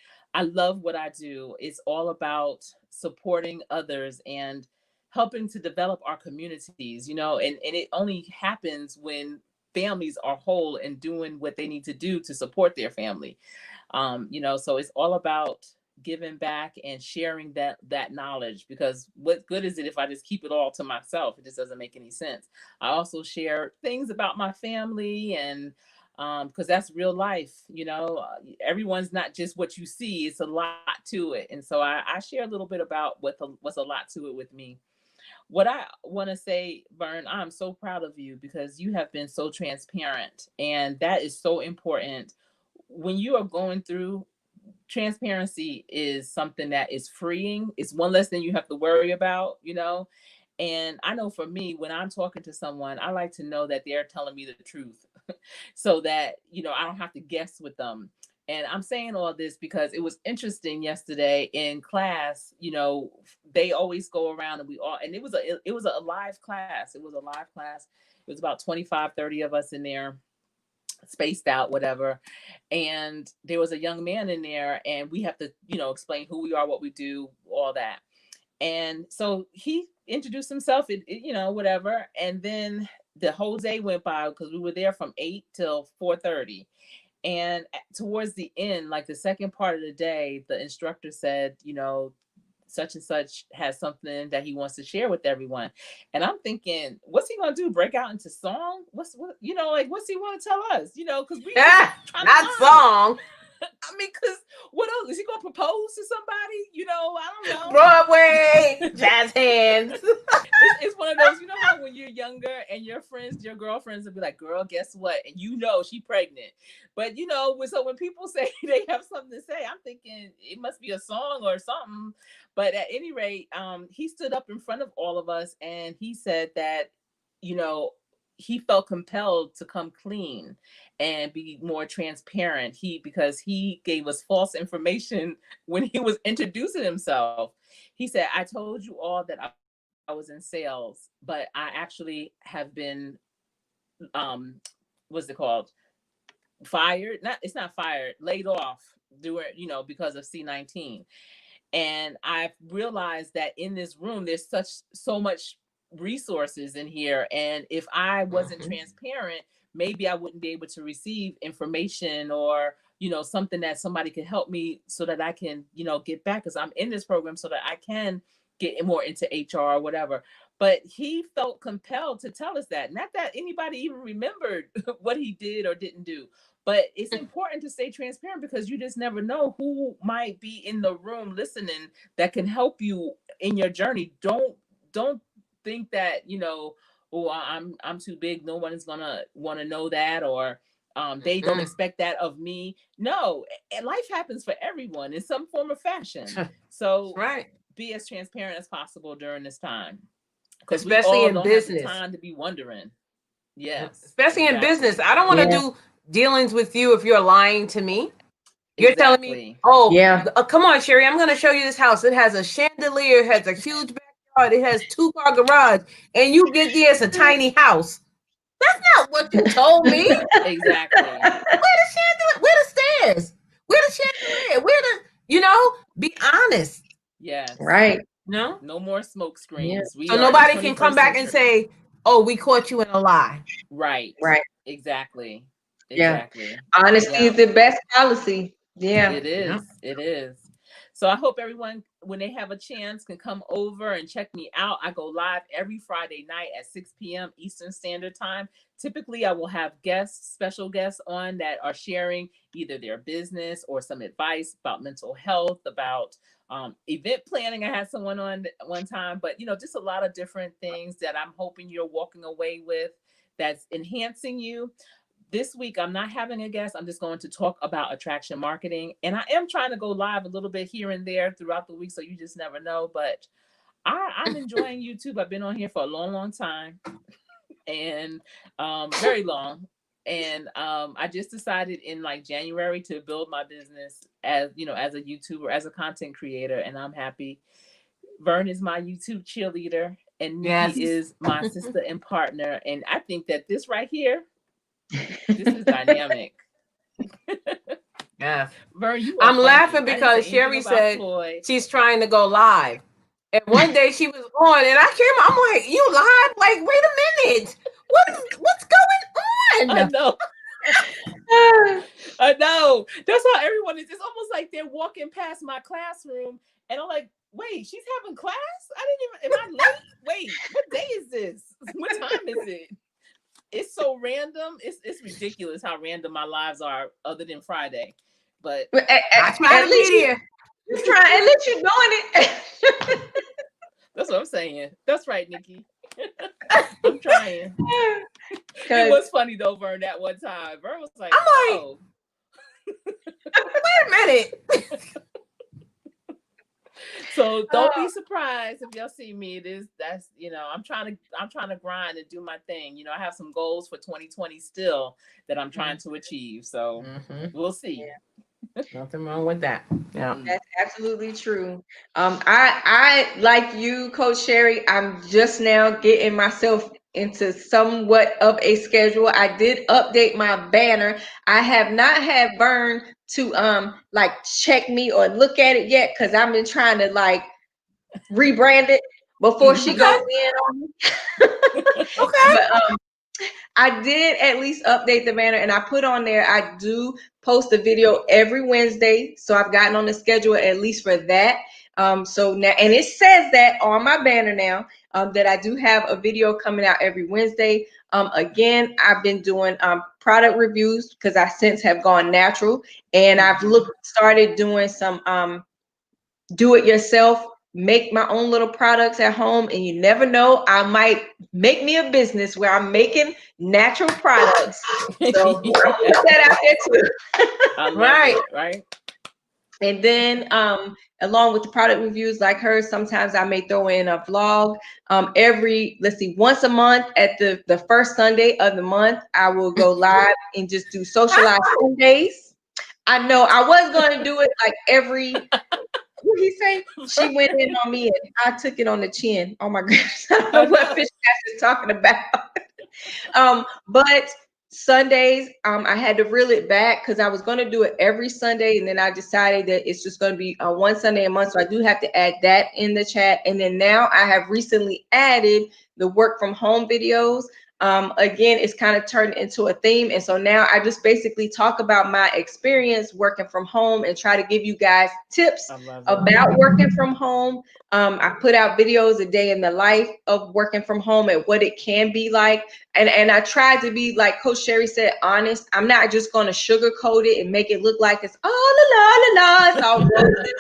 love what I do. It's all about supporting others and helping to develop our communities, you know, and it only happens when families are whole and doing what they need to do to support their family. You know, so it's all about giving back and sharing that knowledge, because what good is it if I just keep it all to myself? It just doesn't make any sense. I also share things about my family, and because that's real life, you know. Everyone's not just what you see, it's a lot to it. And so I share a little bit about what's a lot to it with me. What I want to say, Vern, I'm so proud of you because you have been so transparent, and that is so important. When you are going through, transparency is something that is freeing. It's one less thing you have to worry about, you know. And I know for me, when I'm talking to someone, I like to know that they're telling me the truth so that, you know, I don't have to guess with them. And I'm saying all this because it was interesting yesterday in class. You know, they always go around and and it was a live class. It was a live class. It was about 25, 30 of us in there, spaced out, whatever. And there was a young man in there, and we have to, you know, explain who we are, what we do, all that. And so he introduced himself, you know, whatever. And then the whole day went by because we were there from 8 till 4:30. And towards the end, like the second part of the day, the instructor said, you know, such and such has something that he wants to share with everyone. And I'm thinking, what's he gonna do? Break out into song? What's what like what's he want to tell us? Because we trying not to song. I mean, because what else is he gonna propose to somebody? I don't know. Broadway, jazz hands. It's one of those, how when you're younger and your girlfriends will be like, girl, guess what? And she pregnant. But so when people say they have something to say, I'm thinking it must be a song or something. But at any rate, he stood up in front of all of us and he said that, he felt compelled to come clean and be more transparent. Because he gave us false information when he was introducing himself. He said, I told you all that I was in sales, but I actually have been, what's it called? Fired? It's not fired, laid off because of C-19. And I've realized that in this room, there's so much resources in here. And if I wasn't transparent, maybe I wouldn't be able to receive information or, something that somebody could help me so that I can, get back, because I'm in this program so that I can get more into HR or whatever. But he felt compelled to tell us that. Not that anybody even remembered what he did or didn't do. But it's important to stay transparent because you just never know who might be in the room listening that can help you in your journey. Don't think that, I'm too big. No one is gonna want to know that, or they don't expect that of me. No, life happens for everyone in some form or fashion. So be as transparent as possible during this time. Because especially in business, have the time to be wondering. Yes. Especially in business. I don't want to do dealings with you if you're lying to me. You're telling me, come on, Sherri, I'm going to show you this house. It has a chandelier, it has a huge backyard, it has 2-car garage, and you get there, it's a tiny house. That's not what you told me. Exactly. Where the chandelier? Where the stairs? Where the chandelier? Where the, be honest. Yes. Right. No more smoke screens. So nobody can come back and say, oh, we caught you in a lie. Right. Exactly. Yeah. Honesty is the best policy. Yeah. It is. Yeah. It is. So I hope everyone, when they have a chance, can come over and check me out. I go live every Friday night at 6 p.m. Eastern Standard Time. Typically, I will have special guests on that are sharing either their business or some advice about mental health, about event planning. I had someone on one time, but just a lot of different things that I'm hoping you're walking away with that's enhancing you. This week, I'm not having a guest. I'm just going to talk about attraction marketing. And I am trying to go live a little bit here and there throughout the week, so you just never know. But I'm enjoying YouTube. I've been on here for a long, long time, and very long. And I just decided in January to build my business as a YouTuber, as a content creator, and I'm happy. Vern is my YouTube cheerleader, and Nikki is my sister and partner. And I think that this right here, this is dynamic. Yeah. Vern, I'm laughing because Sherri said she's trying to go live. And one day she was on and I came, I'm like, you live? Like, wait a minute. What's going on? I know. I know. That's how everyone is. It's almost like they're walking past my classroom and I'm like, wait, she's having class? Am I late? Wait, what day is this? What time is it? It's so random. It's ridiculous how random my lives are, other than Friday. But at least you're doing it. That's what I'm saying. That's right, Nikki. I'm trying. It was funny though, Vern, that one time. Vern was like, oh. Wait a minute. So don't be surprised if y'all see me. That's I'm trying to grind and do my thing. I have some goals for 2020 still that I'm trying to achieve. So we'll see. Nothing wrong with that. Yeah, that's absolutely true. I like you, Coach Sherri. I'm just now getting myself into somewhat of a schedule. I did update my banner. I have not had Vern to check me or look at it yet because I've been trying to rebrand it before she goes in on me. Okay. But, I did at least update the banner and I put on there, I do post a video every Wednesday. So I've gotten on the schedule at least for that. So now, and it says that on my banner now, that I do have a video coming out every Wednesday. Again, I've been doing product reviews because I since have gone natural, and I've started doing some do it yourself, make my own little products at home. And you never know, I might make me a business where I'm making natural products. So I'm gonna put that out there too. I love it, right? And then along with the product reviews like hers, sometimes I may throw in a vlog. Once a month at the first Sunday of the month, I will go live and just do socialized Sundays. I know I was going to do it like every, what did he say? She went in on me and I took it on the chin. Oh my goodness. I don't know what Fish is talking about. But Sundays, I had to reel it back because I was going to do it every Sunday, and then I decided that it's just going to be one Sunday a month. So I do have to add that in the chat. And then now I have recently added the work from home videos. Again, it's kind of turned into a theme. And so now I just basically talk about my experience working from home and try to give you guys tips about working from home. I put out videos a day in the life of working from home and what it can be like. And I tried to be, like Coach Sherri said, honest. I'm not just going to sugarcoat it and make it look like it's it's all roses.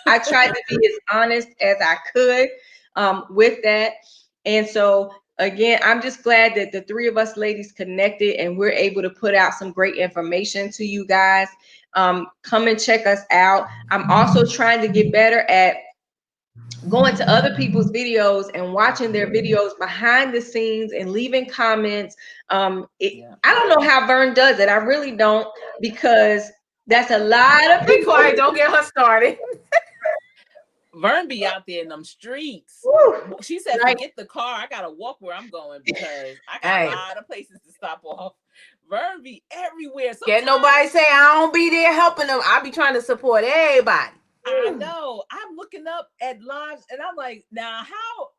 I tried to be as honest as I could with that. And so again, I'm just glad that the three of us ladies connected and we're able to put out some great information to you guys. Come and check us out. I'm also trying to get better at going to other people's videos and watching their videos behind the scenes and leaving comments. I don't know how Vern does it. I really don't, because that's a lot of people. Be quiet, don't get her started. Vern be out there in them streets. Woo. She said, forget the car. I got to walk where I'm going because I got a lot of places to stop off. Vern be everywhere. Can't nobody say I don't be there helping them. I be trying to support everybody. I know. I'm looking up at lives and I'm like, now how,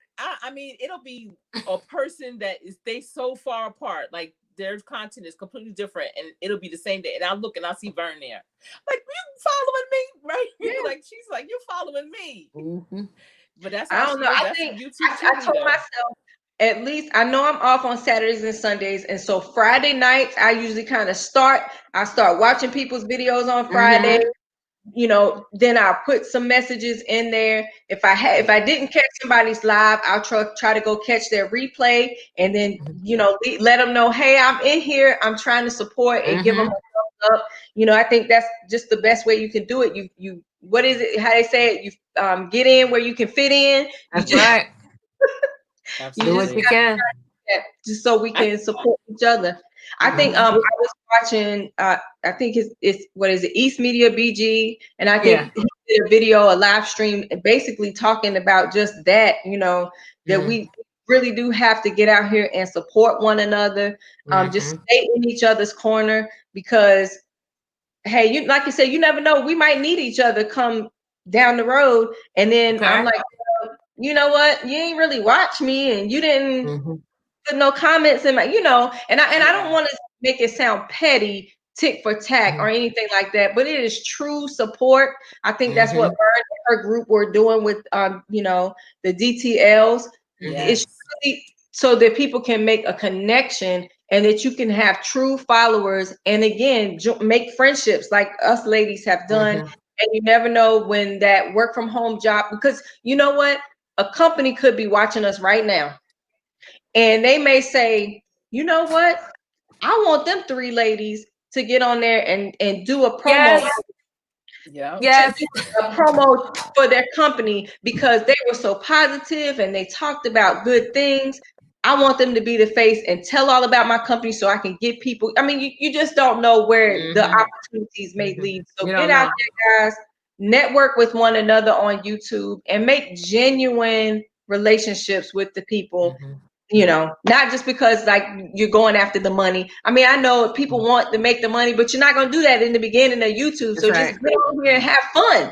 I mean, it'll be a person that they so far apart. Like their content is completely different and it'll be the same day. And I look and I see Vern there. Like, you following me? Right? Yeah. Like, she's like, you're following me. Mm-hmm. But that's, I don't know. I think I told myself, at least I know I'm off on Saturdays and Sundays. And so Friday nights, I usually kind of start watching people's videos on Friday. Mm-hmm. You know, then I'll put some messages in there. If I didn't catch somebody's live, I'll try to go catch their replay and then, you know, let them know, hey, I'm in here. I'm trying to support and give them a thumbs up. You know, I think that's just the best way you can do it. You what is it? How they say it? You get in where you can fit in. That's right. Absolutely. Do what you can. Just so we can support each other. I think I was watching I think it's what is it, East Media BG, and I think he did a video, a live stream, basically talking about just that, you know, that we really do have to get out here and support one another, just stay in each other's corner, because hey, you, like you said, you never know, we might need each other come down the road, and then I'm like, you know what, you ain't really watch me and you didn't put no comments in my, you know, and I don't want to make it sound petty, tick for tack or anything like that, but it is true support. I think that's what Vern and her group were doing with you know, the DTLs. It's really so that people can make a connection and that you can have true followers, and again, make friendships like us ladies have done. And you never know when that work from home job, because you know what, a company could be watching us right now and they may say, you know what, I want them three ladies to get on there and do a promo. A promo for their company because they were so positive and they talked about good things. I want them to be the face and tell all about my company so I can get people. I mean, you just don't know where the opportunities may lead. So get out there, guys, network with one another on YouTube and make genuine relationships with the people. You know, not just because like you're going after the money. I mean, I know people want to make the money, but you're not going to do that in the beginning of YouTube. So just get on here and have fun.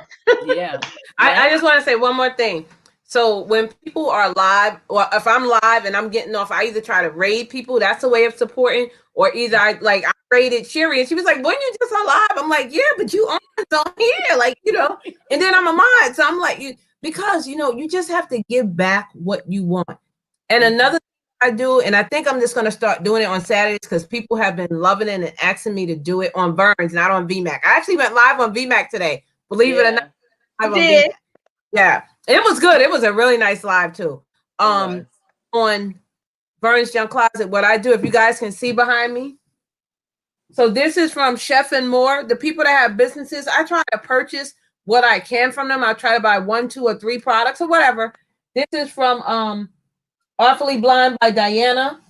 I just want to say one more thing. So when people are live, or if I'm live and I'm getting off, I either try to raid people. That's a way of supporting, or either I rated Sherri, and she was like, "When you just alive?" I'm like, "Yeah, but you on here, like, you know." And then I'm a mod, so I'm like, because you just have to give back what you want. And another thing I do, and I think I'm just gonna start doing it on Saturdays because people have been loving it and asking me to do it on Vernes, not on VMAC. I actually went live on VMAC today. Believe it or not, live on VMAC. Yeah, it was good. It was a really nice live too. On Vernes Junk Closet, what I do, if you guys can see behind me. So this is from Chef and More. The people that have businesses, I try to purchase what I can from them. I try to buy 1, 2, or 3 products or whatever. This is from Awfully Blind by Diana.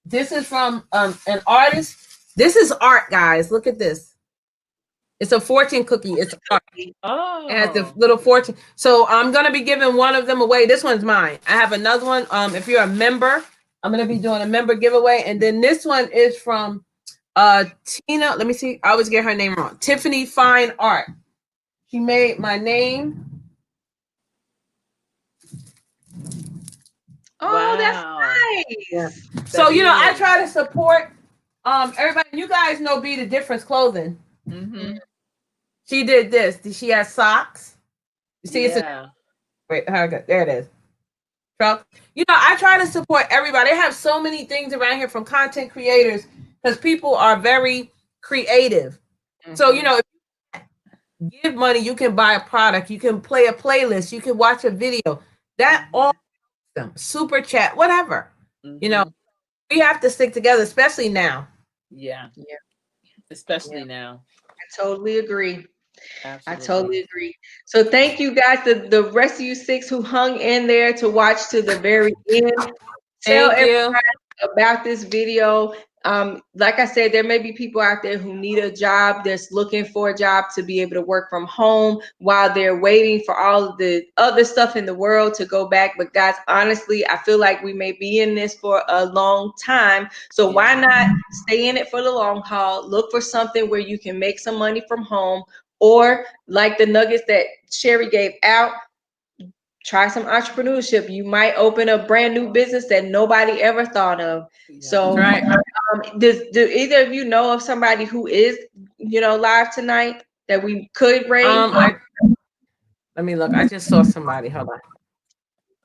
This is from an artist. This is art, guys. Look at this. It's a fortune cookie. It's art. Oh. It has the little fortune. So I'm going to be giving one of them away. This one's mine. I have another one. If you're a member, I'm going to be doing a member giveaway. And then this one is from Tina. Let me see. I always get her name wrong. Tiffany Fine Art. She made my name. Oh, wow. That's nice. Yeah. So, I try to support everybody. You guys know Be the Difference Clothing. Mm-hmm. She did this. She has socks. You see, wait, there it is. Truck. I try to support everybody. I have so many things around here from content creators because people are very creative. Mm-hmm. So, if you give money, you can buy a product, you can play a playlist, you can watch a video. That all super chat, whatever. Mm-hmm. We have to stick together, especially now. Yeah. Especially now. I totally agree. Absolutely. I totally agree. So thank you guys, the rest of you 6 who hung in there to watch to the very end. Tell everybody about this video. Like I said, there may be people out there who need a job, that's looking for a job to be able to work from home while they're waiting for all of the other stuff in the world to go back. But guys, honestly, I feel like we may be in this for a long time. So why not stay in it for the long haul? Look for something where you can make some money from home, or like the nuggets that Sherri gave out, try some entrepreneurship. You might open a brand new business that nobody ever thought of. So do either of you know of somebody who is, live tonight that we could rate? Let me look. I just saw somebody. Hold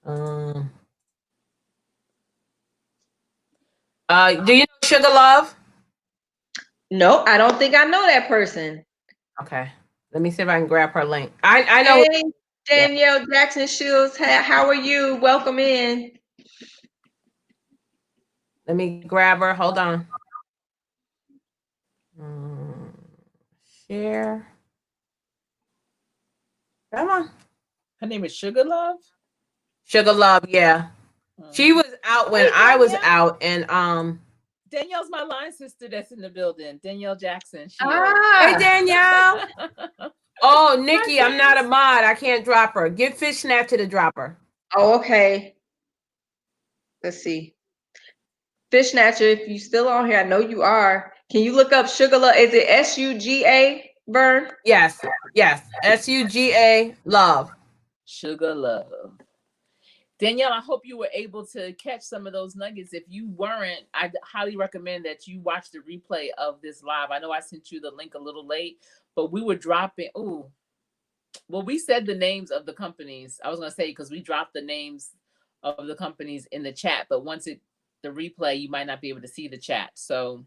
on. Do you know Sugar Love? No, I don't think I know that person. Okay. Let me see if I can grab her link. I know. Hey, Danielle Jackson Shields. How are you? Welcome in. Let me grab her. Hold on. Share. Come on. Her name is Sugar Love? Sugar Love, yeah. She was out when I was out, and Danielle's my line sister that's in the building. Danielle Jackson. Hey, Danielle. Oh, Nikki, I'm not a mod. I can't drop her. Get Fish Snatcher to drop her. Oh, okay. Let's see. Fish Snatcher, if you still on here, I know you are. Can you look up Sugar Love? Is it SUGA, Vern? Yes. SUGA Love. Sugar Love. Danielle, I hope you were able to catch some of those nuggets. If you weren't, I highly recommend that you watch the replay of this live. I know I sent you the link a little late, but we were dropping. We said the names of the companies. I was going to say, because we dropped the names of the companies in the chat, but once the replay, you might not be able to see the chat. So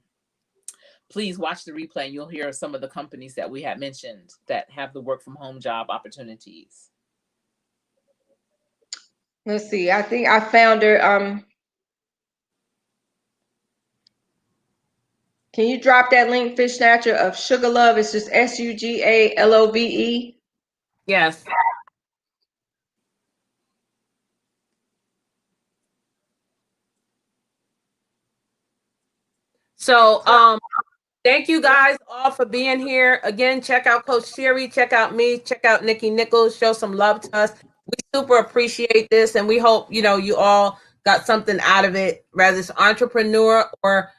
please watch the replay and you'll hear some of the companies that we had mentioned that have the work from home job opportunities. Let's see. I think I found her. Can you drop that link, Fish Snatcher, of Sugar Love? It's just SUGALOVE. Yes. So, thank you guys all for being here. Again, check out Coach Sherri, check out me, check out Nikki Nichols, show some love to us. We super appreciate this, and we hope, you all got something out of it, whether it's entrepreneur or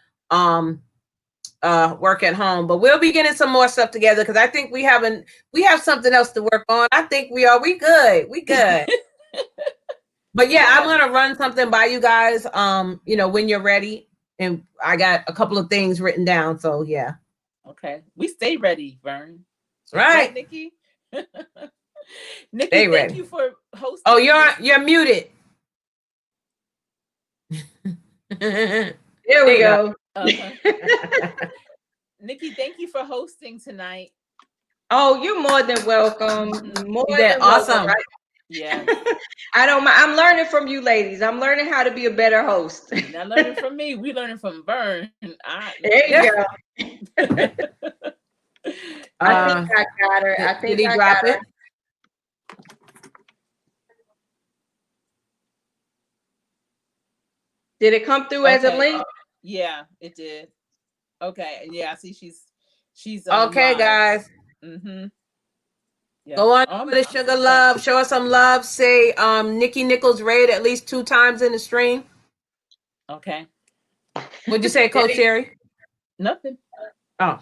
work at home. But we'll be getting some more stuff together because I think we have something else to work on. I think we good. But yeah, I'm gonna run something by you guys when you're ready. and I got a couple of things written down. So yeah. Okay. We stay ready, Vern. Right. Nikki? Nikki, Stay thank ready. you for hosting. Oh, you're muted. There we go. Nikki, thank you for hosting tonight. Oh, you're more than welcome. More You did than awesome. welcome. Yeah. I don't mind. I'm learning from you ladies. I'm learning how to be a better host. Not learning from me. We learning from Vern. There you go. I think I got her. I think I got her. Did it come through as a link? Yeah, it did. Okay. Yeah, I see she's okay, live. guys. Mm-hmm. Yeah. Go on over to Sugar Love. Show us some love. Say Nikki Nichols raid at least 2 times in the stream. Okay. What'd you say, Coach Sherri? Nothing. Oh.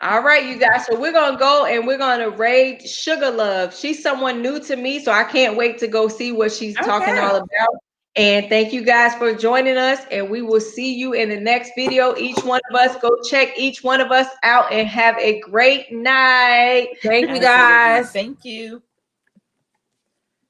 All right, you guys. So we're gonna go and we're gonna raid Sugar Love. She's someone new to me, so I can't wait to go see what she's talking all about. And thank you guys for joining us. And we will see you in the next video. Each one of us, go check each one of us out and have a great night. Thank you, guys. Thank you.